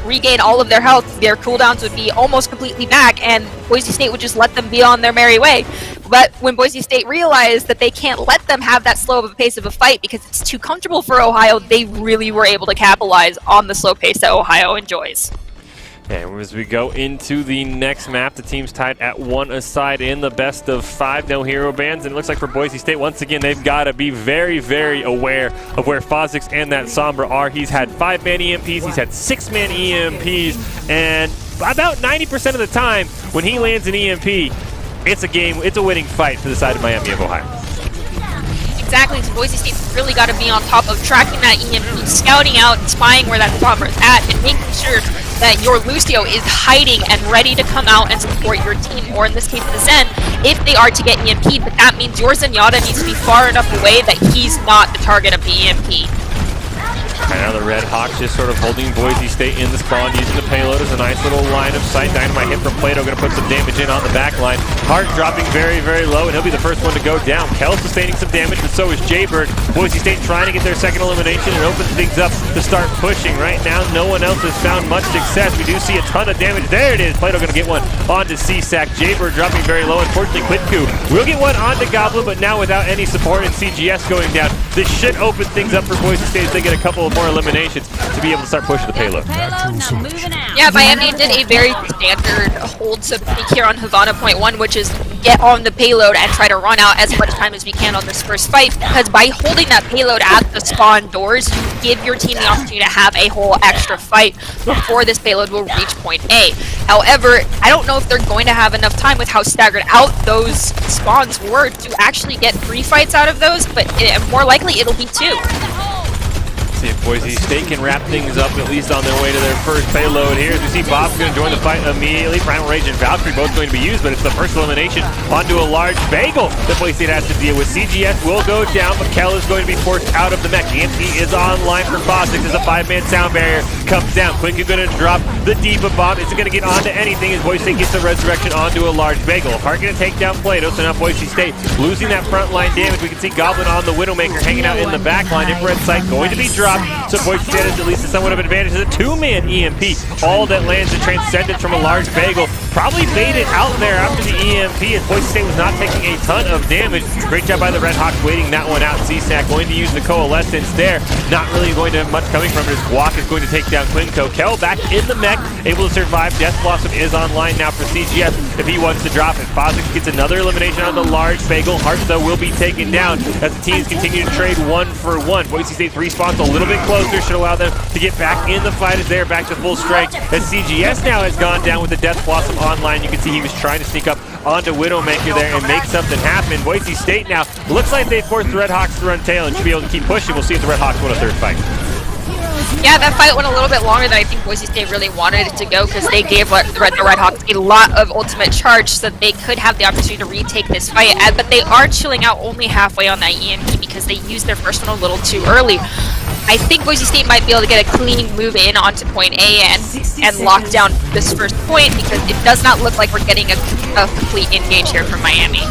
regain all of their health, their cooldowns would be almost completely back, and Boise State would just let them be on their merry way. But when Boise State realized that they can't let them have that slow of a pace of a fight because it's too comfortable for Ohio, they really were able to capitalize on the slow pace that Ohio enjoys. And as we go into the next map, the team's tied at 1 aside in the best of 5. No hero bans, and it looks like for Boise State, once again, they've got to be very, very aware of where Fozix and that Sombra are. He's had 5-man EMPs, he's had 6-man EMPs, and about 90% of the time, when he lands an EMP, it's a game, it's a winning fight for the side of Miami of Ohio. Exactly, so Boise State's really got to be on top of tracking that EMP, scouting out and spying where that Sombra is at, and making sure that your Lucio is hiding and ready to come out and support your team, or in this case the Zen, if they are to get EMP, but that means your Zenyatta needs to be far enough away that he's not the target of the EMP. And now the Red Hawks just sort of holding Boise State in the spawn, using the payload as a nice little line of sight. Dynamite hit from Plato, going to put some damage in on the back line. Hart dropping very, very low, and he'll be the first one to go down. Kel sustaining some damage, but so is Jaybird. Boise State trying to get their second elimination and open things up to start pushing. Right now, no one else has found much success. We do see a ton of damage. There it is. Plato going to get one onto CSAC. Jaybird dropping very low. Unfortunately, Quidku will get one onto Goblin, but now without any support and CGS going down, this should open things up for Boise State as they get a couple of more eliminations to be able to start pushing the payload. Yeah, Miami did a very standard hold to peak here on Havana point 1, which is get on the payload and try to run out as much time as we can on this first fight, because by holding that payload at the spawn doors, you give your team the opportunity to have a whole extra fight before this payload will reach point A. However, I don't know if they're going to have enough time with how staggered out those spawns were to actually get 3 fights out of those, but more likely it'll be 2. See if Boise State can wrap things up, at least on their way to their first payload here. As we see Bob's going to join the fight immediately. Primal Rage and Valkyrie both going to be used, but it's the first elimination onto a large bagel that Boise State has to deal with. CGS will go down, but Kel is going to be forced out of the mech. EMP is online for Fosix as a 5-man sound barrier comes down. Quick is going to drop the Diva Bomb. Is it going to get onto anything as Boise State gets the resurrection onto a large bagel? Hart going to take down Plato, so now Boise State losing that front line damage. We can see Goblin on the Widowmaker hanging out in the back line. Infrared sight going to be dropped. So Boise State has at least somewhat of an advantage as a 2-man EMP. All that lands in Transcendence from a large bagel. Probably baited out there after the EMP as Boise State was not taking a ton of damage. Great job by the Red Hawks waiting that one out. CSAC going to use the Coalescence there. Not really going to have much coming from it as Guac is going to take down Quinco. Kel back in the mech, able to survive. Death Blossom is online now for CGS if he wants to drop it. Fosix gets another elimination on the large bagel. Hart, though, will be taken down as the teams continue to trade 1 for 1. Boise State respawns a little bit closer, should allow them to get back in the fight as they're back to full strength. As CGS now has gone down with the Death Blossom online. You can see he was trying to sneak up onto Widowmaker there and make something happen. Boise State now looks like they forced the Red Hawks to run tail and should be able to keep pushing. We'll see if the Red Hawks win a third fight. Yeah, that fight went a little bit longer than I think Boise State really wanted it to go, because they gave the Red Hawks a lot of ultimate charge so that they could have the opportunity to retake this fight. But they are chilling out only halfway on that EMP because they used their first one a little too early. I think Boise State might be able to get a clean move in onto point A and lock down this first point, because it does not look like we're getting a complete engage here from Miami.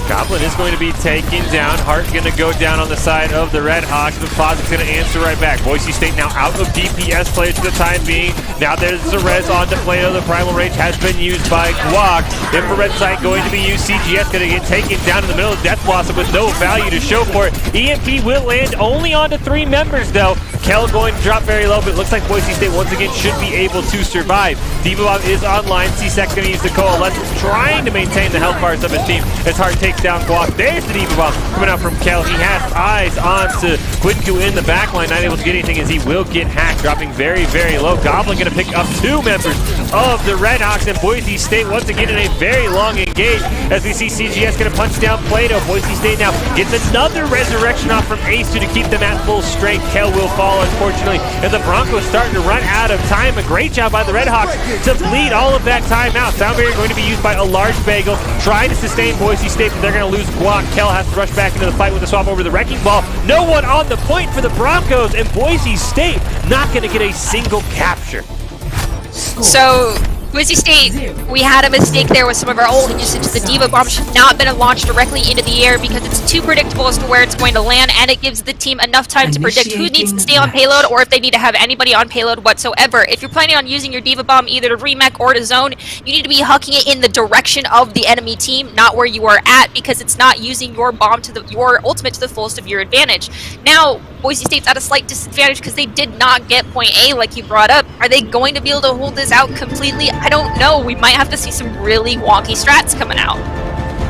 Goblin is going to be taken down. Hart going to go down on the side of the Red Hawks, but Fosix going to answer right back. Boise State now out of DPS players for the time being. Now there's a res on to Plato. The Primal Rage has been used by Guac. Infrared sight going to be used. CGS going to get taken down in the middle of Death Blossom with no value to show for it. EMP will land only onto 3 members, though. Kel going to drop very low, but it looks like Boise State once again should be able to survive. Diva Bomb is online. CSAC's going to use the Coalescence, trying to maintain the health bars of his team as Hart takes down Guac. There's the Diva Bomb coming out from Kel. He has eyes onto Quidku in the backline, not able to get anything as he will get hacked, dropping very, very low. Goblin going to pick up 2 members of the Red Hawks, and Boise State once again in a very long engage as we see CGS going to punch down Plato. Boise State now gets another resurrection off from Ace to keep them at full strength. Kel will fall, unfortunately, and the Broncos starting to run out of time. A great job by the Red Hawks to bleed all of that time out. Sound barrier going to be used by a large bagel, trying to sustain Boise State, but they're going to lose Guac. Kel has to rush back into the fight with a swap over the Wrecking Ball. No one on the point for the Broncos, and Boise State not going to get a single capture. So Boise State, we had a mistake there with some of our old usage. The Diva Bomb should not have been launched directly into the air because it's too predictable as to where it's going to land, and it gives the team enough time to predict who needs to stay on payload or if they need to have anybody on payload whatsoever. If you're planning on using your Diva Bomb either to remech or to zone, you need to be hucking it in the direction of the enemy team, not where you are at, because it's not using your bomb to your ultimate to the fullest of your advantage. Now, Boise State's at a slight disadvantage because they did not get point A like you brought up. Are they going to be able to hold this out completely? I don't know. We might have to see some really wonky strats coming out.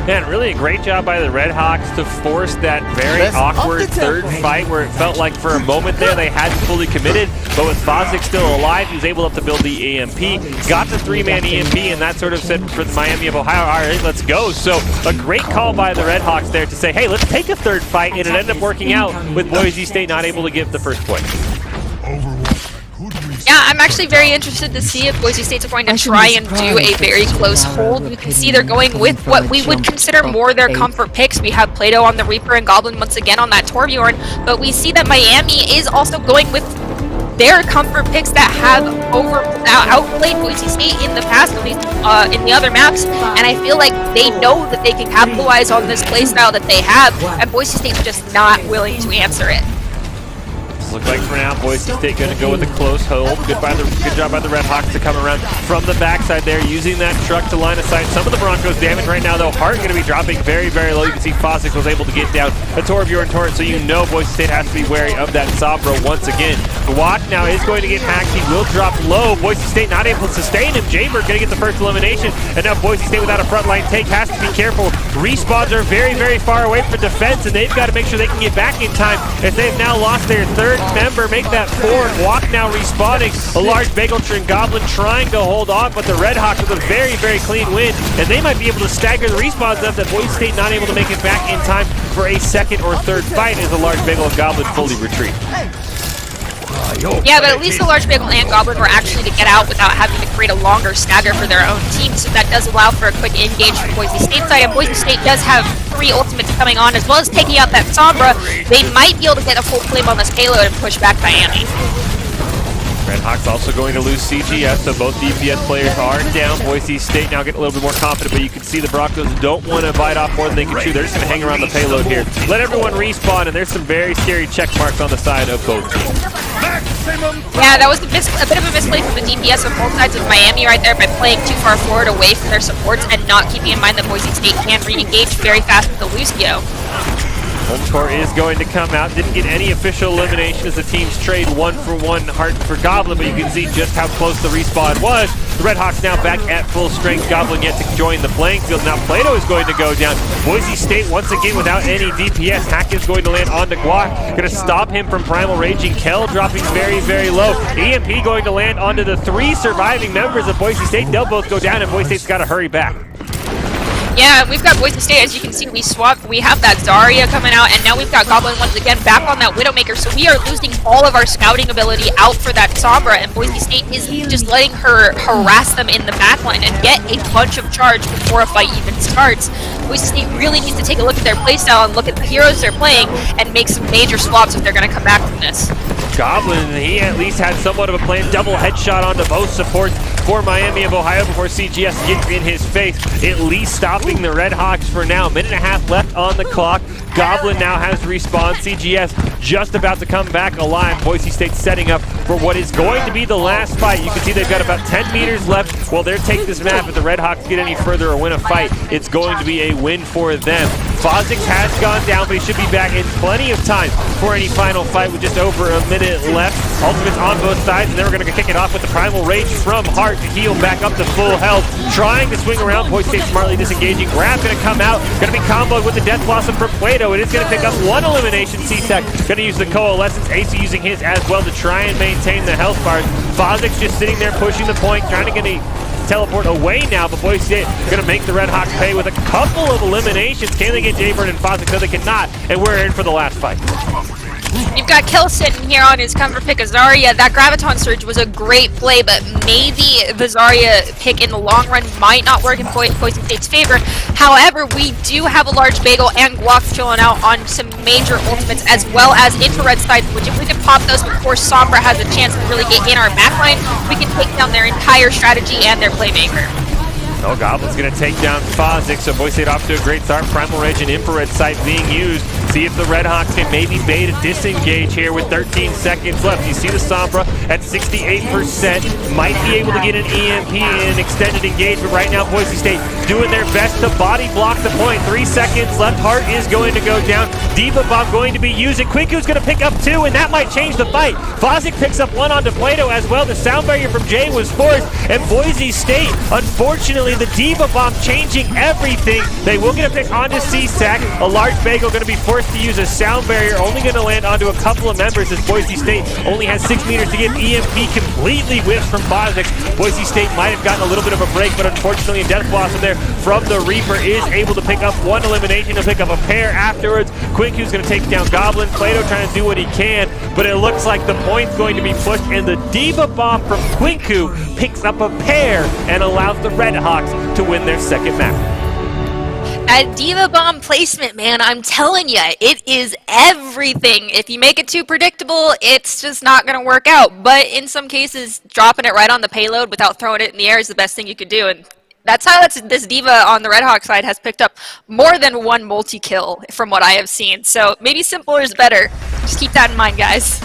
Man, really a great job by the Red Hawks to force that very awkward third fight where it felt like for a moment there they hadn't fully committed, but with Fosix still alive, he was able to build the EMP, got the 3-man EMP, and that sort of said for the Miami of Ohio, all right, let's go. So a great call by the Red Hawks there to say, hey, let's take a third fight, and it ended up working out with Boise State not able to give the first point. Yeah, Yeah, I'm actually very interested to see if Boise State's going to try and do a very close hold. You can see they're going with what we would consider more their comfort picks. We have Plato on the Reaper and Goblin once again on that Torbjorn, but we see that Miami is also going with their comfort picks that have outplayed Boise State in the past, at least in the other maps, and I feel like they know that they can capitalize on this playstyle that they have, and Boise State's just not willing to answer it. Looks like for now, Boise State going to go with a close hold. Good job by the Red Hawks to come around from the backside there, using that truck to line of sight. Some of the Broncos damage right now, though. Hart going to be dropping very, very low. You can see Fosdick was able to get down a Torbjorn turret, so you know Boise State has to be wary of that Sombra once again. Guac now is going to get hacked. He will drop low. Boise State not able to sustain him. Jaybird going to get the first elimination, and now Boise State without a frontline take has to be careful. Respawns are very, very far away from defense, and they've got to make sure they can get back in time, as they've now lost their third member. Make that 4. Guac now respawning. A large Bagel Trin Goblin trying to hold on, but the Red Hawks with a very, very clean win, and they might be able to stagger the respawns up. That Boise State not able to make it back in time for a second or third fight as the large Bagel and Goblin fully retreat. Yeah, but at least the large Bagel and Goblin were actually to get out without having to create a longer stagger for their own team, so that does allow for a quick engage from Boise State side, and Boise State does have 3 ultimates coming on, as well as taking out that Sombra. They might be able to get a full flame on this payload and push back Miami. Red Hawks also going to lose CGS, so both DPS players are down. Boise State now getting a little bit more confident, but you can see the Broncos don't want to bite off more than they can chew. They're just going to hang around the payload here. Let everyone respawn, and there's some very scary check marks on the side of both teams. Yeah, that was a bit of a misplay from the DPS on both sides of Miami right there by playing too far forward away from their supports and not keeping in mind that Boise State can re-engage very fast with the Lucio. Holmcore is going to come out. Didn't get any official elimination as the teams trade 1-for-1 Hart for Goblin, but you can see just how close the respawn was. The Red Hawks now back at full strength. Goblin yet to join the playing field. Now Plato is going to go down. Boise State once again without any DPS. Hack is going to land on the Guac. Going to stop him from Primal Raging. Kel dropping very, very low. EMP going to land onto the 3 surviving members of Boise State. They'll both go down, and Boise State's got to hurry back. Yeah, we've got Boise State, as you can see, we swapped. We have that Zarya coming out, and now we've got Goblin once again back on that Widowmaker, so we are losing all of our scouting ability out for that Sombra, and Boise State is just letting her harass them in the backline and get a bunch of charge before a fight even starts. Boise State really needs to take a look at their playstyle and look at the heroes they're playing and make some major swaps if they're going to come back from this. Goblin, he at least had somewhat of a plan. Double headshot onto both supports for Miami of Ohio before CGS gets in his face, at least stopping the Red Hawks for now. 1.5 left on the clock. Goblin now has respawn. CGS just about to come back alive. Boise State setting up for what is going to be the last fight. You can see they've got about 10 meters left. Well, they're taking this map. If the Red Hawks get any further or win a fight, it's going to be a win for them. Fosdick has gone down, but he should be back in plenty of time for any final fight with just over a minute left. Ultimates on both sides, and then we're going to kick it off with the Primal Rage from Hart to heal back up to full health. Trying to swing around, Boise State smartly disengaging. Grab going to come out, going to be comboed with the Death Blossom from Plato. It is going to pick up 1 elimination. C-Tech going to use the Coalescence. AC using his as well to try and maintain the health bars. Fosdick's just sitting there pushing the point, trying to get a teleport away now, but Boise State going to make the Red Hawks pay with a couple of eliminations. Can they get Jaybird and Fosdick? No, they cannot, and we're in for the last fight. You've got Kill sitting here on his comfort pick of Zarya. That Graviton Surge was a great play, but maybe the Zarya pick in the long run might not work in Boise State's favor. However, we do have a large Bagel and Guac chilling out on some major ultimates, as well as infrared sights, which if we can pop those before Sombra has a chance to really get in our backline, we can take down their entire strategy and their playmaker. Oh, Goblin's going to take down Fosdick, so Boise State off to a great start. Primal Rage and Infrared Sight being used. See if the Red Hawks can maybe bait a disengage here with 13 seconds left. You see the Sombra at 68%. Might be able to get an EMP in an extended engagement. Right now, Boise State doing their best to body block the point. 3 seconds left. Hart is going to go down. Diva Bomb going to be used, and Quiku's going to pick up 2, and that might change the fight. Fosdick picks up 1 onto Plato as well. The sound barrier from Jay was forced, and Boise State, unfortunately, the Diva Bomb changing everything. They will get a pick onto C-Sack. A large Bagel going to be forced have to use a sound barrier, only going to land onto a couple of members as Boise State only has 6 meters to get EMP completely whiffs from Bozic. Boise State might have gotten a little bit of a break, but unfortunately Death Blossom there from the Reaper is able to pick up one elimination. He'll pick up a pair afterwards. Quinku's going to take down Goblin. Plato trying to do what he can, but it looks like the point's going to be pushed, and the Diva Bomb from Quinku picks up a pair and allows the Red Hawks to win their second map. That Diva Bomb placement, man, I'm telling you, it is everything. If you make it too predictable, it's just not going to work out. But in some cases, dropping it right on the payload without throwing it in the air is the best thing you could do. And that's how this Diva on the Red Hawk side has picked up more than one multi-kill from what I have seen. So maybe simpler is better. Just keep that in mind, guys.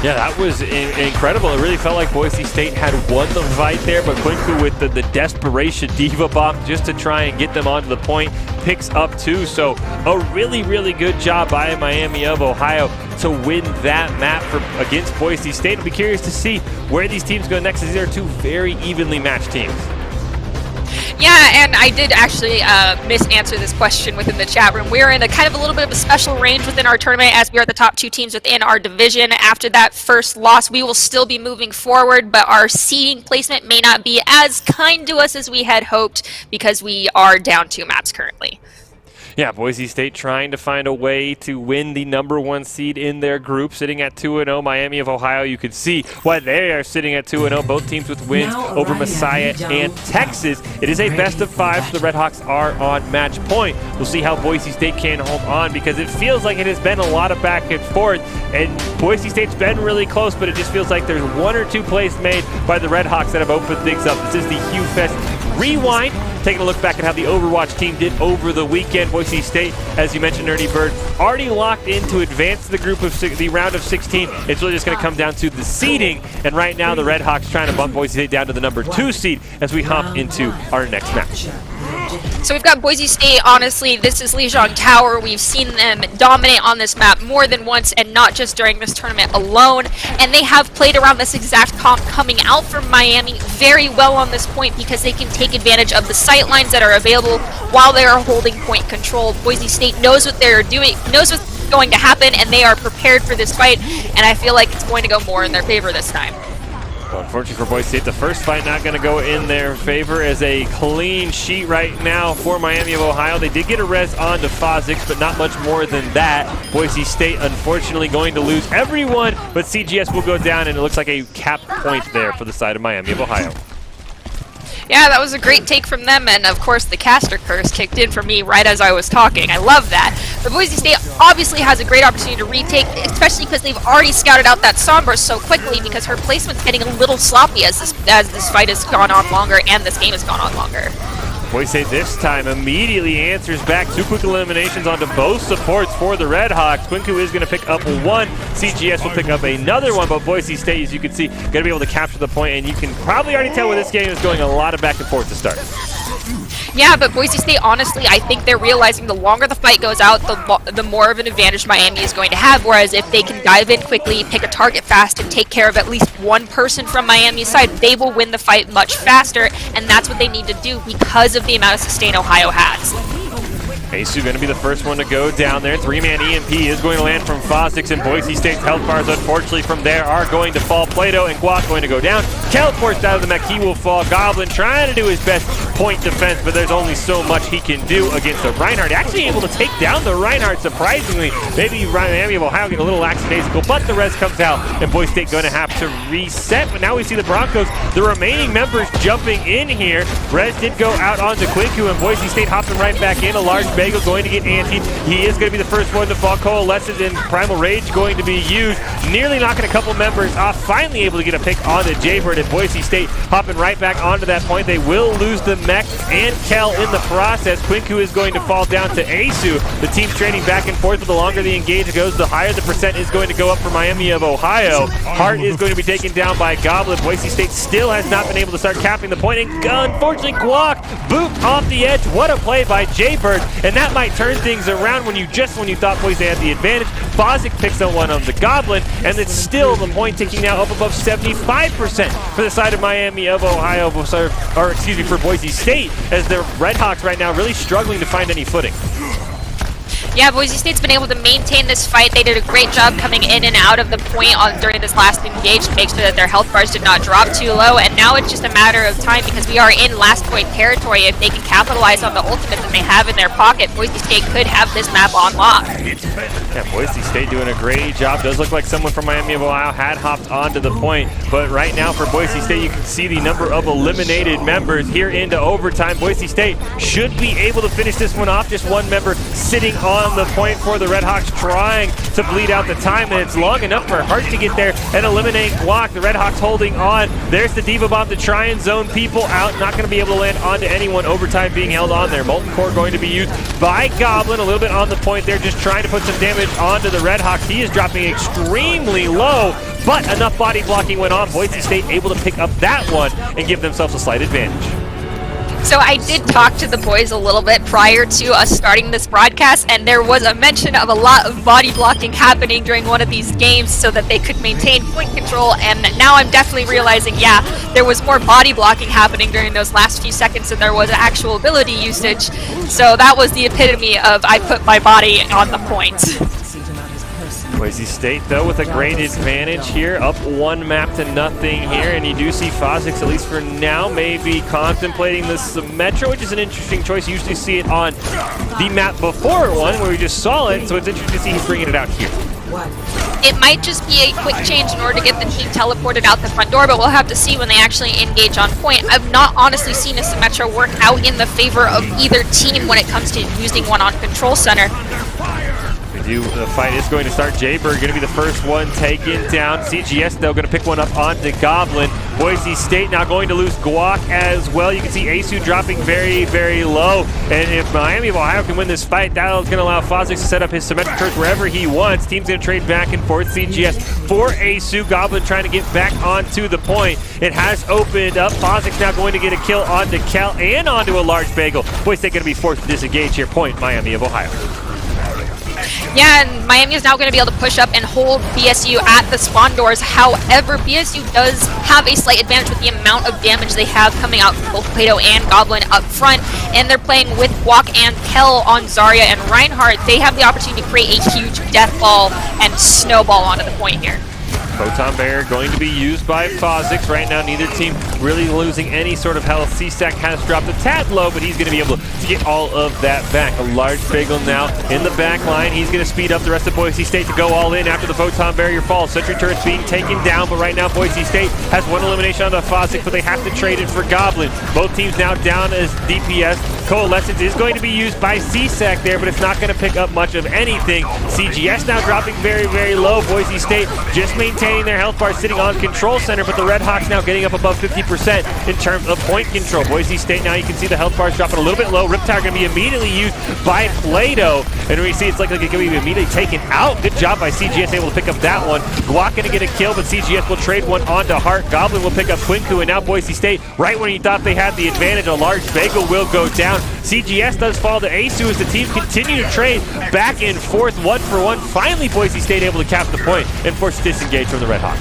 Yeah, that was incredible. It really felt like Boise State had won the fight there, but Quinku with the desperation Diva Bomb just to try and get them onto the point picks up 2. So a really, really good job by Miami of Ohio to win that map against Boise State. I'll be curious to see where these teams go next, as these are two very evenly matched teams. Yeah, and I did actually misanswer this question within the chat room. We're in a kind of a little bit of a special range within our tournament, as we are the top 2 teams within our division. After that first loss, we will still be moving forward, but our seeding placement may not be as kind to us as we had hoped, because we are down 2 maps currently. Yeah, Boise State trying to find a way to win the #1 seed in their group, sitting at 2-0. Miami of Ohio, you can see why they are sitting at 2-0. Both teams with wins over Messiah and Texas. It is a best of 5, so the Red Hawks are on match point. We'll see how Boise State can hold on, because it feels like it has been a lot of back and forth, and Boise State's been really close, but it just feels like there's 1 or 2 plays made by the Red Hawks that have opened things up. This is the HUE Fest Rewind, taking a look back at how the Overwatch team did over the weekend. Boise State, as you mentioned, Nerdy Bird, already locked in to advance to the round of 16. It's really just going to come down to the seeding, and right now the Red Hawks trying to bump Boise State down to the #2 seed as we hop into our next match. So we've got Boise State. Honestly, this is Lijiang Tower. We've seen them dominate on this map more than once, and not just during this tournament alone. And they have played around this exact comp coming out from Miami very well on this point, because they can take advantage of the sight lines that are available while they are holding point control. Boise State knows what they're doing, knows what's going to happen, and they are prepared for this fight. And I feel like it's going to go more in their favor this time. Well, unfortunately for Boise State, the first fight not going to go in their favor, as a clean sheet right now for Miami of Ohio. They did get a res on to Fozix, but not much more than that. Boise State, unfortunately, going to lose everyone, but CGS will go down, and it looks like a cap point there for the side of Miami of Ohio. Yeah, that was a great take from them, and of course the caster curse kicked in for me right as I was talking. I love that. But Boise State obviously has a great opportunity to retake, especially because they've already scouted out that Sombra so quickly, because her placement's getting a little sloppy as this fight has gone on longer and this game has gone on longer. Boise State this time immediately answers back. 2 quick eliminations onto both supports for the Red Hawks. Quinku is going to pick up 1. CGS will pick up another one, but Boise State, as you can see, going to be able to capture the point, and you can probably already tell where this game is going. A lot of back and forth to start. Yeah, but Boise State, honestly, I think they're realizing the longer the fight goes out, the more of an advantage Miami is going to have. Whereas if they can dive in quickly, pick a target fast, and take care of at least one person from Miami's side, they will win the fight much faster, and that's what they need to do because of the amount of sustain Ohio has. HUE going to be the first one to go down there. 3-man EMP is going to land from Fozix, and Boise State's health bars, unfortunately, from there are going to fall. Plato and Guac going to go down. Kel forced out of the mech. He will fall. Goblin trying to do his best point defense, but there's only so much he can do against the Reinhardt. Actually able to take down the Reinhardt, surprisingly. Maybe Miami of Ohio get a little lackadaisical, but the res comes out, and Boise State going to have to reset. But now we see the Broncos, the remaining members, jumping in here. Res did go out onto Quinku, and Boise State hopping right back in. A large Bagel going to get antied. He is going to be the first one to fall. Coalescence and Primal Rage going to be used. Nearly knocking a couple members off. Finally able to get a pick onto Jaybird, and Boise State hopping right back onto that point. They will lose the mech and Kel in the process. Quinku is going to fall down to HUE. The team's trading back and forth, but the longer the engage goes, the higher the percent is going to go up for Miami of Ohio. Hart is going to be taken down by Goblin. Boise State still has not been able to start capping the point, and unfortunately Guac booped off the edge. What a play by Jaybird, and that might turn things around when you thought Boise had the advantage. Bozic picks up one on the Goblin, and it's still the point ticking now up above 75% for the side of Miami of Ohio, or excuse me, for Boise State, as the Red Hawks right now really struggling to find any footing. Yeah, Boise State's been able to maintain this fight. They did a great job coming in and out of the point during this last engage to make sure that their health bars did not drop too low. And now it's just a matter of time because we are in last point territory. If they can capitalize on the ultimate that they have in their pocket, Boise State could have this map on lock. Yeah, Boise State doing a great job. Does look like someone from Miami of Ohio had hopped onto the point. But right now for Boise State, you can see the number of eliminated members here into overtime. Boise State should be able to finish this one off. Just one member sitting on the point for the Redhawks, trying to bleed out the time, and it's long enough for Hart to get there and eliminate Guac. The Redhawks holding on. There's the Diva Bomb to try and zone people out. Not going to be able to land onto anyone. Overtime being held on there. Molten Core going to be used by Goblin. A little bit on the point there, just trying to put some damage onto the Redhawks. He is dropping extremely low, but enough body blocking went on. Boise State able to pick up that one and give themselves a slight advantage. So I did talk to the boys a little bit prior to us starting this broadcast, and there was a mention of a lot of body blocking happening during one of these games so that they could maintain point control, and now I'm definitely realizing, yeah, there was more body blocking happening during those last few seconds than there was actual ability usage. So that was the epitome of I put my body on the point. Boise State, though, with a great advantage here, up 1-0 here, and you do see Fozix, at least for now, maybe contemplating the Symmetra, which is an interesting choice. You usually see it on the map before one, where we just saw it, so it's interesting to see he's bringing it out here. It might just be a quick change in order to get the team teleported out the front door, but we'll have to see when they actually engage on point. I've not honestly seen a Symmetra work out in the favor of either team when it comes to using one on Control Center. The fight is going to start. Jaybird going to be the first one taken down. CGS, though, going to pick one up onto Goblin. Boise State now going to lose Guac as well. You can see Asu dropping very, very low. And if Miami of Ohio can win this fight, that's going to allow Fozix to set up his symmetric curse wherever he wants. Team's going to trade back and forth. CGS for Asu. Goblin trying to get back onto the point. It has opened up. Fozix now going to get a kill onto Cal and onto a large bagel. Boise State going to be forced to disengage here. Point, Miami of Ohio. Yeah, and Miami is now going to be able to push up and hold BSU at the spawn doors. However, BSU does have a slight advantage with the amount of damage they have coming out from both Plato and Goblin up front, and they're playing with Guac and Kel on Zarya and Reinhardt. They have the opportunity to create a huge death ball and snowball onto the point here. Photon Barrier going to be used by Fozix. Right now, neither team really losing any sort of health. C-Stack has dropped a tad low, but he's going to be able to get all of that back. A large bagel now in the back line. He's going to speed up the rest of Boise State to go all in after the Photon Barrier falls. Sentry turret's being taken down, but right now Boise State has one elimination onto Fozix, but they have to trade it for Goblin. Both teams now down as DPS. Coalescence is going to be used by C-Stack there, but it's not going to pick up much of anything. CGS now dropping very, very low. Boise State just maintaining their health bar sitting on Control Center, but the Redhawks now getting up above 50% in terms of point control. Boise State now, you can see the health bars dropping a little bit low. Riptire going to be immediately used by Plato, and we see it's like it can be immediately taken out. Good job by CGS, able to pick up that one. Guac going to get a kill, but CGS will trade one onto Hart. Goblin will pick up Quinku, and now Boise State, right when he thought they had the advantage, a large bagel will go down. CGS does fall to Asu as the team continue to trade back and forth, 1-for-1. Finally, Boise State able to cap the point and force disengage from the Redhawks.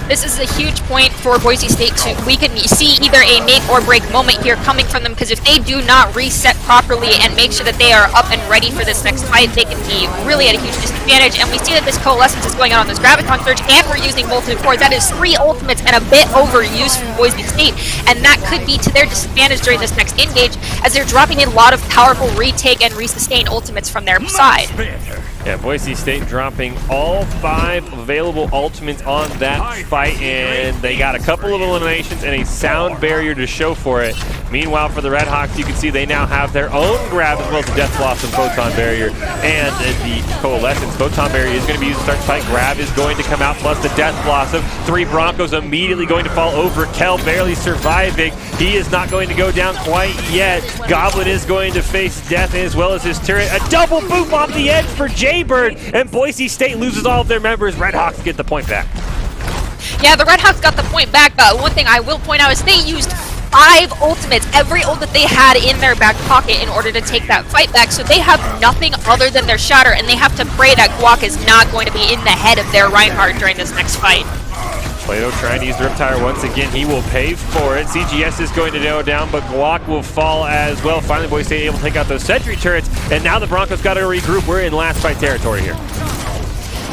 This is a huge point for Boise State to, we can see either a make or break moment here coming from them, because if they do not reset properly and make sure that they are up and ready for this next fight, they can be really at a huge disadvantage. And we see that this Coalescence is going on this Graviton Surge, and we're using multiple cores. That is 3 ultimates and a bit overused from Boise State, and that could be to their disadvantage during this next engage, as they're dropping a lot of powerful retake and resustain ultimates from their side. Yeah, Boise State dropping all 5 available ultimates on that fight, and they got a couple of eliminations and a sound barrier to show for it. Meanwhile, for the Redhawks, you can see they now have their own grab as well as the Death Blossom Photon Barrier and the Coalescence. Photon Barrier is going to be used to start the fight. Grab is going to come out, plus the Death Blossom. 3 Broncos immediately going to fall over. Kel barely surviving. He is not going to go down quite yet. Goblin is going to face death as well as his turret. A double boom off the edge for Jaybird, and Boise State loses all of their members. Redhawks get the point back. Yeah, the Redhawks got the point back, but one thing I will point out is they used 5 ultimates, every ult that they had in their back pocket in order to take that fight back, so they have nothing other than their Shatter, and they have to pray that Guac is not going to be in the head of their Reinhardt during this next fight. Plato trying to use the Riptire once again. He will pay for it. CGS is going to go down, but Guac will fall as well. Finally, Boise State able to take out those sentry turrets, and now the Broncos got to regroup. We're in last fight territory here.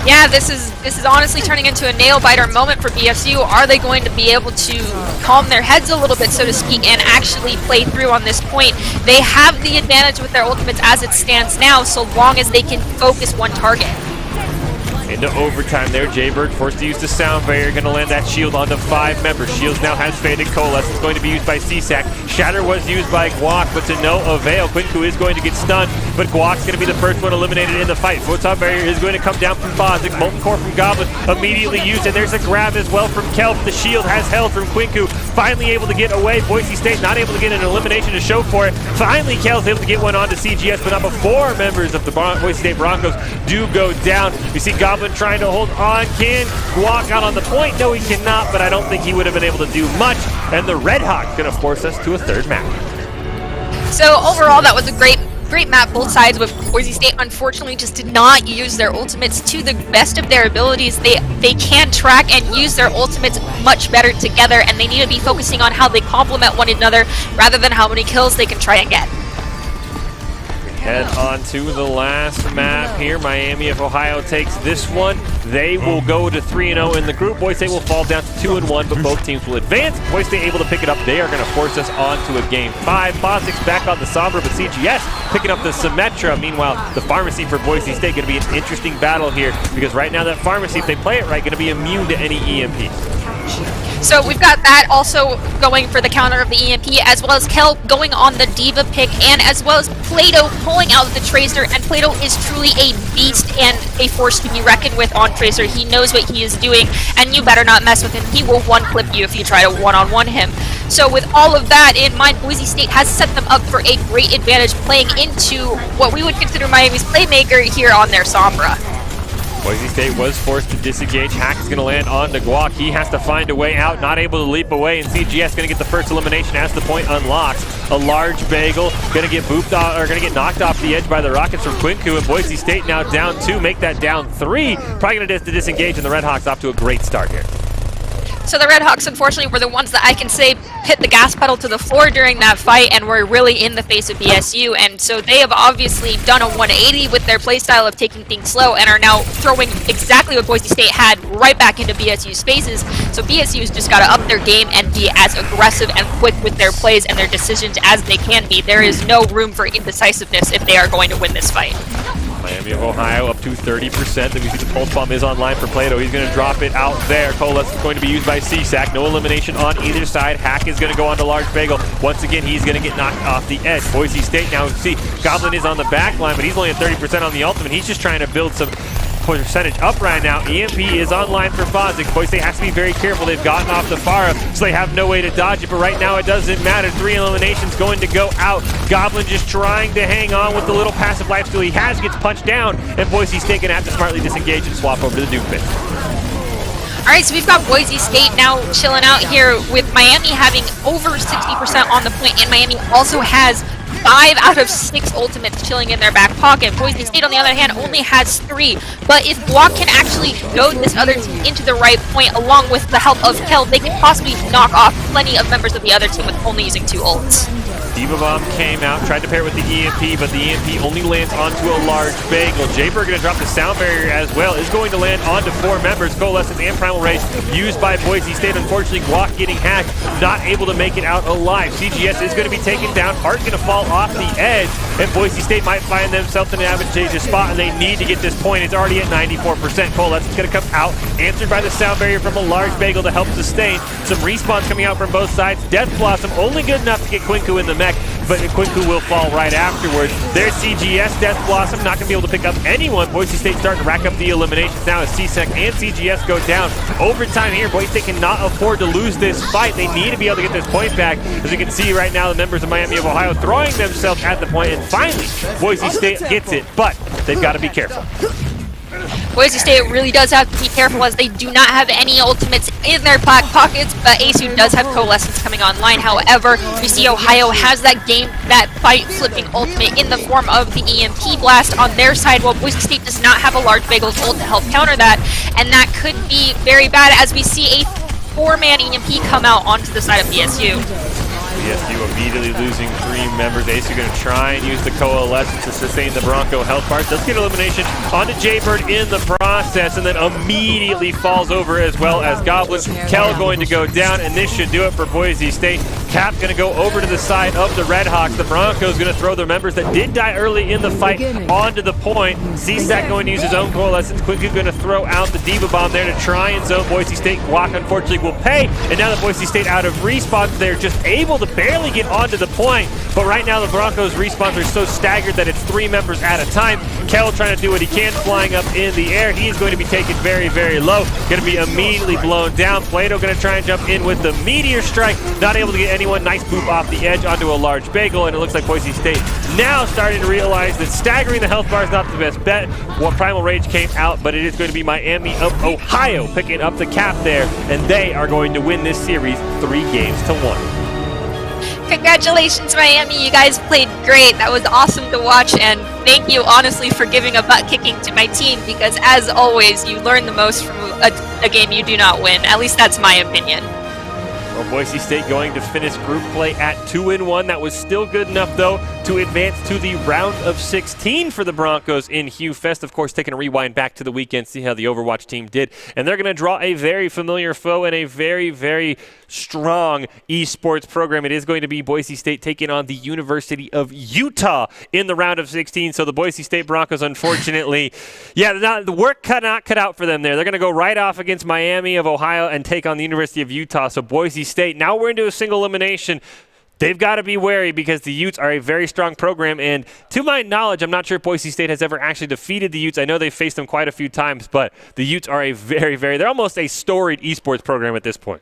Yeah, this is honestly turning into a nail-biter moment for BSU. Are they going to be able to calm their heads a little bit, so to speak, and actually play through on this point? They have the advantage with their ultimates as it stands now, so long as they can focus one target. Into overtime there, Jaybird forced to use the sound barrier, going to land that shield onto 5 members. Shields now has faded. Coalesce is going to be used by CSAC. Shatter was used by Guac, but to no avail. Quinku is going to get stunned, but Guac's going to be the first one eliminated in the fight. Photon barrier is going to come down from Bozic. Molten Core from Goblin immediately used, and there's a grab as well from Kelp. The shield has held from Quinku. Finally able to get away. Boise State not able to get an elimination to show for it. Finally, Kel's able to get one onto CGS, but not before members of the Boise State Broncos do go down. You see Goblin trying to hold on. Can Guac out on the point? No, he cannot, but I don't think he would have been able to do much. And the Red Hawk's going to force us to a third map. So overall, that was a great map, both sides, with Boise State unfortunately just did not use their ultimates to the best of their abilities. They can track and use their ultimates much better together, and they need to be focusing on how they complement one another rather than how many kills they can try and get. Head on to the last map here. Miami of Ohio takes this one. They will go to 3-0 in the group. Boise State will fall down to 2-1, but both teams will advance. Boise State able to pick it up. They are going to force us on to a game 5. Bozic's back on the Sombra, but CGS picking up the Symmetra. Meanwhile, the Pharmacy for Boise State going to be an interesting battle here, because right now that Pharmacy, if they play it right, going to be immune to any EMP. So we've got that also going for the counter of the EMP, as well as Kel going on the Diva pick, and as well as Plato pulling out the Tracer. And Plato is truly a beast and a force to be reckoned with on Tracer. He knows what he is doing, and you better not mess with him. He will one-clip you if you try to one-on-one him. So with all of that in mind, Boise State has set them up for a great advantage playing into what we would consider Miami's playmaker here on their Sombra. Boise State was forced to disengage. Hack is going to land on to Guac. He has to find a way out, not able to leap away, and CGS going to get the first elimination as the point unlocks. A large bagel going to get booped off, or going to get knocked off the edge by the Rockets from Quinku, and Boise State now down 2, make that down 3. Probably going to disengage, and the Red Hawks off to a great start here. So the Red Hawks, unfortunately, were the ones that I can say hit the gas pedal to the floor during that fight and were really in the face of BSU. And so they have obviously done a 180 with their playstyle of taking things slow and are now throwing exactly what Boise State had right back into BSU's faces. So BSU's just got to up their game and be as aggressive and quick with their plays and their decisions as they can be. There is no room for indecisiveness if they are going to win this fight. Miami of Ohio up to 30%. Then we see the Pulse Bomb is online for Plato. He's going to drop it out there. Coalesce is going to be used by CSAC. No elimination on either side. Hack is going to go on to Large Bagel. Once again, he's going to get knocked off the edge. Boise State now, see, Goblin is on the back line, but he's only at 30% on the ultimate. He's just trying to build some percentage up right now. EMP is online for Bozic. Boise State has to be very careful. They've gotten off the Pharah, so they have no way to dodge it, but right now it doesn't matter. 3 eliminations going to go out. Goblin just trying to hang on with the little passive lifesteal he has, gets punched down, and Boise State gonna have to smartly disengage and swap over to the Duke pit. Alright, so we've got Boise State now chilling out here with Miami having over 60% on the point, and Miami also has 5 out of 6 ultimates chilling in their back pocket. Boise State, on the other hand, only has 3. But if Guac can actually goad this other team into the right point, along with the help of Kel, they can possibly knock off plenty of members of the other team with only using 2 ults. Diva Bomb came out, tried to pair with the EMP, but the EMP only lands onto a large bagel. Jaybird going to drop the sound barrier as well. Is going to land onto 4 members. Coalescence and Primal Race used by Boise State. Unfortunately, Guac getting hacked, not able to make it out alive. CGS is going to be taken down. Art going to fall off the edge, and Boise State might find themselves in an advantageous spot, and they need to get this point. It's already at 94%. Coalescence going to come out, answered by the sound barrier from a large bagel to help sustain. Some respawns coming out from both sides. Death Blossom only good enough to get Quinku in the mech, but Quinku will fall right afterwards. There's CGS. Death Blossom not going to be able to pick up anyone. Boise State starting to rack up the eliminations now as CSEC and CGS go down. Overtime here. Boise State cannot afford to lose this fight. They need to be able to get this point back. As you can see right now, the members of Miami of Ohio throwing themselves at the point, and finally Boise State gets it, but they've got to be careful. Boise State really does have to be careful as they do not have any ultimates in their back pockets, but ASU does have Coalescence coming online. However, we see Ohio has that fight-flipping ultimate in the form of the EMP blast on their side, while Boise State does not have a large Bagel's ult to help counter that, and that could be very bad as we see a 4-man EMP come out onto the side of BSU. BSU immediately losing 3 members. ASU going to try and use the Coalescence to sustain the Bronco health bars. Does get elimination onto Jaybird in the process, and then immediately falls over as well as Goblin. Kel going to go down, and this should do it for Boise State. Cap going to go over to the side of the Redhawks. The Broncos going to throw their members that did die early in the fight onto the point. CSAC going to use his own Coalescence. Quickly going to throw out the Diva Bomb there to try and zone Boise State. Guac unfortunately will pay, and now that Boise State out of respawns, they're just able to barely get onto the point. But right now the Broncos respawns are so staggered that it's 3 members at a time. Kel trying to do what he can, flying up in the air. He is going to be taken very, very low. Going to be immediately blown down. Plato going to try and jump in with the Meteor Strike. Not able to get anyone. Nice boop off the edge onto a large Bagel, and it looks like Boise State now starting to realize that staggering the health bar is not the best bet. Well, Primal Rage came out, but it is going to be Miami of Ohio picking up the cap there, and they are going to win this series 3-1. Congratulations, Miami. You guys played great. That was awesome to watch, and thank you, honestly, for giving a butt kicking to my team, because as always, you learn the most from a game you do not win. At least that's my opinion. Well, Boise State going to finish group play at 2-1. That was still good enough, though, to advance to the round of 16 for the Broncos in HUE Fest. Of course, taking a rewind back to the weekend, see how the Overwatch team did. And they're going to draw a very familiar foe and a very, very strong esports program. It is going to be Boise State taking on the University of Utah in the round of 16. So the Boise State Broncos, unfortunately, the work not cut out for them there. They're going to go right off against Miami of Ohio and take on the University of Utah. So Boise State, now we're into a single elimination. They've got to be wary because the Utes are a very strong program, and to my knowledge, I'm not sure if Boise State has ever actually defeated the Utes. I know they've faced them quite a few times, but the Utes are a they're almost a storied esports program at this point.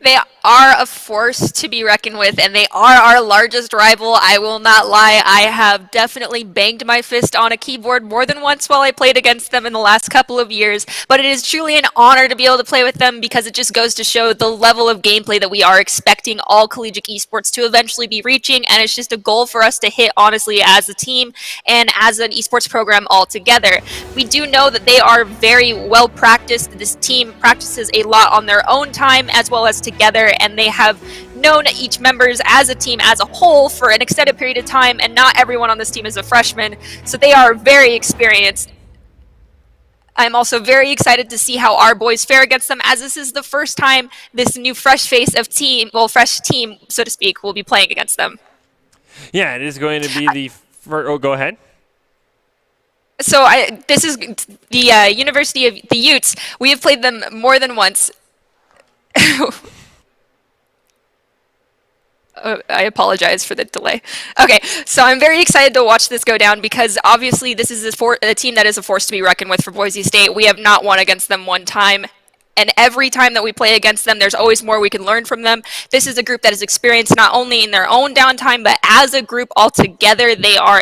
They are a force to be reckoned with, and they are our largest rival. I will not lie. I have definitely banged my fist on a keyboard more than once while I played against them in the last couple of years, but it is truly an honor to be able to play with them because it just goes to show the level of gameplay that we are expecting all collegiate esports to eventually be reaching, and it's just a goal for us to hit, honestly, as a team and as an esports program altogether. We do know that they are very well practiced. This team practices a lot on their own time as well as together, and they have known each members as a team as a whole for an extended period of time, and not everyone on this team is a freshman, so they are very experienced. I'm also very excited to see how our boys fare against them, as this is the first time this new fresh team, so to speak, will be playing against them. Yeah, it is going to be go ahead. So this is the University of the Utes. We have played them more than once. I apologize for the delay. Okay, so I'm very excited to watch this go down because obviously this is a team that is a force to be reckoned with for Boise State. We have not won against them one time, and every time that we play against them, there's always more we can learn from them. This is a group that is experienced not only in their own downtime, but as a group altogether. They are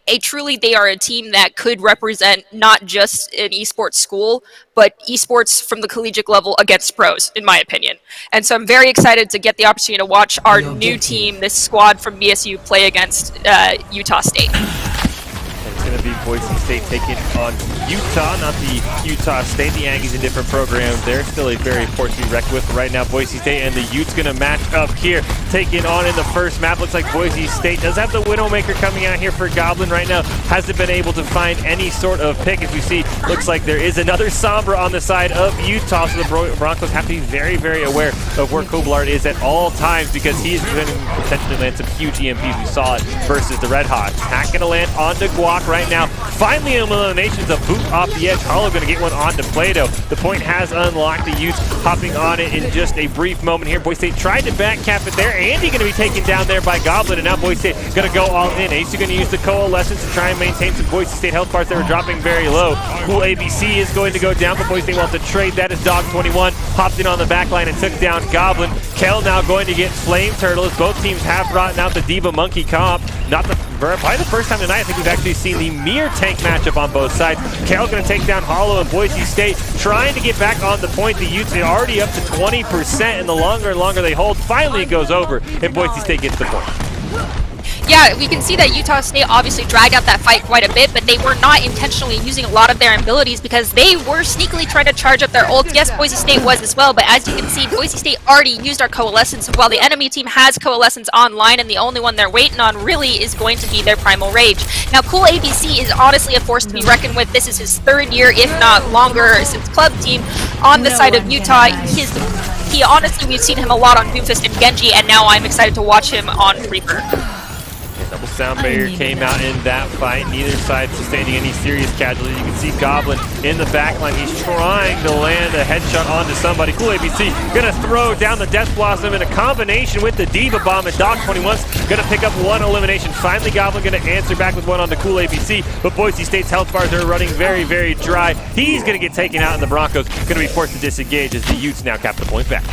they are a team that could represent not just an esports school, but esports from the collegiate level against pros, in my opinion. And so I'm very excited to get the opportunity to watch our new team, this squad from BSU, play against Utah State. It's going to be Boise State taking on Utah, not the Utah State. The Aggies, a different program. They're still a very force to be reckoned with. But right now, Boise State and the Utes going to match up here. Taking on in the first map. Looks like Boise State does have the Widowmaker coming out here for Goblin right now. Hasn't been able to find any sort of pick. As we see, looks like there is another Sombra on the side of Utah. So the Broncos have to be very, very aware of where Koblard is at all times because he's going to potentially land some huge EMPs. We saw it versus the Red Hawks. Not going to land onto Guac right now. Finally, eliminations, a boot off the edge. Hollow going to get one onto Plato. The point has unlocked. The Utes hopping on it in just a brief moment here. Boise State tried to back cap it there. Andy going to be taken down there by Goblin, and now Boise State going to go all in. Ace going to use the Coalescence to try and maintain some Boise State health bars that were dropping very low. Cool ABC is going to go down, but Boise State wants to trade. That is Dog 21. Hopped in on the back line and took down Goblin. Kel now going to get Flame Turtle as both teams have brought out the Diva Monkey comp. Probably the first time tonight I think we've actually seen the mirror tank matchup on both sides. Kel going to take down Hollow and Boise State, trying to get back on the point. The Utes are already up to 20%, and the longer and longer they hold, finally it goes over, and Boise State gets the point. Yeah, we can see that Utah State obviously dragged out that fight quite a bit, but they were not intentionally using a lot of their abilities because they were sneakily trying to charge up their ults. Yes, Boise State was as well, but as you can see, Boise State already used our Coalescence while the enemy team has Coalescence online, and the only one they're waiting on really is going to be their Primal Rage. Now, Cool ABC is honestly a force to be reckoned with. This is his 3rd year, if not longer, since club team on the side of Utah. He honestly, we've seen him a lot on Doomfist and Genji, and now I'm excited to watch him on Reaper. Double sound barrier came out in that fight. Neither side sustaining any serious casualties. You can see Goblin in the backline. He's trying to land a headshot onto somebody. Cool ABC gonna throw down the Death Blossom in a combination with the Diva Bomb, and Dog21's gonna pick up 1 elimination. Finally, Goblin gonna answer back with 1 on the Cool ABC, but Boise State's health bars are running very, very dry. He's gonna get taken out, and the Broncos gonna be forced to disengage as the Utes now cap the point back.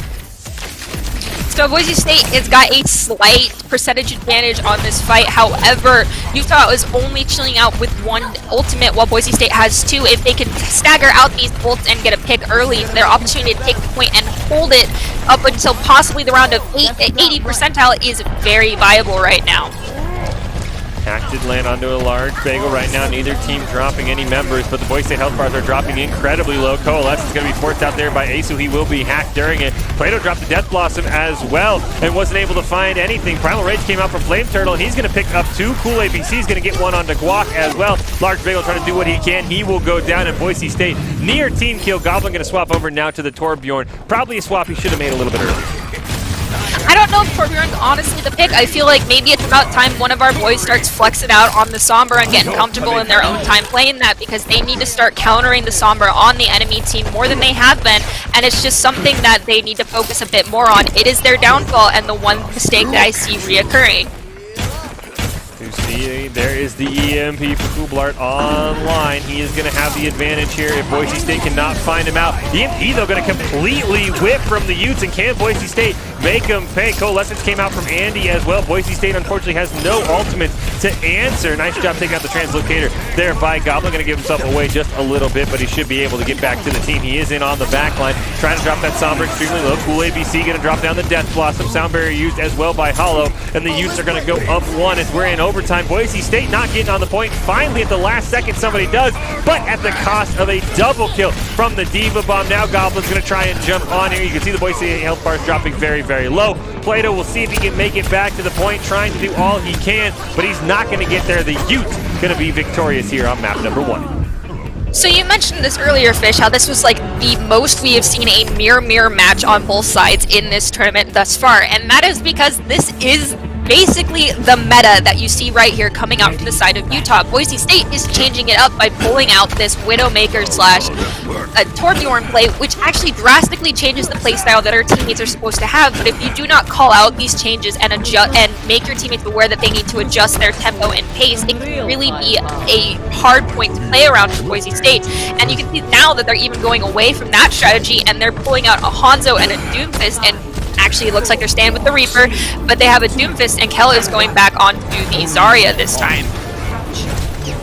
So Boise State has got a slight percentage advantage on this fight. However, Utah is only chilling out with 1 ultimate while Boise State has 2. If they can stagger out these ults and get a pick early, their opportunity to take the point and hold it up until possibly the round of 80 percentile is very viable right now. Hack did land onto a large bagel right now. Neither team dropping any members, but the Boise State health bars are dropping incredibly low. Coalescence is going to be forced out there by Asu. He will be hacked during it. Plato dropped the Death Blossom as well and wasn't able to find anything. Primal Rage came out from Flame Turtle, and he's going to pick up 2. Cool ABC is going to get 1 onto Guac as well. Large bagel trying to do what he can. He will go down, and Boise State near team kill. Goblin going to swap over now to the Torbjorn. Probably a swap he should have made a little bit earlier. I don't know if Torbjorn's honestly the pick. I feel like maybe it's about time one of our boys starts flexing out on the Sombra and getting comfortable in their own time playing that, because they need to start countering the Sombra on the enemy team more than they have been, and it's just something that they need to focus a bit more on. It is their downfall and the one mistake that I see reoccurring. You see, there is the EMP for Kublart online. He is going to have the advantage here if Boise State cannot find him out. The EMP, though, going to completely whip from the Utes, and can Boise State make him pay? Coalescence came out from Andy as well. Boise State, unfortunately, has no ultimates to answer. Nice job taking out the translocator there by Goblin. Going to give himself away just a little bit, but he should be able to get back to the team. He is in on the back line, trying to drop that Sombra extremely low. Cool ABC going to drop down the Death Blossom. Sound barrier used as well by Hollow, and the Utes are going to go up 1 as we're in overtime. Boise State not getting on the point. Finally, at the last second, somebody does, but at the cost of a double kill from the Diva Bomb. Now Goblin's going to try and jump on here. You can see the Boise State health bars dropping very, very low. Plato will see if he can make it back to the point, trying to do all he can, but he's not going to get there. The Utes going to be victorious here on map number 1. So you mentioned this earlier, Fish, how this was like the most we have seen a mirror match on both sides in this tournament thus far, and that is because this is basically the meta that you see right here coming out from the side of Utah. Boise State is changing it up by pulling out this Widowmaker slash Torbjorn play, which actually drastically changes the playstyle that our teammates are supposed to have. But if you do not call out these changes and adjust and make your teammates aware that they need to adjust their tempo and pace, it can really be a hard point to play around for Boise State. And you can see now that they're even going away from that strategy and they're pulling out a Hanzo and a Doomfist, and actually it looks like they're staying with the Reaper, but they have a Doomfist, and Keller is going back onto the Zarya this time.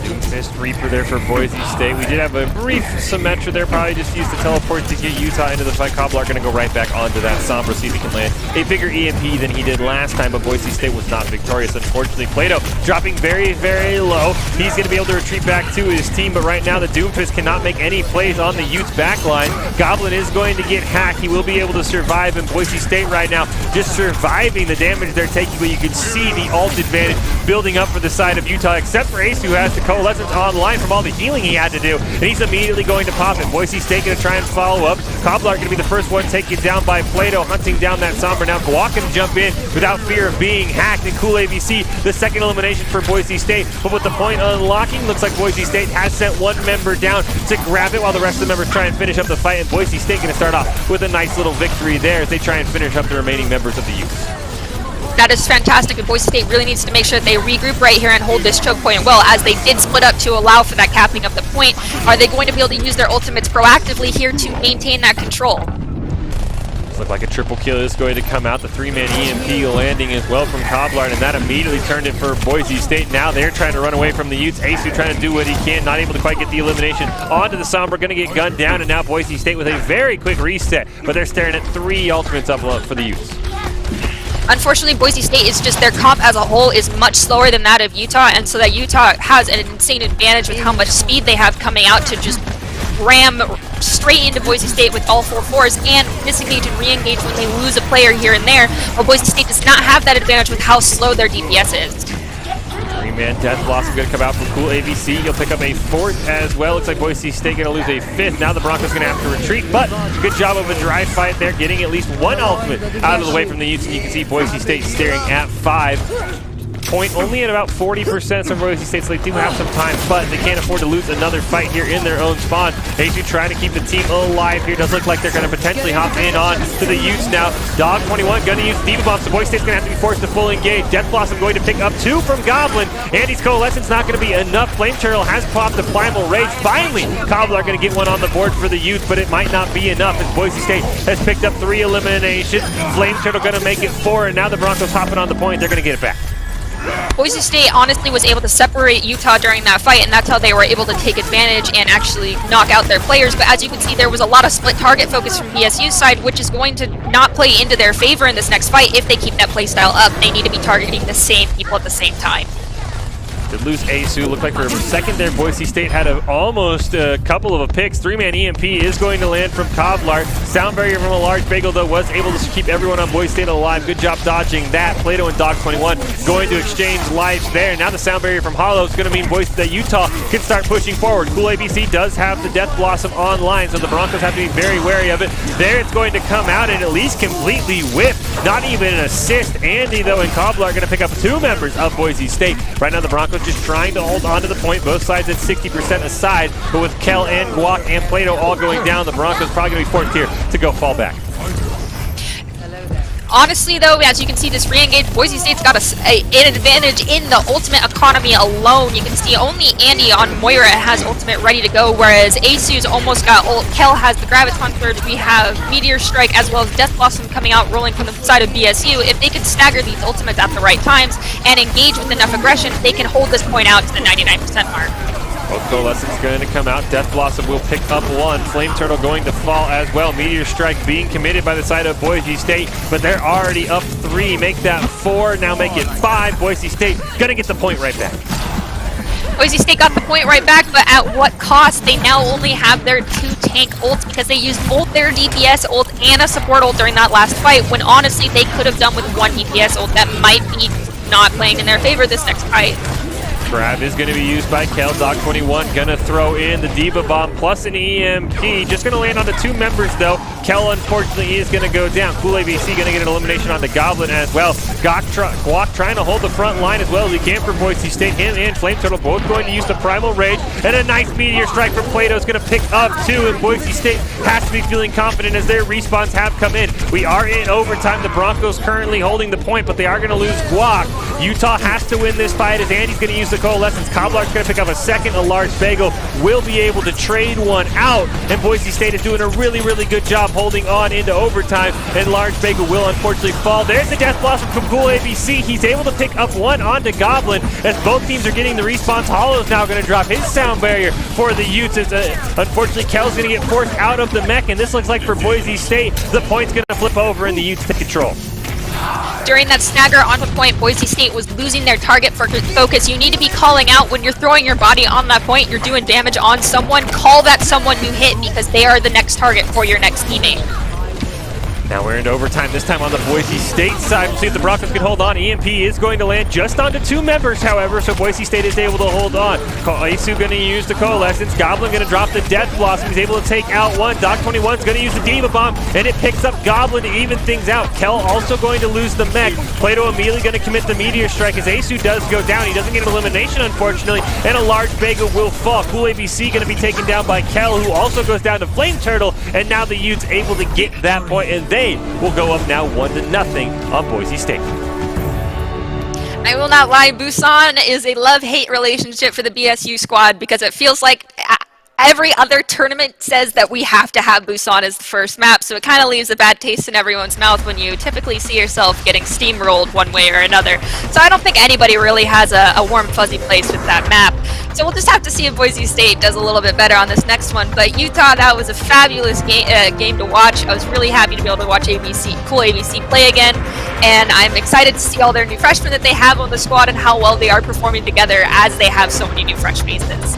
Doomfist Reaper there for Boise State. We did have a brief Symmetra there, probably just used to teleport to get Utah into the fight. Cobbler going to go right back onto that Sombra, see if he can land a bigger EMP than he did last time, but Boise State was not victorious, unfortunately. Plato dropping very, very low. He's going to be able to retreat back to his team, but right now the Doomfist cannot make any plays on the Utes backline. Goblin is going to get hacked. He will be able to survive, and Boise State right now just surviving the damage they're taking, but you can see the ult advantage building up for the side of Utah, except for Ace, who has the Coalescence online from all the healing he had to do, and he's immediately going to pop it. Boise State going to try and follow up. Cobbler going to be the first one taken down by Plato, hunting down that Sombra. Now Guac going to jump in without fear of being hacked, and Cool ABC the second elimination for Boise State, but with the point unlocking, looks like Boise State has sent one member down to grab it while the rest of the members try and finish up the fight, and Boise State going to start off with a nice little victory there as they try and finish up the remaining members of the Utes. That is fantastic, and Boise State really needs to make sure that they regroup right here and hold this choke point well, as they did split up to allow for that capping of the point. Are they going to be able to use their ultimates proactively here to maintain that control? Looked like a triple kill is going to come out. The 3-man EMP landing as well from Coblard, and that immediately turned it for Boise State. Now they're trying to run away from the Utes. HUE trying to do what he can, not able to quite get the elimination. Onto the Sombra, going to get gunned down, and now Boise State with a very quick reset, but they're staring at 3 ultimates up for the Utes. Unfortunately, Boise State is just, their comp as a whole is much slower than that of Utah, and so that Utah has an insane advantage with how much speed they have coming out to just ram straight into Boise State with all 4 fours and disengage and re-engage when they lose a player here and there, while Boise State does not have that advantage with how slow their DPS is. 3-man Death Blossom going to come out from Cool ABC. He'll pick up a 4th as well. Looks like Boise State going to lose a 5th. Now the Broncos going to have to retreat, but good job of a dry fight there, getting at least 1 ultimate out of the way from the Utes. And you can see Boise State staring at 5. Point only at about 40%, so Boise State, so they do have some time, but they can't afford to lose another fight here in their own spawn. HUE trying to keep the team alive here. Does look like they're going to potentially hop in on to the Utes now. Dog21 going to use Diva Bomb, so Boise State's going to have to be forced to full engage. Death Blossom going to pick up 2 from Goblin. Andy's Coalescence not going to be enough. Flame Turtle has popped the Primal Rage. Finally, Cobbler going to get one on the board for the Utes, but it might not be enough as Boise State has picked up 3 eliminations. Flame Turtle going to make it 4, and now the Broncos hopping on the point. They're going to get it back. Boise State honestly was able to separate Utah during that fight, and that's how they were able to take advantage and actually knock out their players. But as you can see, there was a lot of split target focus from BSU's side, which is going to not play into their favor in this next fight if they keep that playstyle up. They need to be targeting the same people at the same time. Did lose HUE. Looked like for a second there, Boise State had almost a couple of picks. 3-man EMP is going to land from Cobblar. Sound barrier from a large bagel, though, was able to keep everyone on Boise State alive. Good job dodging that. Plato and Dog21 going to exchange lives there. Now the sound barrier from Hollow is going to mean that Utah can start pushing forward. Cool ABC does have the Death Blossom online, so the Broncos have to be very wary of it. There it's going to come out and at least completely whip. Not even an assist. Andy, though, and Cobblar are going to pick up 2 members of Boise State. Right now the Broncos just trying to hold on to the point. Both sides at 60% aside, but with Kel and Guac and Plato all going down, the Broncos probably going to be forced here to go fall back. Honestly, though, as you can see, this re-engage, Boise State's got an advantage in the ultimate economy alone. You can see only Andy on Moira has ultimate ready to go, whereas HUE's almost got ult. Kel has the Graviton Surge. We have Meteor Strike as well as Death Blossom coming out, rolling from the side of BSU. If they can stagger these ultimates at the right times and engage with enough aggression, they can hold this point out to the 99% mark. Both Coalescence going to come out. Death Blossom will pick up 1. Flame Turtle going to fall as well. Meteor Strike being committed by the side of Boise State, but they're already up 3. Make that 4, now make it 5. Boise State going to get the point right back. Boise State got the point right back, but at what cost? They now only have their 2 tank ults because they used both their DPS ult and a support ult during that last fight, when honestly they could have done with 1 DPS ult. That might be not playing in their favor this next fight. Grab is going to be used by Kel. Dog21 going to throw in the Diva Bomb plus an EMP. Just going to land on the 2 members, though. Kel, unfortunately, is going to go down. Cool ABC going to get an elimination on the Goblin as well. Guac trying to hold the front line as well as he can for Boise State. Him and Flame Turtle both going to use the Primal Rage. And a nice Meteor Strike from Plato is going to pick up 2. And Boise State has to be feeling confident as their respawns have come in. We are in overtime. The Broncos currently holding the point, but they are going to lose Guac. Utah has to win this fight as Andy's going to use the Coalescence. Cobblar's going to pick up a 2nd. A large bagel will be able to trade 1 out, and Boise State is doing a really, really good job holding on into overtime, and large bagel will unfortunately fall. There's the Death Blossom from Cool ABC. He's able to pick up 1 onto Goblin as both teams are getting the respawns. Hollow's now going to drop his sound barrier for the Utes. Unfortunately, Kel's going to get forced out of the mech, and this looks like for Boise State, the point's going to flip over and the Utes take control. During that stagger on the point, Boise State was losing their target focus. You need to be calling out when you're throwing your body on that point, you're doing damage on someone, call that someone you hit because they are the next target for your next teammate. Now we're into overtime, this time on the Boise State side. We'll see if the Broncos can hold on. EMP is going to land just onto 2 members, however, so Boise State is able to hold on. HUE going to use the Coalescence. Goblin going to drop the Death Blossom. He's able to take out 1. Dog21 is going to use the Diva Bomb, and it picks up Goblin to even things out. Kel also going to lose the mech. Plato immediately going to commit the Meteor Strike as HUE does go down. He doesn't get an elimination, unfortunately, and a large bagel will fall. Cool ABC going to be taken down by Kel, who also goes down to Flame Turtle, and now the Utes able to get that point, and they will go up now 1-0 on Boise State. I will not lie, Busan is a love-hate relationship for the BSU squad because it feels like every other tournament says that we have to have Busan as the first map, so it kind of leaves a bad taste in everyone's mouth when you typically see yourself getting steamrolled one way or another. So I don't think anybody really has a warm fuzzy place with that map. So we'll just have to see if Boise State does a little bit better on this next one. But Utah, that was a fabulous game to watch. I was really happy to be able to watch cool ABC play again, and I'm excited to see all their new freshmen that they have on the squad and how well they are performing together as they have so many new fresh faces.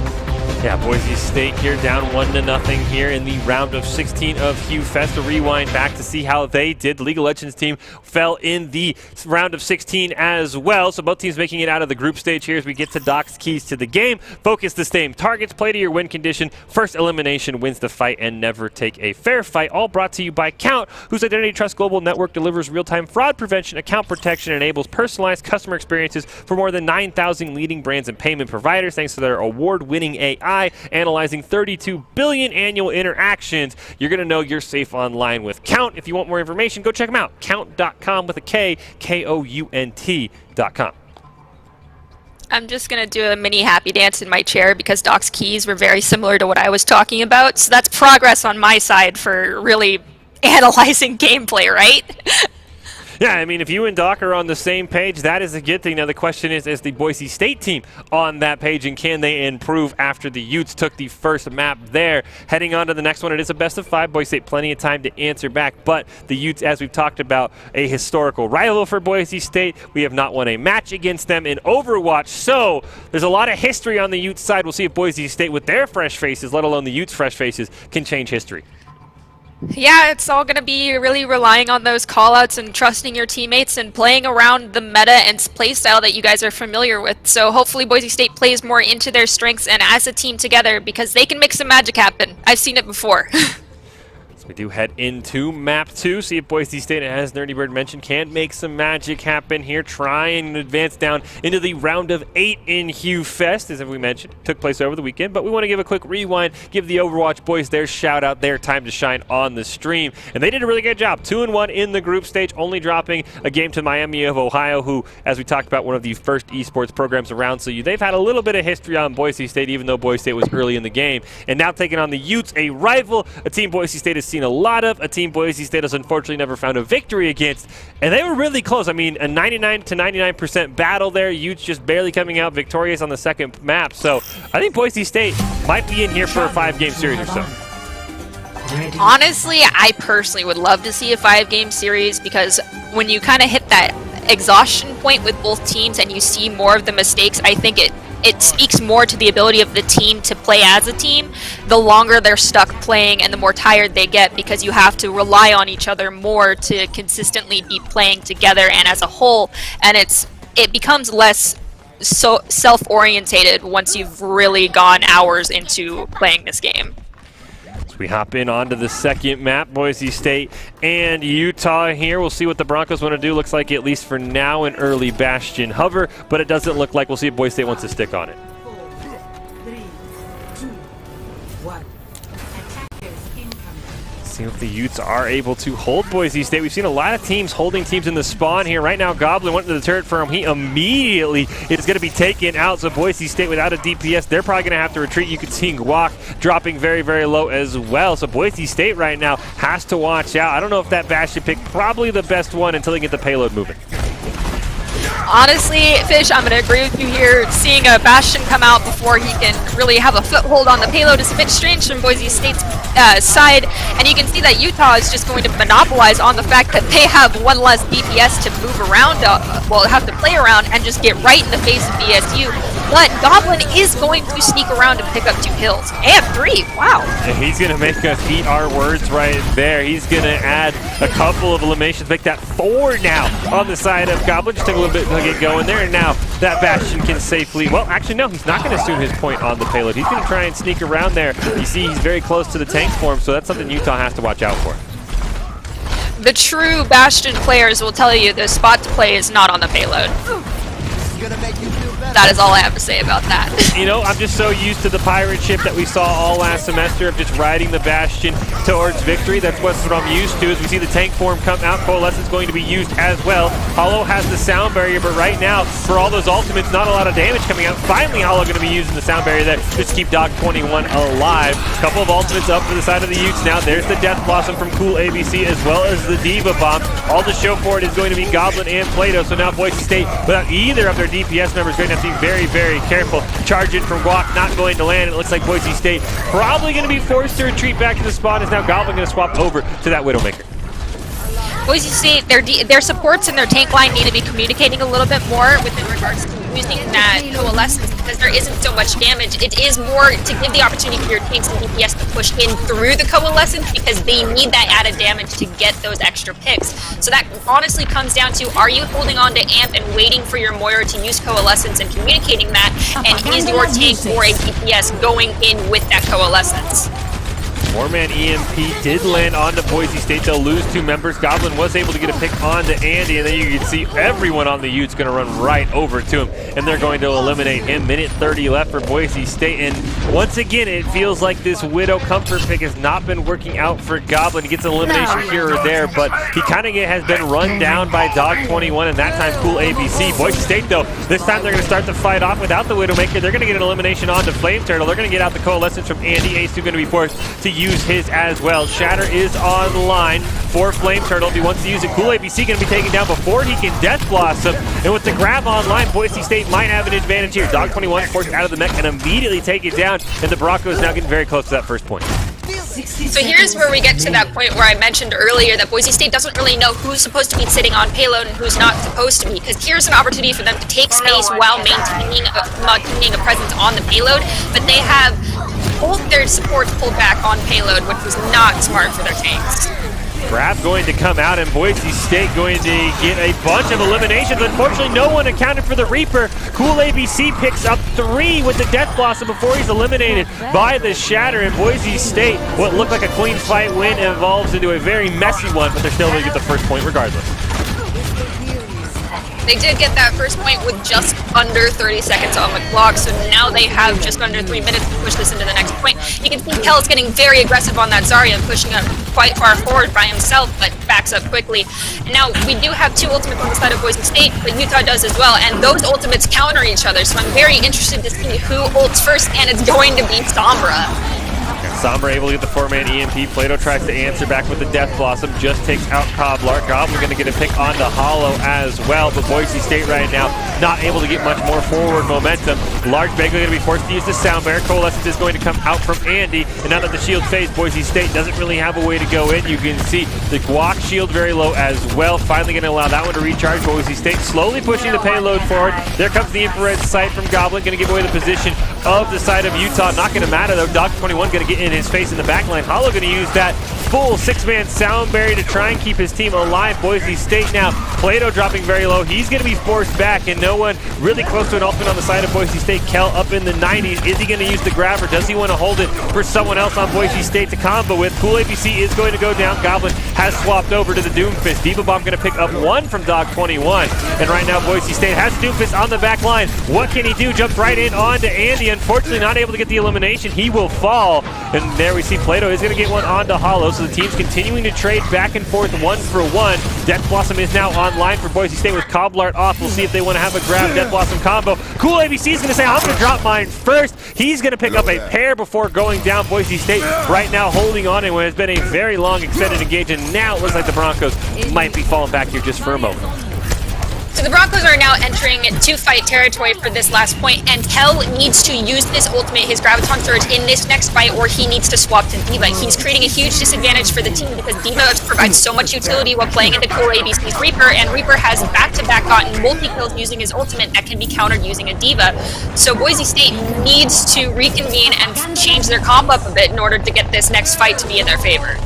Yeah, Boise State here down 1-0 here in the round of 16 of HUE Fest. A rewind back to see how they did. The League of Legends team fell in the round of 16 as well. So both teams making it out of the group stage here as we get to Doc's keys to the game. Focus the same targets, play to your win condition. First elimination wins the fight, and never take a fair fight. All brought to you by Count, whose Identity Trust Global Network delivers real-time fraud prevention, account protection, and enables personalized customer experiences for more than 9,000 leading brands and payment providers thanks to their award-winning AI. Analyzing 32 billion annual interactions. You're going to know you're safe online with Count. If you want more information, go check them out. Count.com with a K, KOUNT.com. I'm just going to do a mini happy dance in my chair because Doc's keys were very similar to what I was talking about. So that's progress on my side for really analyzing gameplay, right? Yeah, I mean, if you and Doc are on the same page, that is a good thing. Now, the question is the Boise State team on that page, and can they improve after the Utes took the first map there? Heading on to the next one, it is a best of 5. Boise State, plenty of time to answer back, but the Utes, as we've talked about, a historical rival for Boise State. We have not won a match against them in Overwatch, so there's a lot of history on the Utes side. We'll see if Boise State, with their fresh faces, let alone the Utes' fresh faces, can change history. Yeah, it's all going to be really relying on those callouts and trusting your teammates and playing around the meta and playstyle that you guys are familiar with. So hopefully Boise State plays more into their strengths and as a team together, because they can make some magic happen. I've seen it before. We do head into map 2, see if Boise State, as Nerdy Bird mentioned, can make some magic happen here, try and advance down into the round of 8 in HUE Fest, as we mentioned, took place over the weekend. But we want to give a quick rewind, give the Overwatch boys their shout out, their time to shine on the stream. And they did a really good job, 2-1 in the group stage, only dropping a game to Miami of Ohio, who, as we talked about, one of the first esports programs around. So they've had a little bit of history on Boise State, even though Boise State was early in the game. And now taking on the Utes, a rival, a team Boise State has seen a lot of, a team Boise State has unfortunately never found a victory against, and they were really close. I mean, a 99 to 99% battle there. Utes just barely coming out victorious on the second map. So I think Boise State might be in here for a 5-game series or so. Honestly, I personally would love to see a 5-game series, because when you kind of hit that exhaustion point with both teams and you see more of the mistakes, I think it speaks more to the ability of the team to play as a team. The longer they're stuck playing and the more tired they get, because you have to rely on each other more to consistently be playing together and as a whole, and it becomes less so self-orientated once you've really gone hours into playing this game. We hop in onto the second map, Boise State and Utah here. We'll see what the Broncos want to do. Looks like, at least for now, an early Bastion hover, but it doesn't look like. We'll see if Boise State wants to stick on it. 4, 3, 2, 1. See if the Utes are able to hold Boise State. We've seen a lot of teams holding teams in the spawn here. Right now, Goblin went to the turret for him. He immediately is going to be taken out. So Boise State, without a DPS, they're probably going to have to retreat. You could see Guac dropping very, very low as well. So Boise State right now has to watch out. I don't know if that Bastion pick, probably the best one until they get the payload moving. Honestly, Fish, I'm going to agree with you here. Seeing a Bastion come out before he can really have a foothold on the payload is a bit strange from Boise State's side, and you can see that Utah is just going to monopolize on the fact that they have one less DPS to move around, have to play around and just get right in the face of BSU. But Goblin is going to sneak around and pick up 2 kills. And 3, wow. And he's going to make us eat our words right there. He's going to add a couple of eliminations, make that 4 now on the side of Goblin. Just took a little bit to get going there, and now that Bastion can safely, well, actually, no, he's not going to assume his point on the payload. He's going to try and sneak around there. You see he's very close to the tank form, so that's something Utah has to watch out for. The true Bastion players will tell you the spot to play is not on the payload. That is all I have to say about that. You know, I'm just so used to the pirate ship that we saw all last semester of just riding the Bastion towards victory. That's what I'm used to. As we see the tank form come out, Coalescence going to be used as well. Hollow has the sound barrier, but right now, for all those ultimates, not a lot of damage coming out. Finally, Hollow going to be using the sound barrier there just to keep Dog 21 alive. Couple of ultimates up for the side of the Utes now. There's the Death Blossom from Cool ABC as well as the Diva Bomb. All to show for it is going to be Goblin and Plato. So now Boise State, without either of their DPS members, going to have to be very, very careful. Charge in from Guac, not going to land. It looks like Boise State probably going to be forced to retreat back to the spot. Is now Goblin going to swap over to that Widowmaker. Boise State, their supports and their tank line need to be communicating a little bit more within regards to using that Coalescence, because there isn't so much damage. It is more to give the opportunity for your tanks and DPS to push in through the Coalescence, because they need that added damage to get those extra picks. So that honestly comes down to, are you holding on to Amp and waiting for your Moira to use Coalescence and communicating that, and is your tank or a DPS going in with that Coalescence? Four-man EMP did land onto Boise State. They'll lose 2 members. Goblin was able to get a pick onto Andy, and then you can see everyone on the Utes going to run right over to him, and they're going to eliminate him. Minute 30 left for Boise State, and once again, it feels like this Widow comfort pick has not been working out for Goblin. He gets an elimination here or there, but he kind of has been run down by Dog 21, and that time Cool ABC. Boise State, though, this time they're going to start the fight off without the Widowmaker. They're going to get an elimination onto Flame Turtle. They're going to get out the Coalescence from Andy. Ace going to be forced to use his as well. Shatter is online for Flame Turtle if he wants to use it. Cool ABC going to be taken down before he can Death Blossom, and with the grab online, Boise State might have an advantage here. Dog 21 forced out of the mech and immediately take it down, and the Broncos now getting very close to that first point. So here's where we get to that point where I mentioned earlier that Boise State doesn't really know who's supposed to be sitting on payload and who's not supposed to be, because here's an opportunity for them to take space while maintaining a presence on the payload, but they have both their supports pulled back on payload, which was not smart for their tanks. Grab going to come out, and Boise State going to get a bunch of eliminations. Unfortunately, no one accounted for the Reaper. Cool ABC picks up 3 with the Death Blossom before he's eliminated by the Shatter, and Boise State, what looked like a clean fight win, evolves into a very messy one, but they're still going to get the first point regardless. They did get that first point with just under 30 seconds on the clock, so now they have just under 3 minutes to push this into the next point. You can see Kel's getting very aggressive on that Zarya, pushing up quite far forward by himself, but backs up quickly. And now we do have 2 ultimates on the side of Boise State, but Utah does as well, and those ultimates counter each other, so I'm very interested to see who ults first, and it's going to be Sombra. Sombra able to get the 4-man EMP. Plato tries to answer back with the Death Blossom, just takes out Cobblar. Goblin going to get a pick onto Hollow as well, but Boise State right now not able to get much more forward momentum. Large Bagley going to be forced to use the sound barrier. Coalescence is going to come out from Andy, and now that the shield phase, Boise State doesn't really have a way to go in. You can see the Guac shield very low as well. Finally going to allow that one to recharge. Boise State slowly pushing the payload forward. There comes the infrared sight from Goblin, going to give away the position of the side of Utah. Not going to matter though. Dog 21 going to get in his face in the back line. Hollow going to use that full 6-man sound barrier to try and keep his team alive. Boise State now, Plato dropping very low. He's going to be forced back, and no one really close to an ultimate on the side of Boise State. Kel up in the 90s. Is he going to use the grab, or does he want to hold it for someone else on Boise State to combo with? Cool ABC is going to go down. Goblin has swapped over to the Doomfist. Diva Bomb going to pick up 1 from Dog 21. And right now Boise State has Doomfist on the back line. What can he do? Jumps right in onto Andy. Unfortunately not able to get the elimination. He will fall. And there we see Plato is going to get one onto Hollow. So the team's continuing to trade back and forth 1 for 1. Death Blossom is now online for Boise State with Coblart off. We'll see if they want to have a grab Death Blossom combo. Cool ABC is going to say, I'm going to drop mine first. He's going to pick up a pair before going down. Boise State right now holding on in what has been a very long extended engagement. And now it looks like the Broncos might be falling back here just for a moment. So the Broncos are now entering two-fight territory for this last point, and Kel needs to use this ultimate, his Graviton Surge, in this next fight, or he needs to swap to Diva. He's creating a huge disadvantage for the team because Diva provides so much utility while playing into Cool ABC's Reaper, and Reaper has back-to-back gotten multi-kills using his ultimate that can be countered using a Diva. So Boise State needs to reconvene and change their comp up a bit in order to get this next fight to be in their favor.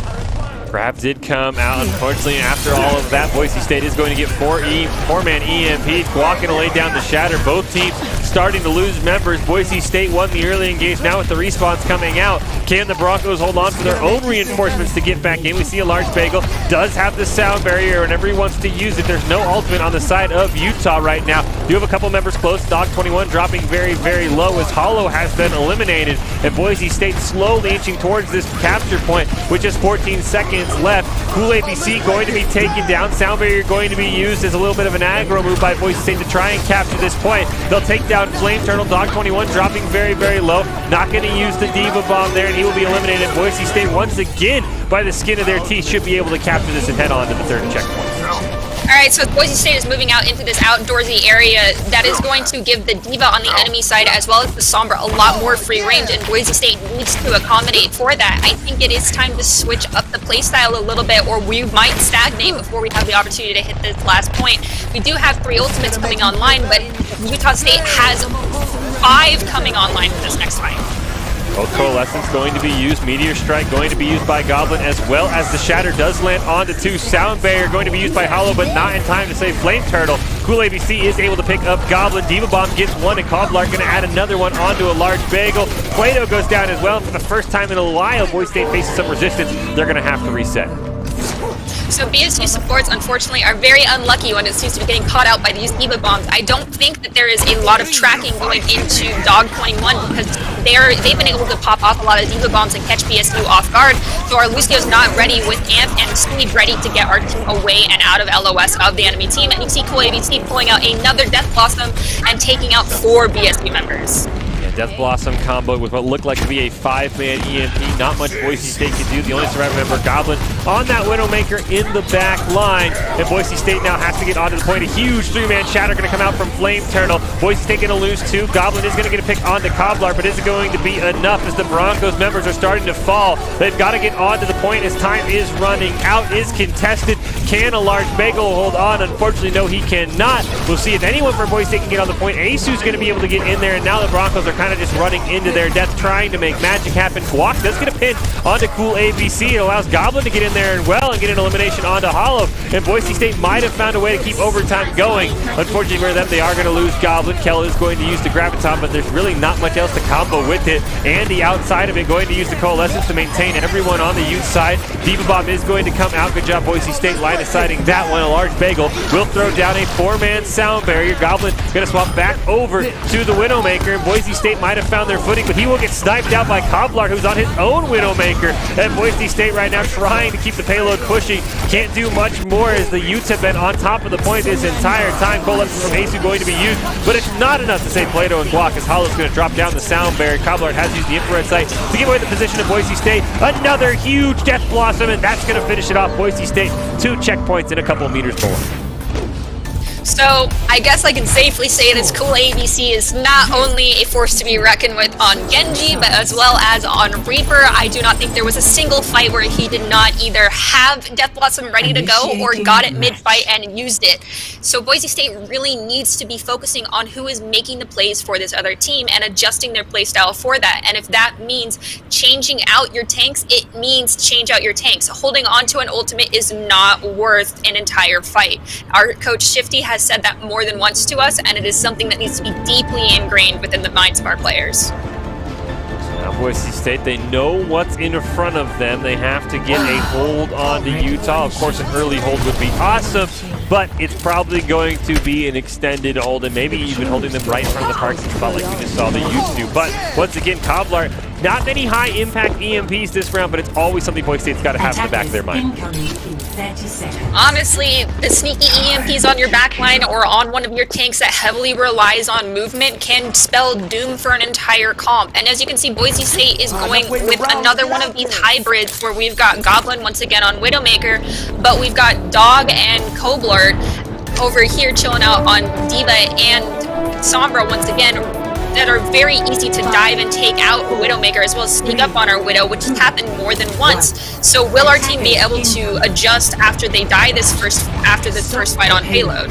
Perhaps did come out. Unfortunately, after all of that, Boise State is going to get four-man EMP. Guac going to lay down the shatter. Both teams starting to lose members. Boise State won the early engage. Now with the respawns coming out, can the Broncos hold on for their own reinforcements to get back in? We see a large bagel. Does have the sound barrier whenever he wants to use it. There's no ultimate on the side of Utah right now. Do have a couple members close. Dog 21 dropping very, very low as Hollow has been eliminated. And Boise State slowly inching towards this capture point with just 14 seconds left. HUE ABC going to be taken down. Sound barrier going to be used as a little bit of an aggro move by Boise State to try and capture this point. They'll take down Flame Turtle. Dog 21 dropping very, very low. Not going to use the Diva Bomb there, and he will be eliminated. Boise State once again, by the skin of their teeth, should be able to capture this and head on to the third checkpoint. All right, so Boise State is moving out into this outdoorsy area that is going to give the Diva on the enemy side as well as the Sombra a lot more free range, and Boise State needs to accommodate for that. I think it is time to switch up the playstyle a little bit, or we might stagnate before we have the opportunity to hit this last point. We do have 3 ultimates coming online, but Utah State has 5 coming online for this next fight. Both Coalescence going to be used. Meteor Strike going to be used by Goblin, as well as the Shatter does land onto 2. Sound Barrier going to be used by Hollow, but not in time to save Flame Turtle. HUE ABC is able to pick up Goblin. Diva Bomb gets 1, and Cobblar going to add another one onto a large bagel. Plato goes down as well. For the first time in a while, Boise State faces some resistance. They're going to have to reset. So BSU supports, unfortunately, are very unlucky when it seems to be getting caught out by these Diva Bombs. I don't think that there is a lot of tracking going into Dog 21 because they've been able to pop off a lot of Diva Bombs and catch BSU off guard. So our Lucio's not ready with Amp and Speed ready to get our team away and out of LOS of the enemy team. And you see HUE ABC pulling out another Death Blossom and taking out 4 BSU members. Death Blossom combo with what looked like to be a 5-man EMP. Not much Boise State can do. The only survivor member, Goblin, on that Widowmaker in the back line. And Boise State now has to get onto the point. A huge 3-man shatter going to come out from Flame Turtle. Boise State going to lose 2. Goblin is going to get a pick onto Cobblar, but is it going to be enough as the Broncos members are starting to fall? They've got to get onto the point as time is running out. Is contested. Can a large bagel hold on? Unfortunately, no, he cannot. We'll see if anyone from Boise State can get on the point. Asu's going to be able to get in there, and now the Broncos are kind of just running into their death, trying to make magic happen. Guac does get a pin onto HUE ABC. It allows Goblin to get in there and get an elimination onto Hollow. And Boise State might have found a way to keep overtime going. Unfortunately for them, they are going to lose Goblin. Kell is going to use the Graviton, but there's really not much else to combo with it. Andy outside of it going to use the Coalescence to maintain everyone on the Ute side. Diva Bomb is going to come out. Good job, Boise State, line of sighting that one. A large bagel will throw down a 4-man sound barrier. Goblin going to swap back over to the Widowmaker, and Boise State might have found their footing, but he will get sniped out by Cobblar, who's on his own Widowmaker. And Boise State right now trying to keep the payload pushing. Can't do much more as the Utes have been on top of the point this entire time. Coalescence from Asu going to be used, but it's not enough to save Plato and Guac as Hollow's going to drop down the sound barrier. Cobblar has used the infrared sight to give away the position of Boise State. Another huge Death Blossom, and that's going to finish it off. Boise State 2 checkpoints and a couple of meters forward. So I guess I can safely say this HUE ABC is not only a force to be reckoned with on Genji, but as well as on Reaper. I do not think there was a single fight where he did not either have Death Blossom ready to go or got it mid-fight and used it. So Boise State really needs to be focusing on who is making the plays for this other team and adjusting their playstyle for that. And if that means changing out your tanks, it means change out your tanks. Holding on to an ultimate is not worth an entire fight. Our coach Shifty has said that more than once to us, and it is something that needs to be deeply ingrained within the minds of our players. Now Boise State, they know what's in front of them. They have to get a hold on to Utah. Of course, an early hold would be awesome, but it's probably going to be an extended hold, and maybe even holding them right in front of the parking spot like we just saw the Utes do. But once again, Cobblar, not many high-impact EMPs this round, but it's always something Boise State's got to have in the back of their mind. Honestly, the sneaky EMPs on your backline or on one of your tanks that heavily relies on movement can spell doom for an entire comp. And as you can see, Boise State is going with another one of these hybrids where we've got Goblin once again on Widowmaker, but we've got Dog and Coblard over here chilling out on Diva and Sombra once again, that are very easy to dive and take out Widowmaker as well as sneak up on our Widow, which has happened more than once. So will our team be able to adjust after they die after this first fight on payload?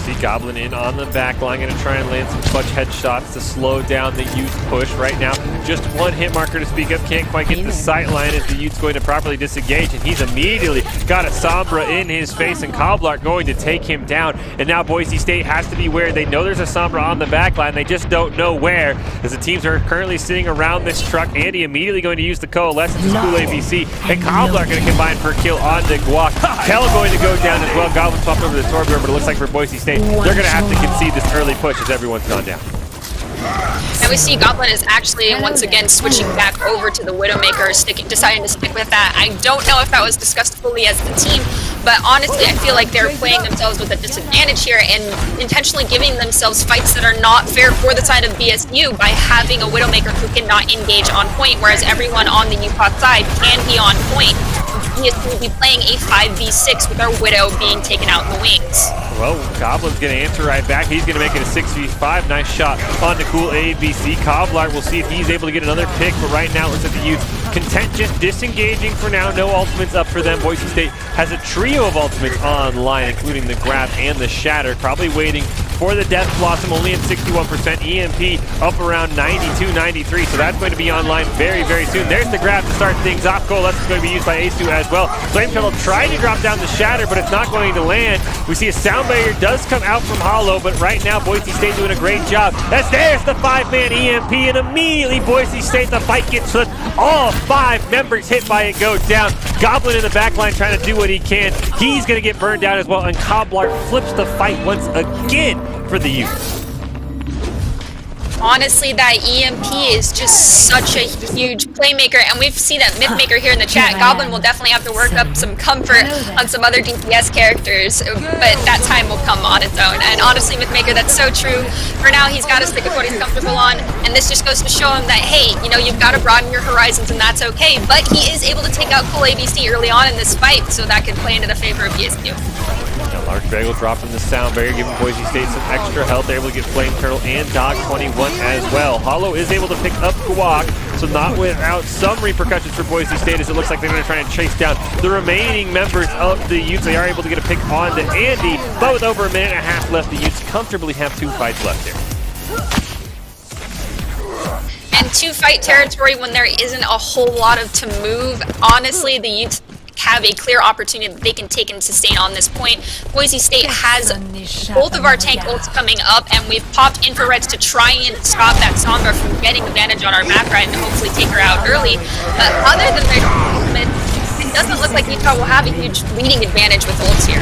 see Goblin in on the back line, going to try and land some clutch headshots to slow down the Utes push. Right now, just one hit marker to speak of, can't quite get the sight line as the Utes going to properly disengage, and he's immediately got a Sombra in his face, and Cobblar going to take him down. And now Boise State has to be where they know there's a Sombra on the back line, they just don't know where, as the teams are currently sitting around this truck. Andy immediately going to use the Coalescence, Cool ABC, and Cobblar going to combine for a kill on the Guac. Kel going to go down as well. Goblin popped over the Torbjorn, but it looks like for Boise State, they're going to have to concede this early push as everyone's gone down. And we see Goblin is actually once again switching back over to the Widowmaker, deciding to stick with that. I don't know if that was discussed fully as a team, but honestly, I feel like they're playing themselves with a disadvantage here and intentionally giving themselves fights that are not fair for the side of BSU by having a Widowmaker who cannot engage on point, whereas everyone on the UPOT side can be on point. BSU will be playing a 5v6 with our Widow being taken out in the wings. Well, Goblin's going to answer right back. He's going to make it a 6v5. Nice shot on the Cool ABC. Cobblar, we'll see if he's able to get another pick, but right now it looks like the Utes content just disengaging for now. No ultimates up for them. Boise State has a trio of ultimates online, including the Grab and the Shatter. Probably waiting for the Death Blossom, only at 61%. EMP up around 92, 93, so that's going to be online very, very soon. There's the Grab to start things off. Coalescence is going to be used by Asu as well. Flame Turtle tried to drop down the Shatter, but it's not going to land. We see a sound barrier does come out from Hollow, but right now Boise State doing a great job. As there's the 5-man EMP, and immediately Boise State, the fight gets flipped. All 5 members hit by it go down. Goblin in the back line trying to do what he can. He's going to get burned down as well, and Cobblar flips the fight once again for the Utes. Honestly, that EMP is just such a huge playmaker, and we've seen that Mythmaker here in the chat. Goblin will definitely have to work up some comfort on some other DPS characters, but that time will come on its own. And honestly, Mythmaker, that's so true. For now, he's got to stick with what he's comfortable on, and this just goes to show him that, hey, you know, you've got to broaden your horizons, and that's okay. But he is able to take out Cool ABC early on in this fight, so that could play into the favor of BSU. Large Bagel dropping the sound barrier, giving Boise State some extra health. They're able to get Flame Turtle and Dog 21 as well. Hollow is able to pick up Guac, so not without some repercussions for Boise State, as it looks like they're going to try and chase down the remaining members of the Utes. They are able to get a pick on to Andy, but with over a minute and a half left, the Utes comfortably have 2 fights left here. And 2-fight territory when there isn't a whole lot of to move. Honestly, the Utes have a clear opportunity that they can take and sustain on this point. Boise State has both of our tank ults coming up, and we've popped infrareds to try and stop that Sombra from getting advantage on our map right and hopefully take her out early. But other than that, it doesn't look like Utah will have a huge leading advantage with ults here.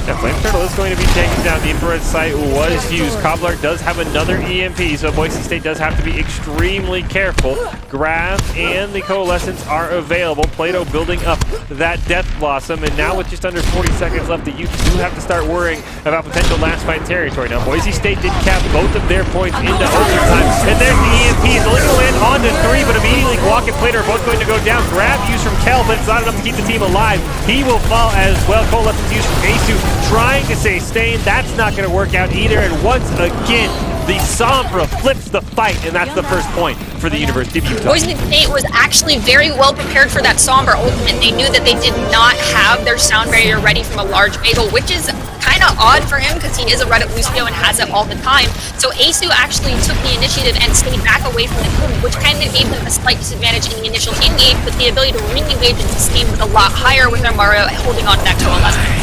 Yeah, Flame Turtle is going to be taken down. The infrared sight was used. Cobblar does have another EMP, so Boise State does have to be extremely careful. Grab and the Coalescence are available. Plato building up that Death Blossom, and now with just under 40 seconds left, the Utes do have to start worrying about potential last fight territory. Now, Boise State did cap both of their points into overtime, and there's the EMP. It's only going to land on to 3, but immediately Guac and Plato are both going to go down. Grab used from Kel, but it's not enough to keep the team alive. He will fall as well. Coalescence used from Asu, trying to sustain. That's not going to work out either, and once again, the Sombra flips the fight, and that's the first point for the University of Utah. Boise State was actually very well prepared for that Sombra ultimate. They knew that they did not have their sound barrier ready from a large bagel, which is kind of odd for him because he is a Reddit Lucio and has it all the time. So Asu actually took the initiative and stayed back away from the team, which kind of gave them a slight disadvantage in the initial in-game, with the ability to re-engage and sustain with a lot higher with their Mario holding on to that Coalescence.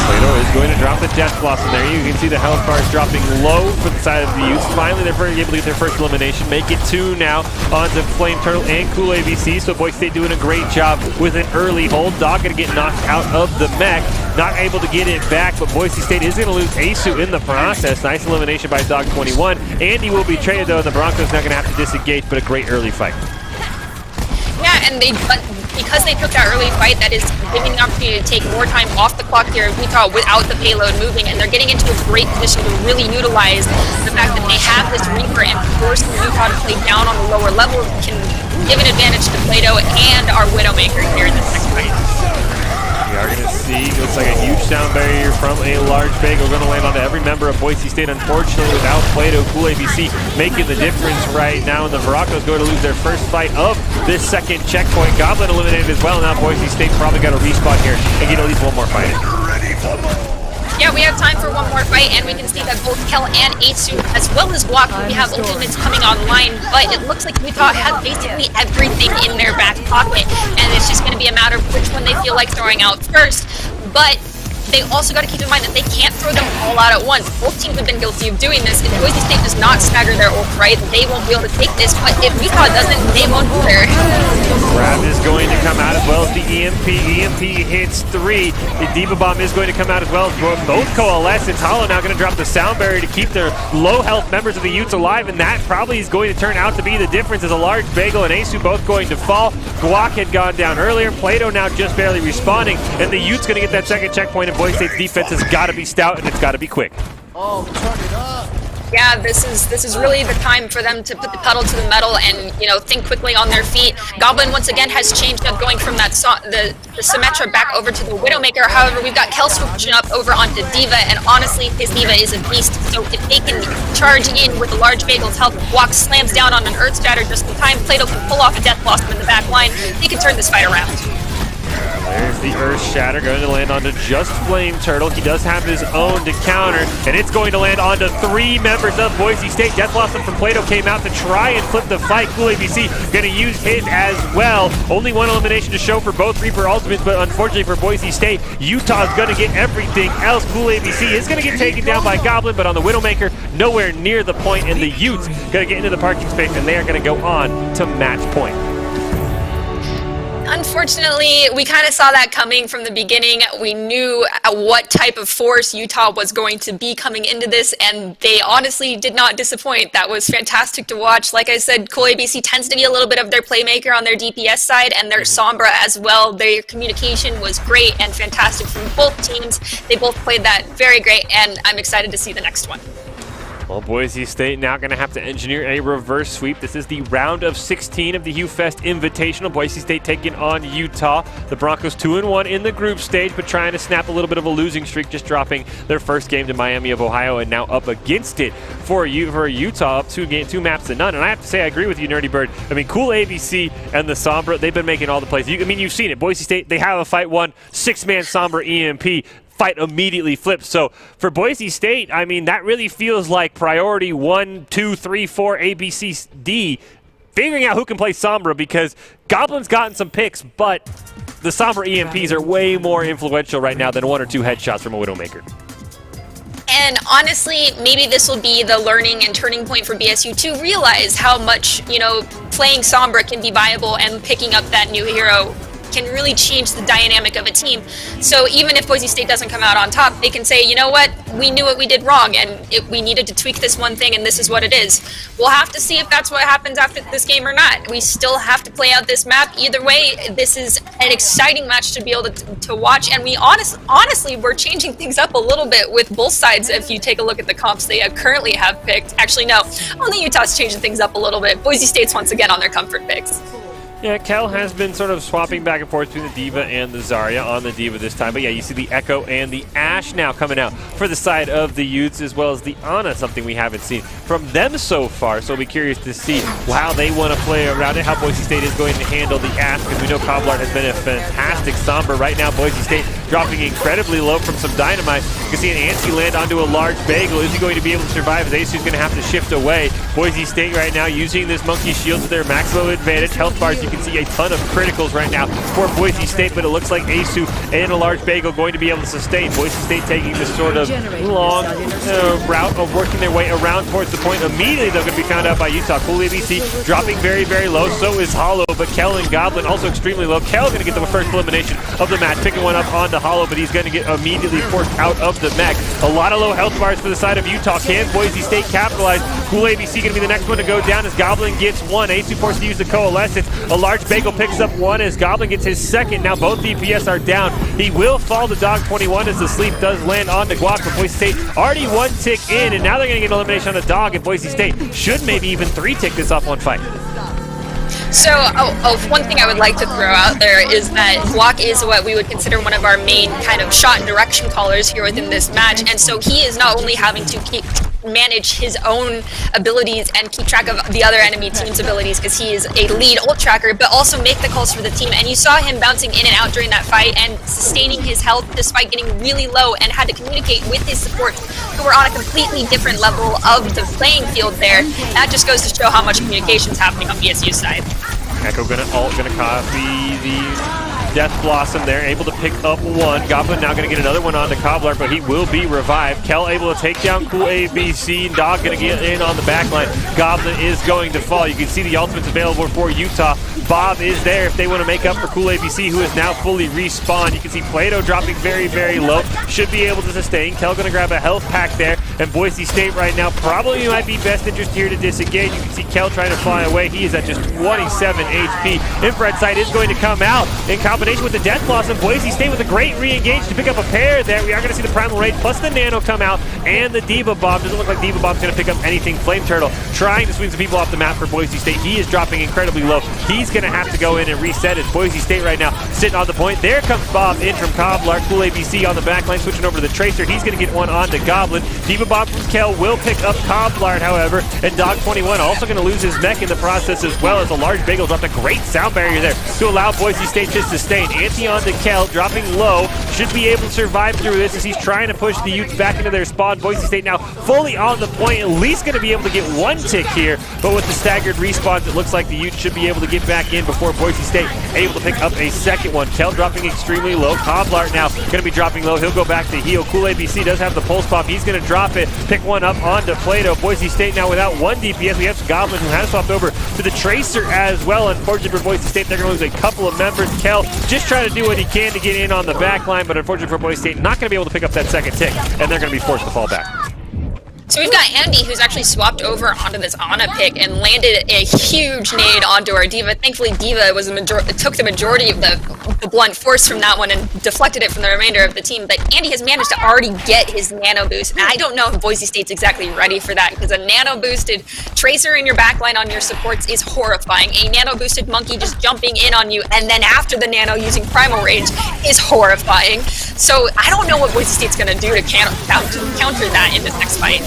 Plato is going to drop the Death Blossom there. You can see the health bars dropping low for the side of the Utes. Finally, they're able to get their first elimination. Make it 2 now onto Flame Turtle and Cool ABC. So Boise State doing a great job with an early hold. Dog going to get knocked out of the mech. Not able to get it back, but Boise State is going to lose Asu in the process. Nice elimination by Dog 21. Andy will be traded though, and the Broncos not going to have to disengage, but a great early fight. Yeah, and because they took that early fight, that is giving the opportunity to take more time off the clock here in Utah without the payload moving, and they're getting into a great position to really utilize the fact that they have this Reaper and forcing Utah to play down on the lower level can give an advantage to Plato and our Widowmaker here in this next fight. We are going to see, looks like a huge sound barrier from a large bagel going to land onto every member of Boise State. Unfortunately, without Plato, Cool ABC making the difference right now, and the Veracruz going to lose their first fight of this second checkpoint. Goblin eliminated as well. Now Boise State probably got a respawn here and get at least one more fight in. Yeah, we have time for one more fight, and we can see that both Kel and Asu, as well as Guak, we have ultimates coming online, but it looks like Utah has basically everything in their back pocket, and it's just going to be a matter of which one they feel like throwing out first. But they also got to keep in mind that they can't throw them all out at once. Both teams have been guilty of doing this. If Boise State does not stagger their ult right, they won't be able to take this, but if Utah doesn't, they won't either. Grab is going to come out as well as the EMP. EMP hits 3. The Diva Bomb is going to come out as well. Both coalesce. It's Hollow now going to drop the sound barrier to keep their low health members of the Utes alive, and that probably is going to turn out to be the difference as a large bagel and Asu both going to fall. Guak had gone down earlier. Plato now just barely responding, and the Utes going to get that second checkpoint, and Boise State's defense has got to be stout and it's got to be quick. Oh, turn it up. Yeah, this is really the time for them to put the pedal to the metal and, you know, think quickly on their feet. Goblin once again has changed up, going from that the Symmetra back over to the Widowmaker. However, we've got Kel switching up over onto Diva, and honestly, his Diva is a beast. So if they can charge in with a large Bagel's help, Guak slams down on an Earth Shatter just in time. Plato can pull off a Death Blossom in the back line. He can turn this fight around. There's the Earth Shatter going to land onto just Flame Turtle. He does have his own to counter, and it's going to land onto 3 members of Boise State. Death Blossom from Plato came out to try and flip the fight. Cool ABC going to use his as well. Only one elimination to show for both Reaper Ultimates, but unfortunately for Boise State, Utah's going to get everything else. Cool ABC is going to get taken down by Goblin, but on the Widowmaker, nowhere near the point, and the Utes going to get into the parking space, and they are going to go on to match point. Unfortunately, we kind of saw that coming from the beginning. We knew what type of force Utah was going to be coming into this, and they honestly did not disappoint. That was fantastic to watch. Like I said, Cool ABC tends to be a little bit of their playmaker on their DPS side, and their Sombra as well. Their communication was great and fantastic from both teams. They both played that very great, and I'm excited to see the next one. Well, Boise State now going to have to engineer a reverse sweep. This is the round of 16 of the HUE Invitational. Boise State taking on Utah. The Broncos 2-1 in the group stage, but trying to snap a little bit of a losing streak, just dropping their first game to Miami of Ohio, and now up against it for Utah, up 2 maps to none. And I have to say, I agree with you, Nerdy Bird. I mean, Cool ABC and the Sombra, they've been making all the plays. I mean, you've seen it. Boise State, they have a fight one, 6-man Sombra EMP. Fight immediately flips. So for Boise State, I mean, that really feels like priority 1, 2, 3, 4, A, B, C, D, figuring out who can play Sombra, because Goblin's gotten some picks, but the Sombra EMPs are way more influential right now than 1 or 2 headshots from a Widowmaker. And honestly, maybe this will be the learning and turning point for BSU to realize how much, you know, playing Sombra can be viable, and picking up that new hero can really change the dynamic of a team. So even if Boise State doesn't come out on top, they can say, you know what, we knew what we did wrong, and we needed to tweak this one thing, and this is what it is. We'll have to see if that's what happens after this game or not. We still have to play out this map. Either way, this is an exciting match to be able to watch, and we honestly, we're changing things up a little bit with both sides. If you take a look at the comps they currently have picked, actually no, only Utah's changing things up a little bit. Boise State's once again on their comfort picks. Yeah, Kel has been sort of swapping back and forth between the Diva and the Zarya on the Diva this time. But yeah, you see the Echo and the Ashe now coming out for the side of the Utes, as well as the Ana, something we haven't seen from them so far. So we'll be curious to see how they want to play around it, how Boise State is going to handle the Ashe, because we know Coblart has been a fantastic Sombra. Right now, Boise State dropping incredibly low from some Dynamite. You can see an Ansi land onto a large Bagel. Is he going to be able to survive, as Asu's going to have to shift away? Boise State right now using this Monkey Shield to their maximum advantage. Health bars, you can see a ton of criticals right now for Boise State, but it looks like Asu and a large Bagel going to be able to sustain. Boise State taking this sort of long route of working their way around towards the point. Immediately they're going to be found out by Utah. Cool ABC dropping very, very low. So is Hollow, but Kel and Goblin also extremely low. Kel going to get the first elimination of the match, picking one up onto Hollow, but he's going to get immediately forced out of the mech. A lot of low health bars for the side of Utah. Can Boise State capitalize? Cool ABC going to be the next one to go down as Goblin gets one. Asu forced to use the Coalescence. A large Bagel picks up one as Goblin gets his second. Now both DPS are down. He will fall to Dog 21 as the sleep does land on the Guak, but Boise State already 1 tick in, and now they're going to get an elimination on the Dog, and Boise State should maybe even 3 tick this off one fight. So, one thing I would like to throw out there is that Guak is what we would consider one of our main kind of shot and direction callers here within this match, and so he is not only having to keep manage his own abilities and keep track of the other enemy team's abilities because he is a lead ult tracker, but also make the calls for the team. And you saw him bouncing in and out during that fight and sustaining his health despite getting really low, and had to communicate with his supports who were on a completely different level of the playing field there. That just goes to show how much communication is happening on BSU's side. Echo gonna copy the Death Blossom there, able to pick up one. Goblin now going to get another one onto Cobbler, but he will be revived. Kel able to take down Cool ABC. Dog going to get in on the back line. Goblin is going to fall. You can see the ultimates available for Utah. Bob is there if they want to make up for Cool ABC, who is now fully respawned. You can see Plato dropping very, very low. Should be able to sustain. Kel going to grab a health pack there, and Boise State right now probably might be best interest here to disengage. You can see Kel trying to fly away. He is at just 27 HP. Infrared sight is going to come out in combination with the Death Blossom. Boise State with a great re-engage to pick up a pair there. We are going to see the Primal Rage plus the Nano come out, and the Diva Bomb. Doesn't look like Diva Bomb's going to pick up anything. Flame Turtle trying to swing some people off the map for Boise State. He is dropping incredibly low. He's going to have to go in and reset it. Boise State right now sitting on the point. There comes Bob in from Cobbler. Cool ABC on the back line, switching over to the Tracer. He's going to get one onto Goblin. Diva Bomb from Kel will pick up Cobbler, however, and Dog 21 also going to lose his mech in the process, as well as a large bagel dropped a great sound barrier there to allow Boise State to sustain. Anti onto Kel, dropping low, should be able to survive through this as he's trying to push the Utes back into their spawn. Boise State now fully on the point, at least going to be able to get one tick here, but with the staggered respawns, it looks like the Utes should be able to get back in before Boise State able to pick up a second one. Kel dropping extremely low. Cobbler now going to be dropping low. He'll go back to heal. Cool ABC does have the pulse pop. He's going to drop it, pick one up onto Plato. Boise State now without one DPS. We have Goblin, who has swapped over to the Tracer as well. Unfortunately for Boise State, they're going to lose a couple of members. Kel just trying to do what he can to get in on the back line, but unfortunately for Boise State, not going to be able to pick up that second tick, and they're going to be forced to fall back. So we've got Andy, who's actually swapped over onto this Ana pick and landed a huge nade onto our Diva. Thankfully, Diva was took the majority of the blunt force from that one and deflected it from the remainder of the team. But Andy has managed to already get his nano boost, and I don't know if Boise State's exactly ready for that, because a nano boosted Tracer in your backline on your supports is horrifying. A nano boosted Monkey just jumping in on you, and then after the nano using Primal Rage is horrifying. So I don't know what Boise State's going to do to counter that in this next fight.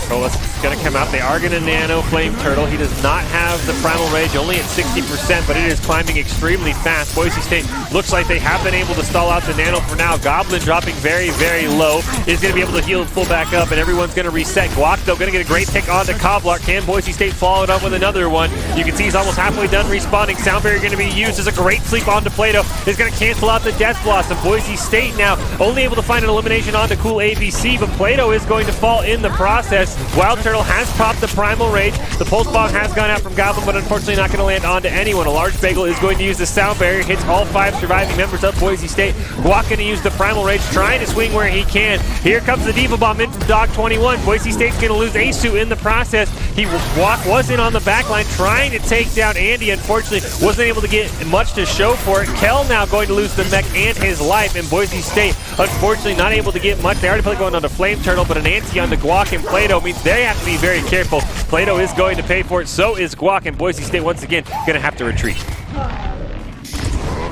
Colas is going to come out. They are going to nano Flame Turtle. He does not have the Primal Rage, only at 60%, but it is climbing extremely fast. Boise State looks like they have been able to stall out the nano for now. Goblin dropping very, very low. Is going to be able to heal and pull back up, and everyone's going to reset. Guac, though, going to get a great pick onto Cobbler. Can Boise State follow it up with another one? You can see he's almost halfway done respawning. Sound Barrier going to be used as a great sleep onto Plato. Is going to cancel out the Death Blossom. Boise State now only able to find an elimination onto Cool ABC, but Plato is going to fall in the process. Wild Turtle has popped the Primal Rage. The Pulse Bomb has gone out from Goblin, but unfortunately not going to land onto anyone. A large bagel is going to use the Sound Barrier, hits all 5 surviving members of Boise State. Guac going to use the Primal Rage, trying to swing where he can. Here comes the Diva Bomb in from Dog 21. Boise State's going to lose Asu in the process. Guac was in on the back line, trying to take down Andy. Unfortunately, wasn't able to get much to show for it. Kel now going to lose the mech and his life, and Boise State, unfortunately, not able to get much. They already played going on to Flame Turtle, but an anti on the Guac and Plato means they have to be very careful. Plato is going to pay for it, so is Guac, and Boise State once again going to have to retreat.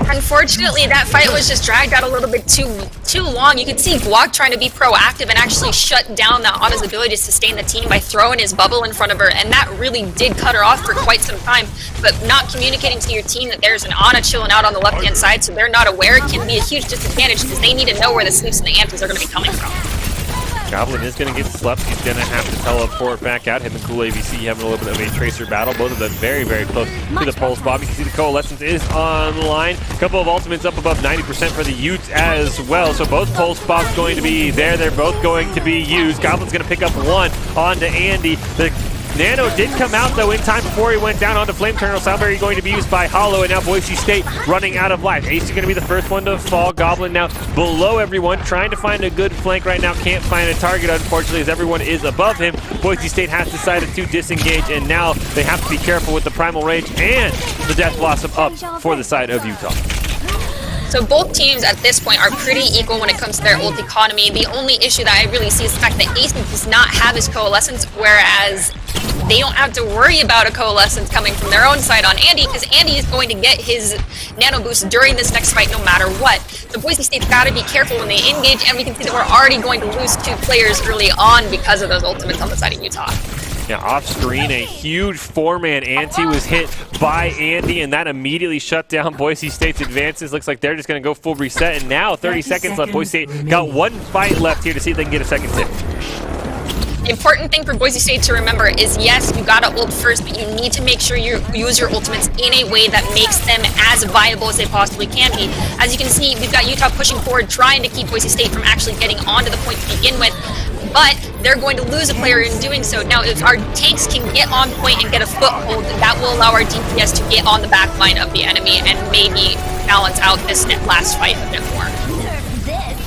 Unfortunately, that fight was just dragged out a little bit too long. You could see Guac trying to be proactive and actually shut down the Ana's ability to sustain the team by throwing his bubble in front of her, and that really did cut her off for quite some time. But not communicating to your team that there's an Ana chilling out on the left-hand side, so they're not aware, can be a huge disadvantage, because they need to know where the sleeps and the antis are going to be coming from. Goblin is going to get slept. He's going to have to teleport back out. Him and Cool ABC having a little bit of a Tracer battle. Both of them very, very close to the Pulse Bomb. You can see the Coalescence is online. A couple of ultimates up above 90% for the Utes as well. So both Pulse Bombs going to be there. They're both going to be used. Goblin's going to pick up one onto Andy. The Nano did come out, though, in time before he went down onto Flame Turtle. Soundberry going to be used by Hollow, and now Boise State running out of life. Ace is going to be the first one to fall. Goblin now below everyone, trying to find a good flank right now. Can't find a target, unfortunately, as everyone is above him. Boise State has decided to disengage, and now they have to be careful with the Primal Rage and the Death Blossom up for the side of Utah. So both teams at this point are pretty equal when it comes to their ult economy. The only issue that I really see is the fact that Ace does not have his Coalescence, whereas they don't have to worry about a Coalescence coming from their own side on Andy, because Andy is going to get his nano boost during this next fight no matter what. So Boise State's got to be careful when they engage, and we can see that we're already going to lose 2 players early on because of those ultimates on the side of Utah. Yeah, off screen, a huge 4-man ante was hit by Andy, and that immediately shut down Boise State's advances. Looks like they're just going to go full reset, and now 30 seconds left. Boise State got 1 fight left here to see if they can get a second tick. The important thing for Boise State to remember is, yes, you gotta ult first, but you need to make sure you use your ultimates in a way that makes them as viable as they possibly can be. As you can see, we've got Utah pushing forward, trying to keep Boise State from actually getting onto the point to begin with, but they're going to lose a player in doing so. Now, if our tanks can get on point and get a foothold, that will allow our DPS to get on the back line of the enemy and maybe balance out this last fight a bit more.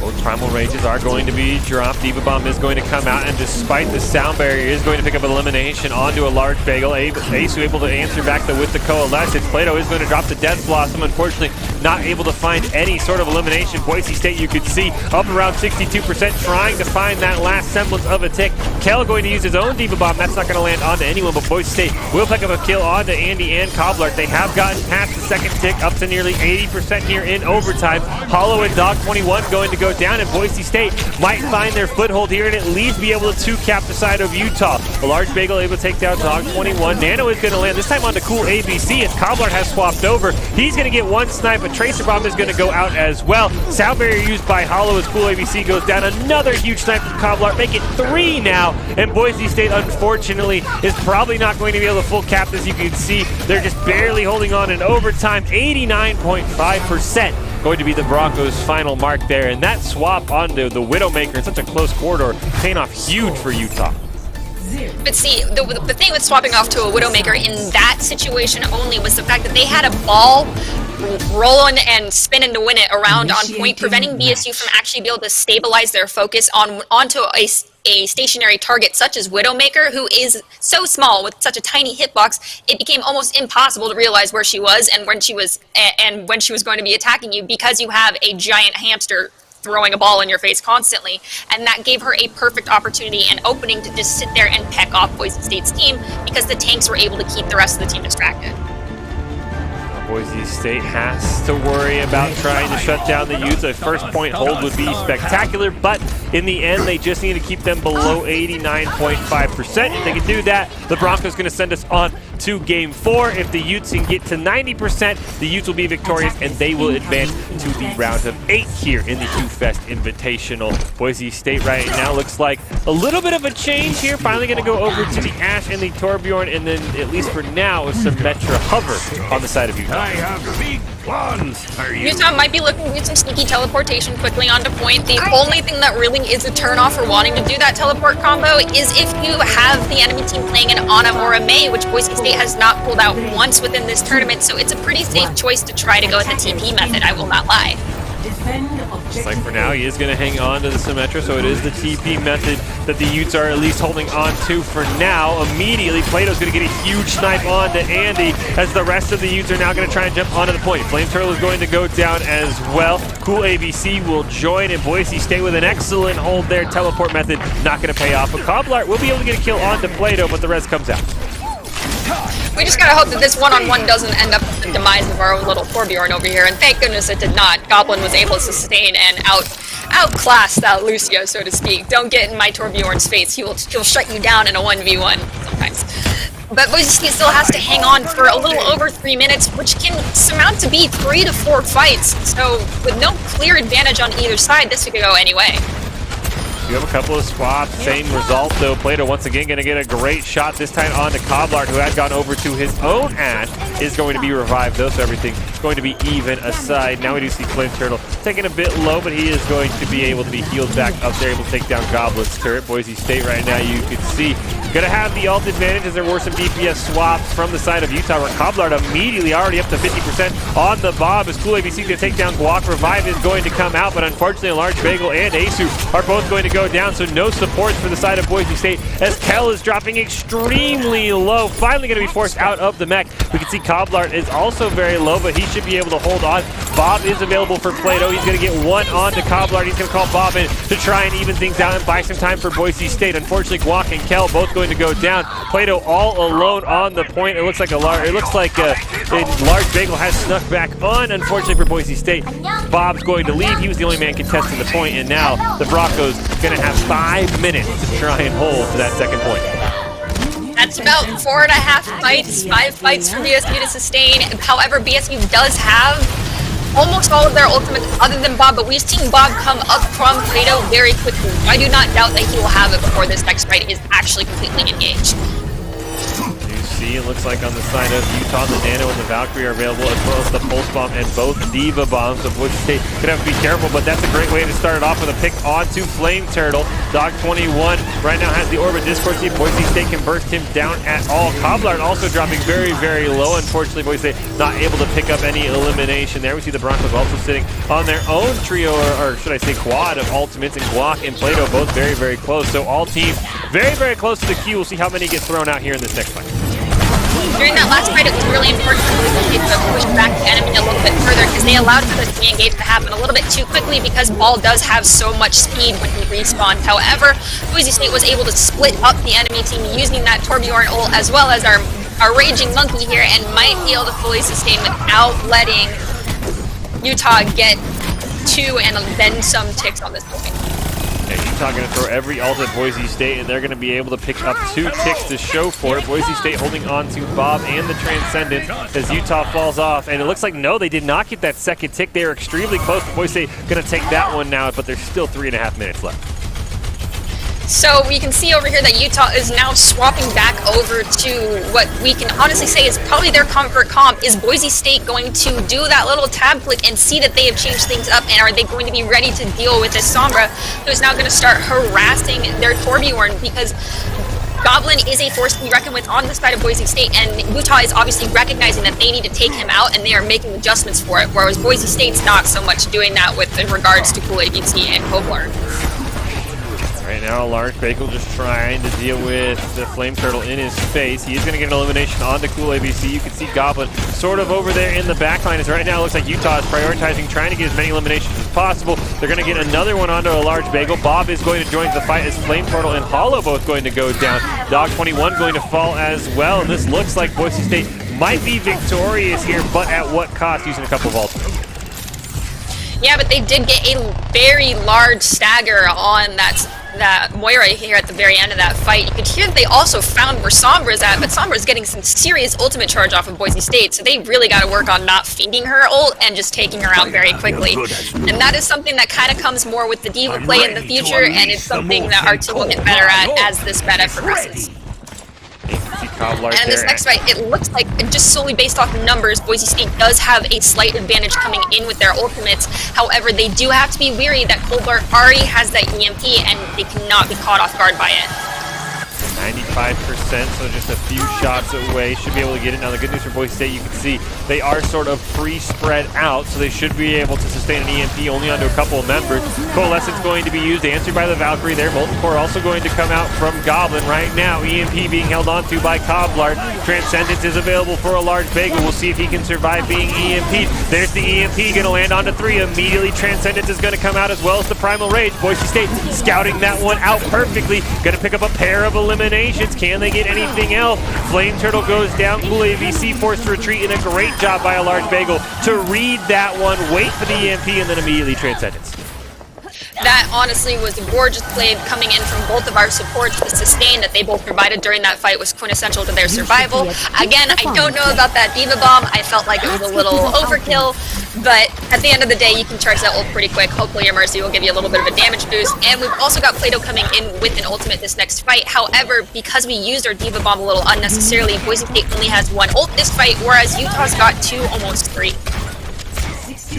Both Primal Rages are going to be dropped. Diva Bomb is going to come out, and despite the sound barrier, is going to pick up elimination onto a large bagel. Ace able to answer back with the Coalesce. Plato is going to drop the Death Blossom. Unfortunately, not able to find any sort of elimination. Boise State, you could see, up around 62%, trying to find that last semblance of a tick. Kel going to use his own Diva Bomb. That's not going to land onto anyone, but Boise State will pick up a kill onto Andy and Cobbler. They have gotten past the second tick, up to nearly 80% here in overtime. Hollow and Dog 21 going to go down, and Boise State might find their foothold here and at least be able to 2-cap the side of Utah. A large bagel able to take down Dog 21. Nano is going to land, this time onto Cool ABC, as Cobbler has swapped over. He's going to get 1 snipe, but Tracer Bomb is going to go out as well. Sound barrier used by Hollow as Cool ABC goes down. Another huge snipe from Cobbler, make it 3 now, and Boise State, unfortunately, is probably not going to be able to full cap this. You can see they're just barely holding on in overtime. 89.5% going to be the Broncos' final mark there, and that swap onto the Widowmaker in such a close corridor paying off huge for Utah. But see, the thing with swapping off to a Widowmaker in that situation only was the fact that they had a ball rolling and spinning to win it around on point, preventing BSU from actually being able to stabilize their focus onto a stationary target such as Widowmaker, who is so small with such a tiny hitbox. It became almost impossible to realize where she was and when she was going to be attacking you, because you have a giant hamster throwing a ball in your face constantly, and that gave her a perfect opportunity and opening to just sit there and peck off Boise State's team, because the tanks were able to keep the rest of the team distracted. Boise State has to worry about trying to shut down the Utes. A first point hold would be spectacular, but in the end, they just need to keep them below 89.5%. If they can do that, the Broncos going to send us on to Game 4. If the Utes can get to 90%, the Utes will be victorious, and they will advance to the round of 8 here in the HUE Fest Invitational. Boise State right now looks like a little bit of a change here. Finally going to go over to the Ashe and the Torbjorn, and then, at least for now, some Metra Hover on the side of Utah. I have big plans for you. Utah might be looking to do some sneaky teleportation quickly onto point. The only thing that really is a turnoff for wanting to do that teleport combo is if you have the enemy team playing an Ana or a Mei, which Boise State has not pulled out once within this tournament, so it's a pretty safe choice to try to go with the TP method, I will not lie. Just like for now, he is going to hang on to the Symmetra, so it is the TP method that the Utes are at least holding on to for now. Immediately, Plato's going to get a huge snipe on to Andy, as the rest of the Utes are now going to try and jump onto the point. Flame Turtle is going to go down as well. Cool ABC will join, and Boise State with an excellent hold there. Teleport method not going to pay off, but Cobbler will be able to get a kill onto Plato, but the rest comes out. We just gotta hope that this one-on-one doesn't end up with the demise of our own little Torbjorn over here, and thank goodness it did not. Goblin was able to sustain and outclass that Lucio, so to speak. Don't get in my Torbjorn's face. He'll shut you down in a 1v1 sometimes. But Boise State still has to hang on for a little over 3 minutes, which can amount to be 3 to 4 fights. So with no clear advantage on either side, this could go any way. You have a couple of swaps, same result though. Plato once again going to get a great shot, this time on to Coblard, who had gone over to his own Ashe, is going to be revived though, so everything's going to be even aside. Now we do see Flame Turtle taking a bit low, but he is going to be able to be healed back up there, able to take down Goblet's turret. Boise State right now, you can see, going to have the ult advantage as there were some DPS swaps from the side of Utah, where Coblard immediately already up to 50% on the Bob, as Cool ABC going to take down Guac. Revive is going to come out, but unfortunately a large Bagel and Asu are both going to go go down, so no supports for the side of Boise State as Kell is dropping extremely low. Finally going to be forced out of the mech. We can see Coblart is also very low, but he should be able to hold on. Bob is available for Plato. He's going to get one on to Coblart. He's going to call Bob in to try and even things out and buy some time for Boise State. Unfortunately, Guac and Kell both going to go down. Plato all alone on the point. It looks like a large bagel has snuck back on. Unfortunately for Boise State, Bob's going to leave. He was the only man contesting the point, and now the Broncos going to have 5 minutes to try and hold to that second point. That's about 4.5 fights, 5 fights for BSU to sustain. However, BSU does have almost all of their ultimates other than Bob, but we've seen Bob come up from Plato very quickly. I do not doubt that he will have it before this next fight is actually completely engaged. It looks like on the side of Utah, the Nano and the Valkyrie are available, as well as the Pulse Bomb and both Diva Bombs. So Boise State could have to be careful, but that's a great way to start it off with a pick onto Flame Turtle. Dog 21 right now has the Orbit Discord. See if Boise State can burst him down at all. Coblart also dropping very, very low. Unfortunately, Boise State not able to pick up any elimination there. We see the Broncos also sitting on their own trio, or should I say quad, of ultimates, and Guac and Plato both very, very close. So all teams very, very close to the queue. We'll see how many get thrown out here in this next fight. During that last fight, it was really important for Boise State to push back the enemy a little bit further because they allowed for this engage to happen a little bit too quickly because Ball does have so much speed when he respawns. However, Boise State was able to split up the enemy team using that Torbjorn ult as well as our Raging Monkey here and might be able to fully sustain without letting Utah get 2 and then some ticks on this point. And Utah going to throw every ult at Boise State, and they're going to be able to pick up 2 ticks to show for it. Boise State holding on to Bob and the Transcendent as Utah falls off. And it looks like, no, they did not get that second tick. They are extremely close. Boise State going to take that one now, but there's still 3.5 minutes left. So we can see over here that Utah is now swapping back over to what we can honestly say is probably their comfort comp. Is Boise State going to do that little tab click and see that they have changed things up, and are they going to be ready to deal with this Sombra, who is now going to start harassing their Torbjorn, because Goblin is a force to be reckoned with on the side of Boise State, and Utah is obviously recognizing that they need to take him out, and they are making adjustments for it, whereas Boise State's not so much doing that in regards to Cool ABC and Koblar. Right now, Large Bagel just trying to deal with the Flame Turtle in his face. He is going to get an elimination onto Cool ABC. You can see Goblin sort of over there in the backline. As right now, it looks like Utah is prioritizing trying to get as many eliminations as possible. They're going to get another one onto a Large Bagel. Bob is going to join the fight as Flame Turtle and Hollow both going to go down. Dog 21 going to fall as well. And this looks like Boise State might be victorious here, but at what cost, using a couple of ultimates. Yeah, but they did get a very large stagger on that Moira here at the very end of that fight. You could hear that they also found where Sombra's at, but Sombra's getting some serious ultimate charge off of Boise State, so they really got to work on not feeding her ult and just taking her out very quickly. And that is something that kind of comes more with the Diva play in the future, and it's something that our team will get better at as this meta progresses. And in this next fight, it looks like, just solely based off numbers, Boise State does have a slight advantage coming in with their ultimates. However, they do have to be wary that Koblar already has that EMP and they cannot be caught off guard by it. 95%, so just a few shots away. Should be able to get it. Now, the good news for Boise State, you can see they are sort of pre-spread out, so they should be able to sustain an EMP only onto a couple of members. Coalescence going to be used, answered by the Valkyrie there. Molten Core also going to come out from Goblin right now. EMP being held onto by Coblart. Transcendence is available for a Large Bagel. We'll see if he can survive being EMP'd. There's the EMP, going to land onto 3. Immediately, Transcendence is going to come out as well as the Primal Rage. Boise State scouting that one out perfectly. Going to pick up a pair of eliminations. Can they get anything else? Flame Turtle goes down. Cool AVC forced to retreat, and a great job by a Large Bagel to read that one, wait for the EMP, and then immediately Transcendence. That honestly was a gorgeous play coming in from both of our supports. The sustain that they both provided during that fight was quintessential to their survival. Again, I don't know about that Diva Bomb. I felt like it was a little overkill, but at the end of the day, you can charge that ult pretty quick. Hopefully your Mercy will give you a little bit of a damage boost. And we've also got Plato coming in with an ultimate this next fight. However, because we used our Diva Bomb a little unnecessarily, Boise State only has 1 ult this fight, whereas Utah's got 2, almost 3.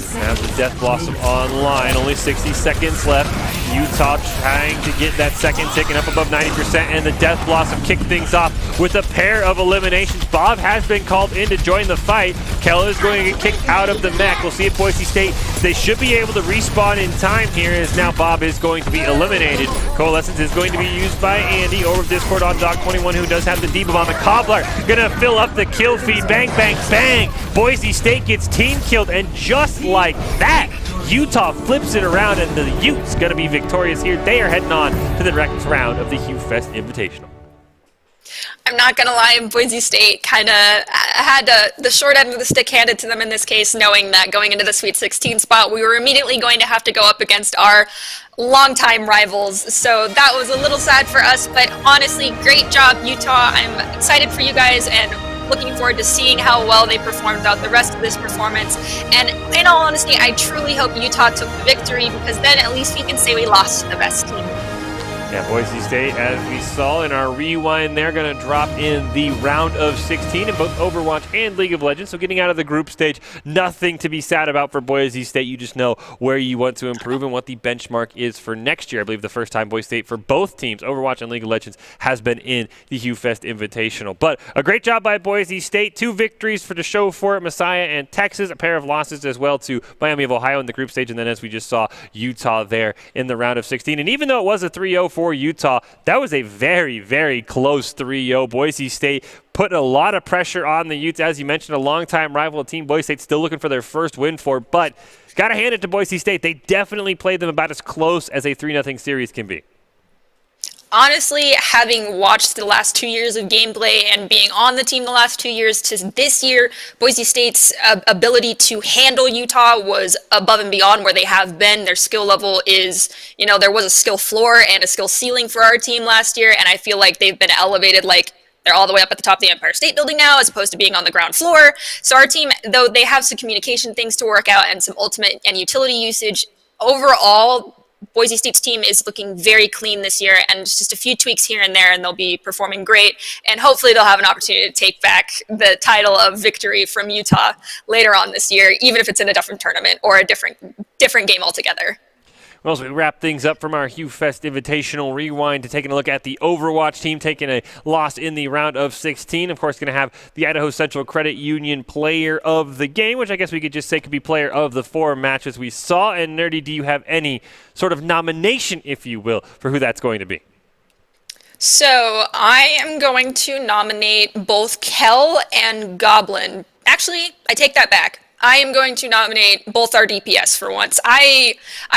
Have the Death Blossom online, only 60 seconds left. Utah trying to get that second ticking up above 90%, and the Death Blossom kicked things off with a pair of eliminations. Bob has been called in to join the fight. Kell is going to get kicked out of the mech. We'll see if Boise State, they should be able to respawn in time here, as now Bob is going to be eliminated. Coalescence is going to be used by Andy over Discord on Doc21, who does have the debuff on the Cobbler. Gonna fill up the kill feed. Bang, bang, bang. Boise State gets team killed, and just like that, Utah flips it around, and the Utes gonna be victorious here. They are heading on to the next round of the HUE Fest Invitational. I'm not going to lie, Boise State kind of had the short end of the stick handed to them in this case, knowing that going into the Sweet 16 spot, we were immediately going to have to go up against our longtime rivals. So that was a little sad for us, but honestly, great job, Utah. I'm excited for you guys and looking forward to seeing how well they performed throughout the rest of this performance. And in all honesty, I truly hope Utah took the victory, because then at least we can say we lost to the best team. Yeah, Boise State, as we saw in our rewind, they're going to drop in the round of 16 in both Overwatch and League of Legends. So getting out of the group stage, nothing to be sad about for Boise State. You just know where you want to improve and what the benchmark is for next year. I believe the first time Boise State for both teams, Overwatch and League of Legends, has been in the HUE Fest Invitational. But a great job by Boise State. 2 victories for to show for it, Messiah and Texas. A pair of losses as well to Miami of Ohio in the group stage. And then, as we just saw, Utah there in the round of 16. And even though it was a 3-0 for Utah, that was a very, very close 3-0. Boise State put a lot of pressure on the Utes. As you mentioned, a longtime rival team. Boise State still looking for their first win for, but got to hand it to Boise State. They definitely played them about as close as a 3-0 series can be. Honestly, having watched the last 2 years of gameplay and being on the team the last 2 years to this year, Boise State's ability to handle Utah was above and beyond where they have been. Their skill level is, there was a skill floor and a skill ceiling for our team last year, and I feel like they've been elevated, like they're all the way up at the top of the Empire State Building now, as opposed to being on the ground floor. So our team, though they have some communication things to work out and some ultimate and utility usage, overall, Boise State's team is looking very clean this year, and it's just a few tweaks here and there, and they'll be performing great. And hopefully they'll have an opportunity to take back the title of victory from Utah later on this year, even if it's in a different tournament or a different game altogether. Well, as we wrap things up from our HUE Fest Invitational Rewind to taking a look at the Overwatch team taking a loss in the round of 16. Of course, going to have the Idaho Central Credit Union player of the game, which I guess we could just say could be player of the 4 matches we saw. And Nerdy, do you have any sort of nomination, if you will, for who that's going to be? So I am going to nominate both Kell and Goblin. Actually, I take that back. I am going to nominate both our DPS for once. I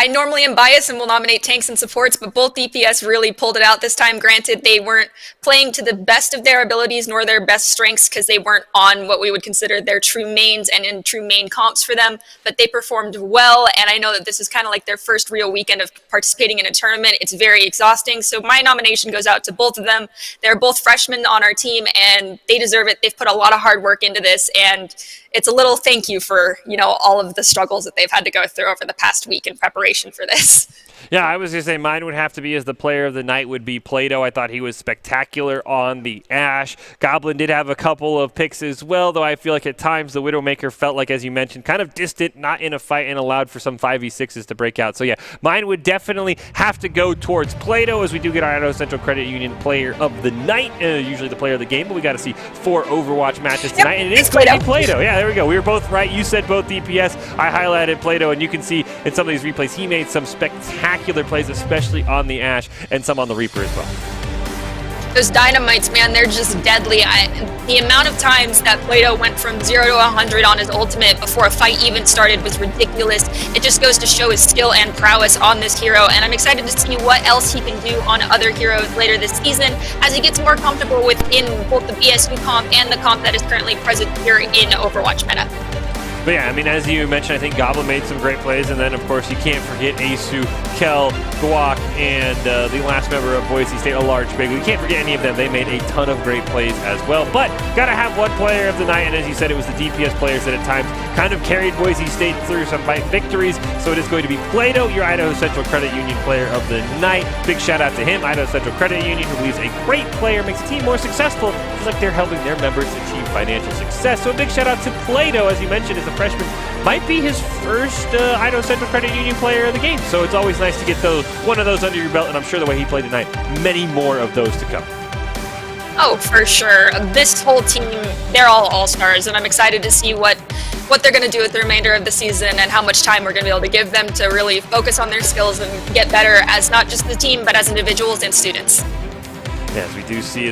normally am biased and will nominate tanks and supports, but both DPS really pulled it out this time. Granted, they weren't playing to the best of their abilities nor their best strengths, because they weren't on what we would consider their true mains and in true main comps for them, but they performed well, and I know that this is kind of like their first real weekend of participating in a tournament. It's very exhausting, so my nomination goes out to both of them. They're both freshmen on our team, and they deserve it. They've put a lot of hard work into this, and it's a little thank you for, all of the struggles that they've had to go through over the past week in preparation for this. Yeah, I was going to say mine would have to be as the player of the night would be Plato. I thought he was spectacular on the Ashe. Goblin did have a couple of picks as well, though I feel like at times the Widowmaker felt like, as you mentioned, kind of distant, not in a fight, and allowed for some 5v6s to break out. So yeah, mine would definitely have to go towards Plato, as we do get our Idaho Central Credit Union player of the night, usually the player of the game, but we got to see 4 Overwatch matches tonight, and it is going to be Plato. Yeah, there we go. We were both right. You said both DPS. I highlighted Plato, and you can see in some of these replays, he made some spectacular plays, especially on the Ashe, and some on the Reaper as well. Those dynamites, man, they're just deadly. The amount of times that Plato went from 0 to 100 on his ultimate before a fight even started was ridiculous. It just goes to show his skill and prowess on this hero, and I'm excited to see what else he can do on other heroes later this season as he gets more comfortable within both the BSU comp and the comp that is currently present here in Overwatch meta. But yeah, I mean, as you mentioned, I think Goblin made some great plays, and then, of course, you can't forget Asu, Kell, Guak, and the last member of Boise State, a large big. We can't forget any of them. They made a ton of great plays as well. But got to have one player of the night, and as you said, it was the DPS players that at times kind of carried Boise State through some victories. So it is going to be Plato, your Idaho Central Credit Union player of the night. Big shout out to him, Idaho Central Credit Union, who believes a great player makes a team more successful, just like they're helping their members achieve financial success. So a big shout out to Plato, as you mentioned, as a freshman, might be his first Idaho Central Credit Union player of the game. So it's always nice to get one of those under your belt, and I'm sure the way he played tonight, many more of those to come. Oh, for sure. This whole team, they're all all-stars, and I'm excited to see what they're going to do with the remainder of the season and how much time we're going to be able to give them to really focus on their skills and get better as not just the team, but as individuals and students. Yeah, as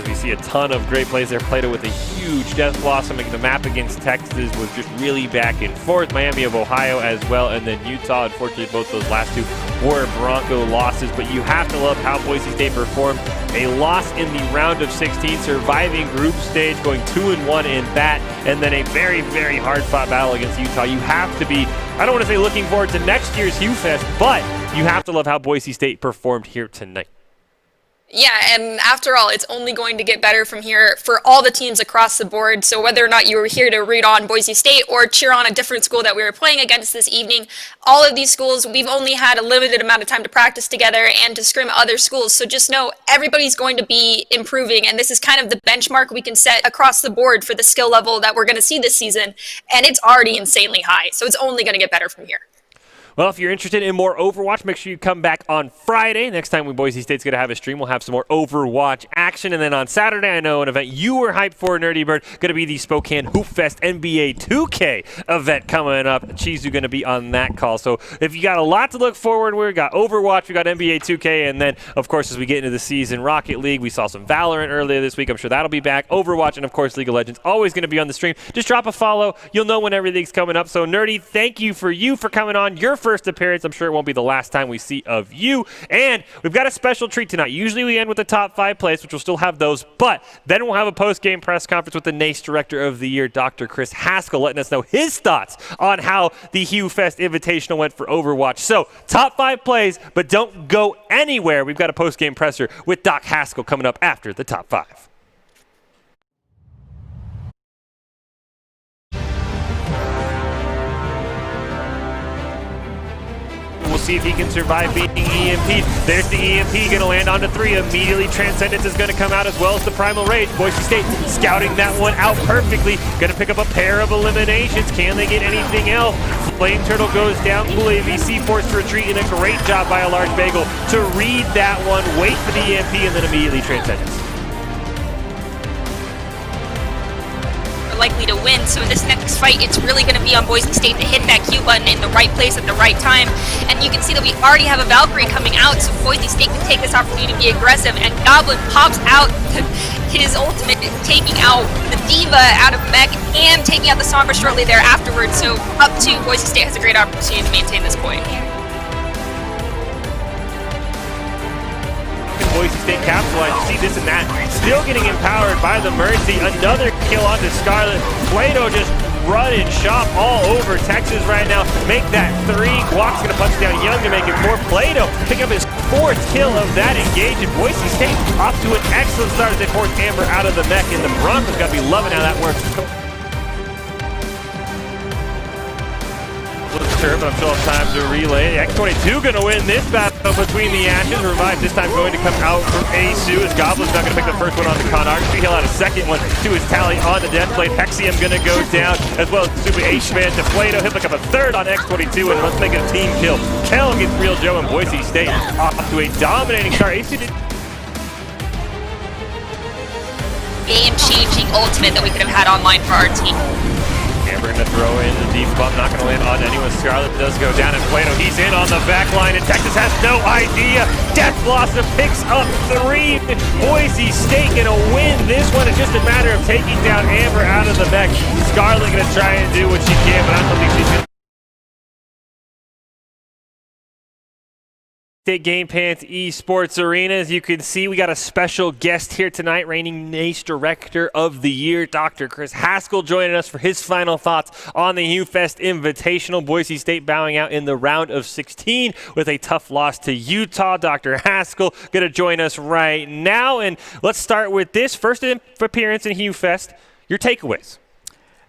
we see a ton of great plays there. Plato with a huge death loss. The map against Texas was just really back and forth. Miami of Ohio as well, and then Utah. Unfortunately, both those last two were Bronco losses, but you have to love how Boise State performed. A loss in the round of 16, surviving group stage, going 2-1 in that, and then a very, very hard-fought battle against Utah. You have to be, I don't want to say looking forward to next year's HUE Fest, but you have to love how Boise State performed here tonight. Yeah, and after all, it's only going to get better from here for all the teams across the board. So whether or not you were here to root on Boise State or cheer on a different school that we were playing against this evening, all of these schools, we've only had a limited amount of time to practice together and to scrim other schools. So just know everybody's going to be improving, and this is kind of the benchmark we can set across the board for the skill level that we're going to see this season, and it's already insanely high. So it's only going to get better from here. Well, if you're interested in more Overwatch, make sure you come back on Friday. Next time when Boise State's going to have a stream, we'll have some more Overwatch action. And then on Saturday, I know an event you were hyped for, Nerdy Bird, going to be the Spokane Hoop Fest NBA 2K event coming up. Chizu going to be on that call. So if you got a lot to look forward, we got Overwatch, we got NBA 2K, and then, of course, as we get into the season, Rocket League. We saw some Valorant earlier this week. I'm sure that'll be back. Overwatch and, of course, League of Legends, always going to be on the stream. Just drop a follow. You'll know when everything's coming up. So, Nerdy, thank you for coming on. Your first appearance. I'm sure it won't be the last time we see of you. And we've got a special treat tonight. Usually we end with the top 5 plays, which we'll still have those, but then we'll have a post-game press conference with the NACE Director of the Year, Dr. Chris Haskell, letting us know his thoughts on how the HUE Fest Invitational went for Overwatch. So, top 5 plays, but don't go anywhere. We've got a post-game presser with Doc Haskell coming up after the top 5. We'll see if he can survive being EMP'd. There's the EMP, going to land onto 3. Immediately, Transcendence is going to come out as well as the Primal Rage. Boise State scouting that one out perfectly. Going to pick up a pair of eliminations. Can they get anything else? Flame Turtle goes down. Cool AVC forced to retreat, and a great job by a Large Bagel to read that one, wait for the EMP, and then immediately Transcendence. Likely to win, so in this next fight it's really going to be on Boise State to hit that Q button in the right place at the right time, and you can see that we already have a Valkyrie coming out, so Boise State can take this opportunity to be aggressive, and Goblin pops out his ultimate, taking out the Diva out of mech and taking out the Sombra shortly there afterwards, so up 2, Boise State has a great opportunity to maintain this point. Boise State capitalized. You see this and that. Still getting empowered by the Mercy. Another kill onto Scarlet. Plato just running shop all over Texas right now. Make that 3. Guac's going to punch down Young to make it 4. Plato pick up his 4th kill of that engage. And Boise State off to an excellent start as they force Amber out of the mech. And the Broncos got to be loving how that works. But I'm still have time to relay. X22 going to win this battle between the Ashes. Revive this time going to come out from Asu as Goblin's not going to pick the first one on the Conarchy. He'll add a second one to his tally on the Death Blade. Hexium going to go down as well as Super H-Man to Plato. He'll pick up a 3rd on X22 and let's make it a team kill. Kel gets Real Joe and Boise State off to a dominating start. Asu did Game-changing ultimate that we could have had online for our team. Amber going to throw in the deep bump, not going to land on anyone. Scarlet does go down, and Plato, he's in on the back line, and Texas has no idea. Death Blossom picks up 3. Boise State going to win this one. It's just a matter of taking down Amber out of the mech. Scarlet going to try and do what she can, but I don't think she's going to. State Game Pants Esports Arena. As you can see, we got a special guest here tonight, reigning NACE Director of the Year, Dr. Chris Haskell, joining us for his final thoughts on the HUE Fest Invitational. Boise State bowing out in the round of 16 with a tough loss to Utah. Dr. Haskell going to join us right now, and let's start with this first appearance in HUE Fest. Your takeaways.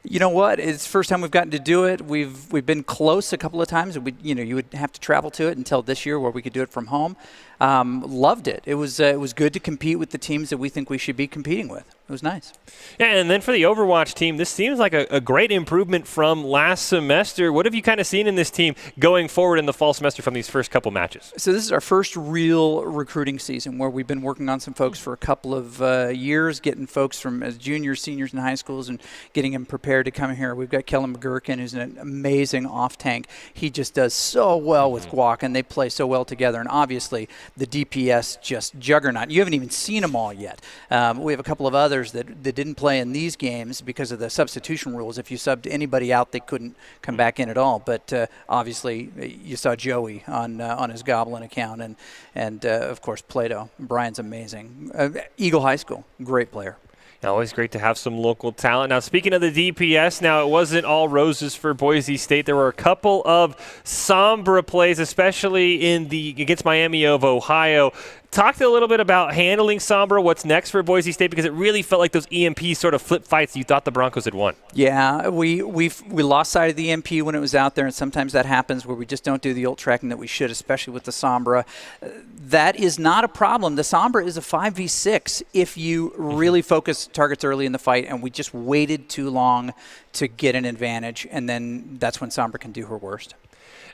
You know what? It's the first time we've gotten to do it. We've been close a couple of times. You would have to travel to it until this year where we could do it from home. Loved it. It was good to compete with the teams that we think we should be competing with. It was nice. Yeah, and then for the Overwatch team, this seems like a great improvement from last semester. What have you kind of seen in this team going forward in the fall semester from these first couple matches? So this is our first real recruiting season where we've been working on some folks for a couple of years, getting folks from as juniors, seniors in high schools, and getting them prepared to come here. We've got Kellen McGurkin, who's an amazing off-tank. He just does so well with Guac, and they play so well together. And obviously, the DPS just juggernaut. You haven't even seen them all yet. We have a couple of others that didn't play in these games because of the substitution rules. If you subbed anybody out, they couldn't come back in at all. But obviously, you saw Joey on his Goblin account, and of course Plato. Brian's amazing. Eagle High School, great player. Always great to have some local talent. Now, speaking of the DPS, now it wasn't all roses for Boise State. There were a couple of Sombra plays, especially in the against Miami of Ohio. Talk a little bit about handling Sombra, what's next for Boise State, because it really felt like those EMP sort of flip fights you thought the Broncos had won. Yeah, we lost sight of the EMP when it was out there, and sometimes that happens where we just don't do the ult tracking that we should, especially with the Sombra. That is not a problem. The Sombra is a 5v6 if you really focus targets early in the fight, and we just waited too long to get an advantage, and then that's when Sombra can do her worst.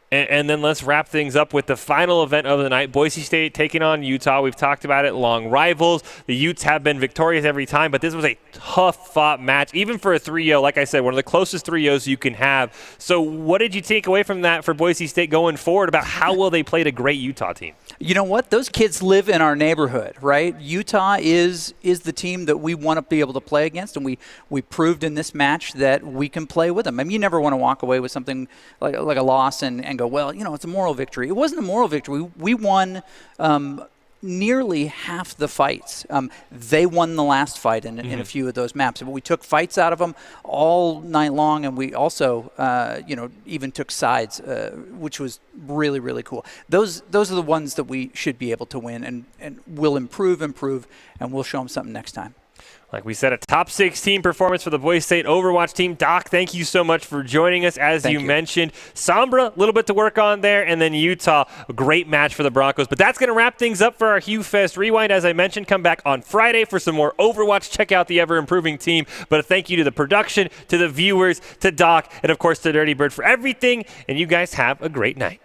And then let's wrap things up with the final event of the night. Boise State taking on Utah. We've talked about it, long rivals. The Utes have been victorious every time, but this was a tough-fought match, even for a 3-0. Like I said, one of the closest 3-0s you can have. So what did you take away from that for Boise State going forward about how well they played a great Utah team? You know what? Those kids live in our neighborhood, right? Utah is the team that we want to be able to play against, and we proved in this match that we can play with them. I mean, you never want to walk away with something like a loss and go, well, you know, it's a moral victory. It wasn't a moral victory. We won nearly half the fights. They won the last fight in a few of those maps, but we took fights out of them all night long, and we also, even took sides, which was really, really cool. Those are the ones that we should be able to win, and we'll improve, and we'll show them something next time. Like we said, a top 16 performance for the Boise State Overwatch team. Doc, thank you so much for joining us. As you mentioned, Sombra, a little bit to work on there, and then Utah, a great match for the Broncos. But that's going to wrap things up for our HUE Fest Rewind. As I mentioned, come back on Friday for some more Overwatch. Check out the ever-improving team. But a thank you to the production, to the viewers, to Doc, and, of course, to Dirty Bird for everything. And you guys have a great night.